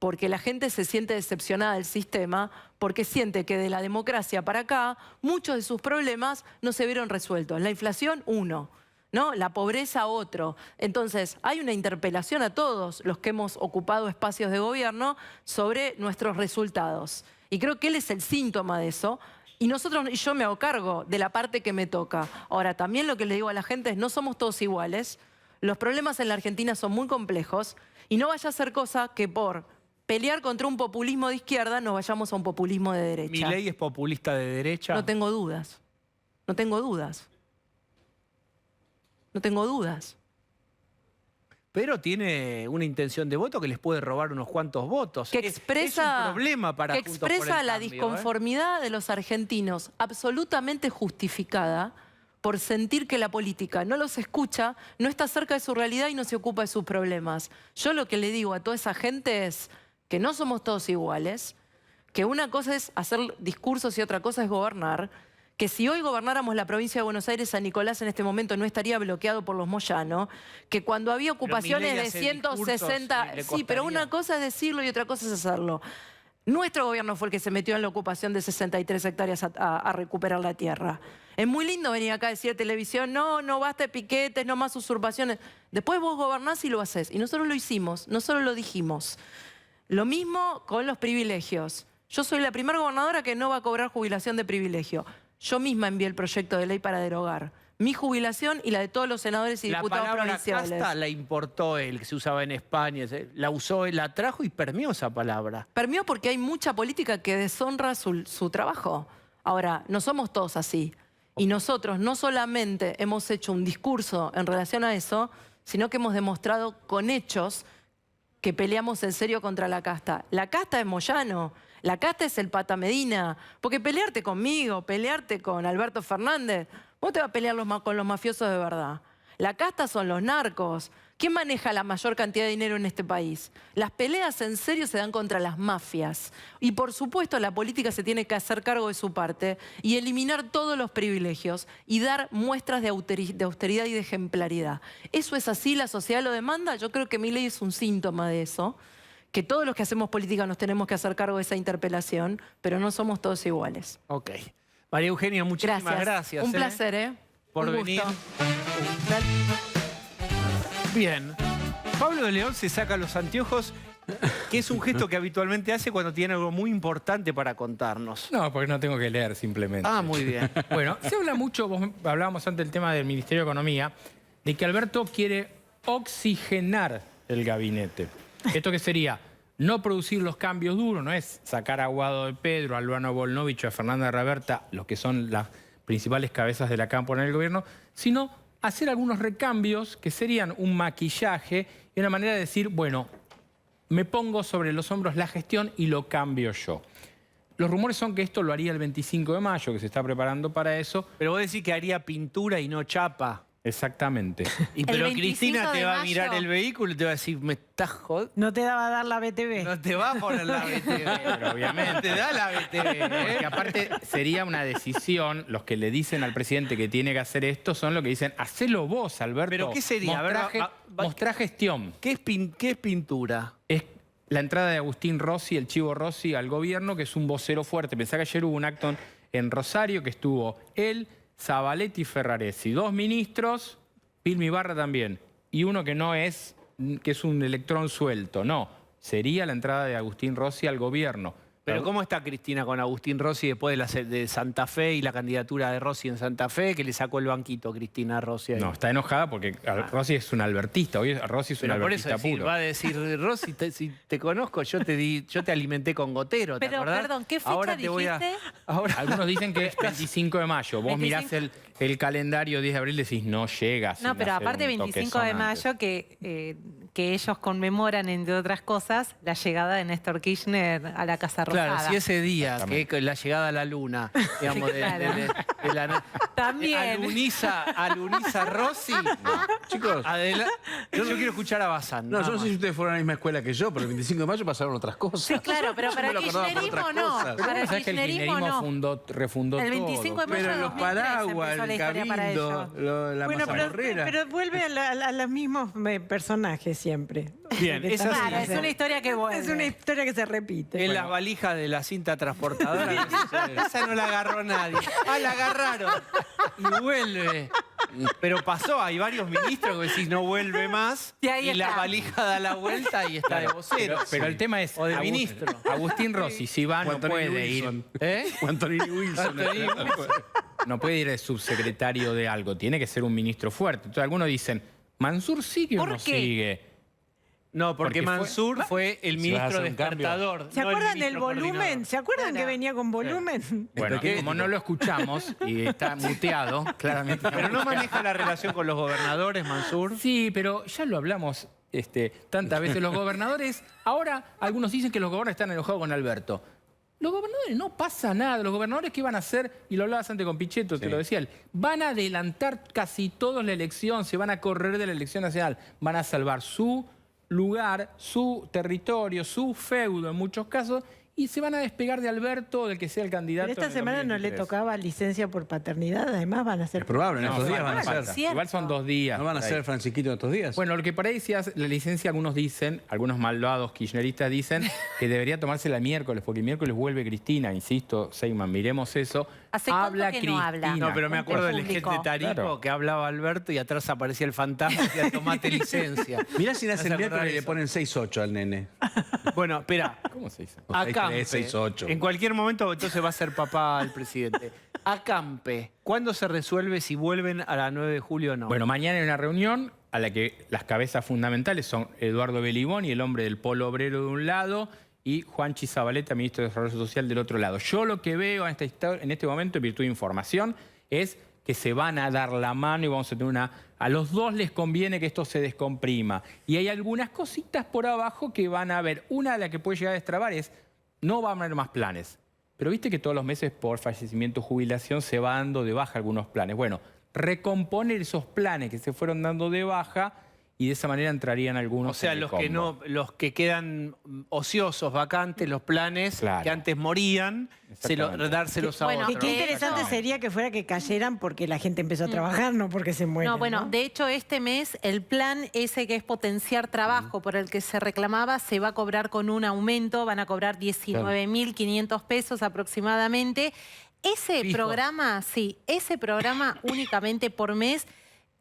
porque la gente se siente decepcionada del sistema, porque siente que de la democracia para acá muchos de sus problemas no se vieron resueltos. La inflación, uno, ¿no? La pobreza, otro. Entonces, hay una interpelación a todos los que hemos ocupado espacios de gobierno sobre nuestros resultados. Y creo que él es el síntoma de eso. Y yo me hago cargo de la parte que me toca. Ahora, también lo que le digo a la gente es, no somos todos iguales. Los problemas en la Argentina son muy complejos. Y no vaya a ser cosa que por pelear contra un populismo de izquierda nos vayamos a un populismo de derecha. ¿Milei es populista de derecha? No tengo dudas. No tengo dudas. No tengo dudas. Pero tiene una intención de voto que les puede robar unos cuantos votos. Que expresa, es un problema para que Juntos por el expresa la Cambio, disconformidad de los argentinos, absolutamente justificada, por sentir que la política no los escucha, no está cerca de su realidad y no se ocupa de sus problemas. Yo lo que le digo a toda esa gente es que no somos todos iguales, que una cosa es hacer discursos y otra cosa es gobernar, que si hoy gobernáramos la provincia de Buenos Aires, San Nicolás en este momento no estaría bloqueado por los Moyano, que cuando había ocupaciones de 160... Sí, pero una cosa es decirlo y otra cosa es hacerlo. Nuestro gobierno fue el que se metió en la ocupación de 63 hectáreas a recuperar la tierra. Es muy lindo venir acá a decir a televisión, no basta de piquetes, no más usurpaciones. Después vos gobernás y lo hacés. Y nosotros lo hicimos, nosotros lo dijimos. Lo mismo con los privilegios. Yo soy la primera gobernadora que no va a cobrar jubilación de privilegio. Yo misma envié el proyecto de ley para derogar. mi jubilación y la de todos los senadores y La diputados palabra provinciales. casta la importó él, que se usaba en España. La usó, él la trajo y permeó esa palabra. Permeó porque hay mucha política que deshonra su trabajo. Ahora, no somos todos así. Y nosotros no solamente hemos hecho un discurso en relación a eso, sino que hemos demostrado con hechos que peleamos en serio contra la casta. La casta es Moyano, la casta es el Pata Medina, porque pelearte conmigo, pelearte con Alberto Fernández, vos te vas a pelear con los mafiosos de verdad. La casta son los narcos. ¿Quién maneja la mayor cantidad de dinero en este país? Las peleas en serio se dan contra las mafias. Y por supuesto la política se tiene que hacer cargo de su parte y eliminar todos los privilegios y dar muestras de austeridad y de ejemplaridad. ¿Eso es así? ¿La sociedad lo demanda? Yo creo que mi ley es un síntoma de eso. Que todos los que hacemos política nos tenemos que hacer cargo de esa interpelación, pero no somos todos iguales. Ok. María Eugenia, muchísimas gracias. Un placer, ¿eh? Por Un venir. gusto. Bien. Pablo de León se saca los anteojos, que es un gesto que habitualmente hace cuando tiene algo muy importante para contarnos. No, porque no tengo que leer simplemente. Ah, muy bien. Bueno, se habla mucho, hablábamos antes del tema del Ministerio de Economía, de que Alberto quiere oxigenar el gabinete. ¿Esto qué sería? No producir los cambios duros, no es sacar a Guado de Pedro, a Luana Volnovich o a Fernanda Raberta, los que son las principales cabezas de la cámpora en el gobierno, sino hacer algunos recambios que serían un maquillaje y una manera de decir, bueno, me pongo sobre los hombros la gestión y lo cambio yo. Los rumores son que esto lo haría el 25 de mayo, que se está preparando para eso. Pero vos decís que haría pintura y no chapa. Exactamente. Y pero 25 Cristina te de va a mirar mayo. el vehículo y te va a decir, me estás jodiendo. No te va a dar la BTV. No te va a poner la BTV. Pero obviamente. Te da la BTV, ¿eh? Porque aparte sería una decisión, los que le dicen al presidente que tiene que hacer esto son los que dicen, hacelo vos, Alberto. ¿Pero qué sería? A ver, Mostrá gestión. ¿Qué es pintura? Es la entrada de Agustín Rossi, el Chivo Rossi, al gobierno, que es un vocero fuerte. Pensá que ayer hubo un acto en Rosario que estuvo él, Zabaleta y Ferraresi. 2 ministros, Vilmi Barra también. Y uno que no es, que es un electrón suelto. No, sería la entrada de Agustín Rossi al gobierno. Pero ¿cómo está Cristina con Agustín Rossi después de Santa Fe y la candidatura de Rossi en Santa Fe, que le sacó el banquito Cristina Rossi ahí? No, está enojada porque Rossi es un albertista. Hoy Rossi es un Pero por eso albertista puro. va a decir, Rossi, si te conozco, yo te alimenté con gotero, ¿te Pero, acordás? perdón, ¿qué fecha Ahora te voy a... dijiste? Ahora... Algunos dicen que es 25 de mayo. Vos 25. mirás el calendario 10 de abril y decís, no llega. sin No, pero hacer aparte un 25 de toquezón antes. mayo que ellos conmemoran, entre otras cosas, la llegada de Néstor Kirchner a la Casa Rosada. Claro, si ese día, Exactamente. que la llegada a la luna, digamos, Claro. de la... También. Aluniza Rossi. Chicos, Yo quiero escuchar a Bazán. no, nada yo no sé más. si ustedes fueron a la misma escuela que yo, pero el 25 de mayo pasaron otras cosas. Sí, claro, pero para Yo el me lo acordaba por kirchnerismo otras no. cosas. Para el ¿Sabés que el kirchnerismo kirchnerismo no. refundó El todo? 25 de mayo Pero de los 2003 paraguas, empezó la el historia para cabildo, ellos. la Bueno, mazamorrera. pero vuelve a los mismos personajes siempre. Bien, Que esa también Claro, es una historia que vuelve. Es una historia que se repite. En las valijas de la cinta transportadora. Esa no la agarró nadie. Ah, la agarraron. Y vuelve. Pero pasó, hay varios ministros que decís no vuelve más. Y ahí la está. valija da la vuelta y está de vocero. Pero el tema es... O de ministro. Agustín Rossi, si va, no Antonini puede ir... Wilson. ¿Eh? O Antonini Wilson. Antonini Wilson. No puede ir de subsecretario de algo. Tiene que ser un ministro fuerte. Entonces algunos dicen, ¿Mansur sigue o ¿Por no qué? sigue? No, porque Porque Mansur fue el Si vas a ministro hacer un cambio. despertador. ¿Se no el acuerdan del ministro volumen? coordinador. ¿Se acuerdan Claro. que venía con volumen? Bueno, qué? como no lo escuchamos y está muteado, claramente... Pero no maneja la relación con los gobernadores, Mansur. Sí, pero ya lo hablamos tantas veces. Los gobernadores, ahora algunos dicen que los gobernadores están enojados con Alberto. Los gobernadores no pasa nada. Los gobernadores, ¿qué van a hacer? Y lo hablabas antes con Pichetto, te lo decía él. Van a adelantar casi todos la elección, se van a correr de la elección nacional. Van a salvar su lugar, su territorio, su feudo en muchos casos, y se van a despegar de Alberto o del que sea el candidato. Pero esta en el semana no le 2023. tocaba licencia por paternidad, además van a ser... Es probable, en No, estos días falta, van a ser. falta. Cierto. Igual son 2 días. ¿No van a por ahí. ser Francisquito en estos días? Bueno, lo que por ahí decías, la licencia, algunos dicen, algunos malvados kirchneristas dicen que debería tomársela el miércoles, porque el miércoles vuelve Cristina, insisto, Seyman, miremos eso. ¿Hace Habla cuánto que no habla? Cristina. No, pero me acuerdo del Público. ejemplo de Tarico Claro. que hablaba Alberto y atrás aparecía el fantasma y decía, tomate licencia. Mirá si nace el ¿Te miércoles acordás y le eso? ponen 6-8 al nene. Bueno, espera. ¿Cómo se dice? O Acampe. 6-3, 6-8. En cualquier momento entonces va a ser papá el presidente. Acampe. ¿Cuándo se resuelve si vuelven a la 9 de julio o no? Bueno, mañana hay una reunión a la que las cabezas fundamentales son Eduardo Belibón y el hombre del Polo Obrero de un lado y Juanchi Zabaleta, ministro de Desarrollo Social, del otro lado. Yo lo que veo en este momento, en virtud de información, es que se van a dar la mano y vamos a tener una... A los dos les conviene que esto se descomprima. Y hay algunas cositas por abajo que van a haber. Una de las que puede llegar a destrabar es, no va a haber más planes. Pero viste que todos los meses por fallecimiento o jubilación se va dando de baja algunos planes. Bueno, recomponer esos planes que se fueron dando de baja y de esa manera entrarían algunos. O sea, en el los que combo. no, los que quedan ociosos, vacantes, los planes Claro. que antes morían, Exactamente. dárselos a Bueno, otros. Y qué interesante Eso. sería que fuera que cayeran porque la gente empezó a trabajar, no porque se mueren. No, bueno, de hecho este mes el plan ese que es potenciar trabajo por el que se reclamaba se va a cobrar con un aumento, van a cobrar 19.500 pesos aproximadamente. Ese Fijo. programa, sí, ese programa únicamente por mes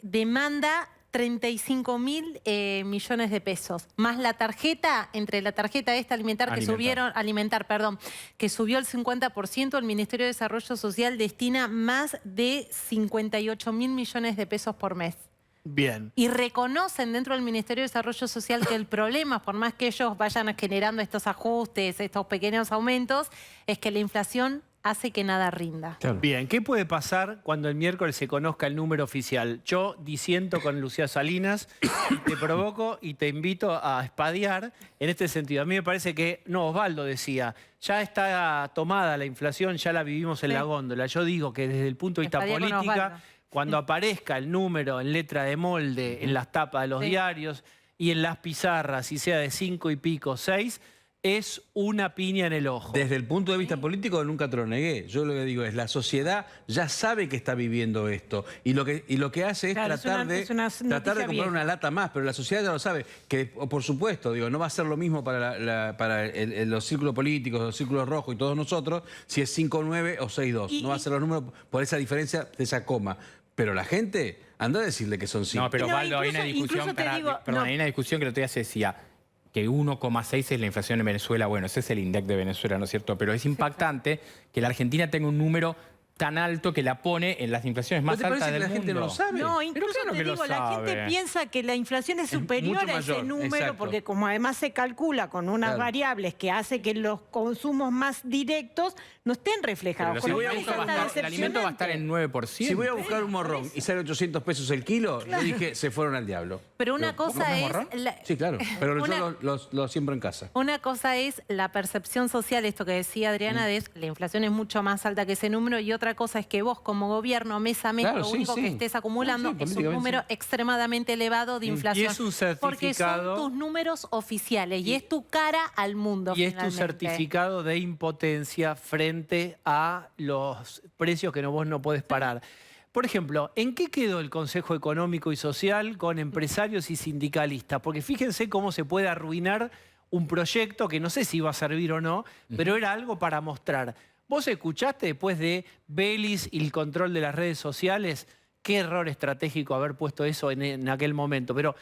demanda 35.000 millones de pesos, más la tarjeta, entre la tarjeta esta alimentar que que subió el 50%, el Ministerio de Desarrollo Social destina más de 58.000 millones de pesos por mes. Bien. Y reconocen dentro del Ministerio de Desarrollo Social que el problema, por más que ellos vayan generando estos ajustes, estos pequeños aumentos, es que la inflación hace que nada rinda. Bien, ¿qué puede pasar cuando el miércoles se conozca el número oficial? Yo disiento con Lucía Salinas, y te provoco y te invito a espadear en este sentido. A mí me parece que, no, Osvaldo decía, ya está tomada la inflación, ya la vivimos en la góndola. Yo digo que desde el punto de vista Espadea con política, Osvaldo. cuando aparezca el número en letra de molde, en las tapas de los diarios y en las pizarras, y sea de 5 y pico, 6, es una piña en el ojo. Desde el punto de vista político nunca te lo negué. Yo lo que digo es, la sociedad ya sabe que está viviendo esto. Y lo que hace es Claro, tratar es una de noticia comprar vieja. una lata más, pero la sociedad ya lo sabe. Que, por supuesto, digo, no va a ser lo mismo para, los círculos políticos, los círculos rojos y todos nosotros, si es 5-9 o 6-2. No va a ser los números por esa diferencia de esa coma. Pero la gente, anda a decirle que son 5. No, pero No, Osvaldo, hay una incluso discusión, te digo, no. hay una discusión que el otro día se decía que 1,6 es la inflación en Venezuela. Bueno, ese es el INDEC de Venezuela, ¿no es cierto? Pero es impactante que la Argentina tenga un número tan alto que la pone en las inflaciones más ¿No te altas parece del que la gente mundo. no lo sabe? No, incluso claro te que lo digo, la sabe. gente piensa que la inflación es superior mucho a ese mayor, número, exacto. porque como además se calcula con unas Claro. variables que hace que los consumos más directos no estén Pero reflejados. los Con lo cual alimentos es va a hasta estar- el alimento va a estar en 9%. Si voy a buscar un morrón y sale 800 pesos el kilo, yo dije, se fueron al diablo. Pero una cosa es... Sí, claro. Pero Una- yo lo siembro en casa. Una cosa es la percepción social, esto que decía Adriana, de la inflación es mucho más alta que ese número, y otra cosa es que vos como gobierno mes a mes Claro, lo sí, único sí. que estés acumulando Sí, sí, es un políticamente número sí. extremadamente elevado de inflación. Y es un Porque son certificado- tus números oficiales y es tu cara al mundo. Y es tu finalmente. certificado de impotencia frente a los precios que vos no podés parar. Por ejemplo, ¿en qué quedó el Consejo Económico y Social con empresarios y sindicalistas? Porque fíjense cómo se puede arruinar un proyecto que no sé si iba a servir o no, pero era algo para mostrar. ¿Vos escuchaste después de Belis y el control de las redes sociales? Qué error estratégico haber puesto eso en aquel momento. Pero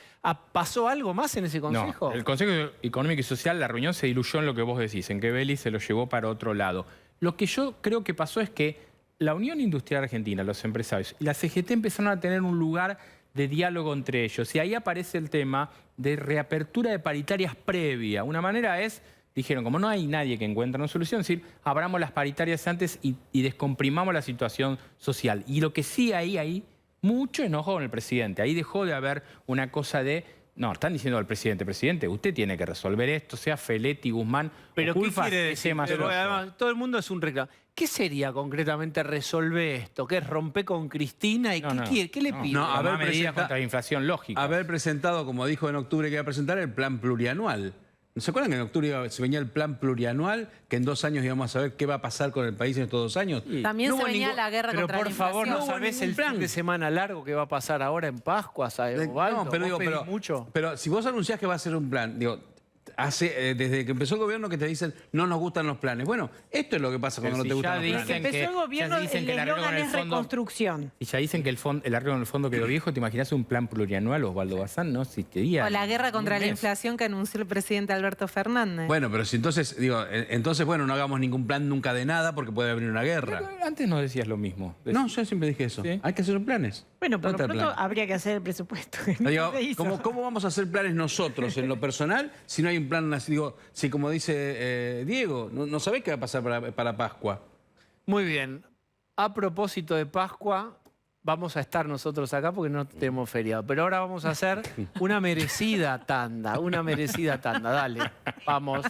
¿pasó algo más en ese consejo? No, el Consejo Económico y Social, la reunión se diluyó en lo que vos decís, en que Belis se lo llevó para otro lado. Lo que yo creo que pasó es que la Unión Industrial Argentina, los empresarios y la CGT empezaron a tener un lugar de diálogo entre ellos. Y ahí aparece el tema de reapertura de paritarias previa. Una manera es, dijeron, como no hay nadie que encuentre una solución, es decir, abramos las paritarias antes y descomprimamos la situación social. Y lo que sí hay mucho enojo con el presidente. Ahí dejó de haber una cosa de... No, están diciendo al presidente, usted tiene que resolver esto, sea Feletti, Guzmán, Pero o ¿qué Culfas, quiere ese decir? más Pero grosso. además, todo el mundo es un reclamo. ¿Qué sería concretamente resolver esto? ¿Qué es romper con Cristina? ¿Y No, qué no. quiere? ¿Qué le No, pide? No, tomar haber medidas presenta- contra la inflación lógica. Haber presentado, como dijo en octubre que iba a presentar, el plan plurianual. ¿No se acuerdan que en octubre se venía el plan plurianual? Que en 2 años íbamos a saber qué va a pasar con el país en estos 2 años. También No se hubo venía ningún- la guerra Pero contra por la favor, inflación. ¿no hubo sabés ningún el plan. fin de semana largo que va a pasar ahora en Pascua? ¿Sabes, Osvaldo? No, pero ¿Vos digo, pedís mucho? pero si vos anunciás que va a ser un plan, digo, desde que empezó el gobierno que te dicen no nos gustan los planes. Bueno, esto es lo que pasa cuando no te gustan los dicen planes. Empezó el gobierno, ya dicen el que el arreglo eslogan con el es fondo- reconstrucción. Y ya dicen que el arreglo en el fondo quedó viejo. ¿Te imaginas un plan plurianual, Osvaldo Bazán? No existiría. O la guerra contra ni la un mes. inflación que anunció el presidente Alberto Fernández. Bueno, pero si entonces, bueno, no hagamos ningún plan nunca de nada porque puede haber una guerra. Pero antes no decías lo mismo. No, yo siempre dije eso. ¿Sí? Hay que hacer planes. Bueno, por lo ¿Dónde está el pronto plan? habría que hacer el presupuesto. Digo, Se hizo. ¿cómo vamos a hacer planes nosotros en lo personal si no hay un plan así? Digo, si como dice Diego, no sabés qué va a pasar para Pascua. Muy bien. A propósito de Pascua, vamos a estar nosotros acá porque no tenemos feriado. Pero ahora vamos a hacer una merecida tanda. Una merecida tanda. Dale, vamos.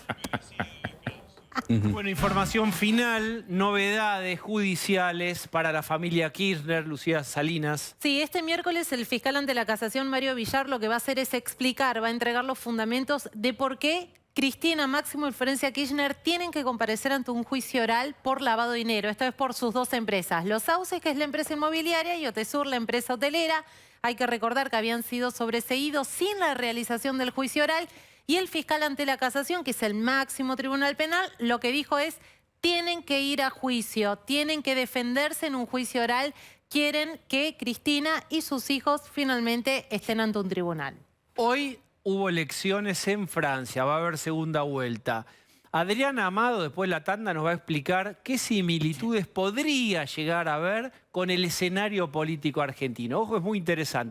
Bueno, información final, novedades judiciales para la familia Kirchner, Lucía Salinas. Sí, este miércoles el fiscal ante la casación, Mario Villar, lo que va a hacer es explicar, va a entregar los fundamentos de por qué Cristina, Máximo y Florencia Kirchner tienen que comparecer ante un juicio oral por lavado de dinero. Esto es por sus dos empresas. Los Sauces, que es la empresa inmobiliaria, y Otesur, la empresa hotelera. Hay que recordar que habían sido sobreseídos sin la realización del juicio oral. Y el fiscal ante la casación, que es el máximo tribunal penal, lo que dijo es: tienen que ir a juicio, tienen que defenderse en un juicio oral, quieren que Cristina y sus hijos finalmente estén ante un tribunal. Hoy hubo elecciones en Francia, va a haber segunda vuelta. Adriana Amado, después de la tanda, nos va a explicar qué similitudes podría llegar a haber con el escenario político argentino. Ojo, es muy interesante.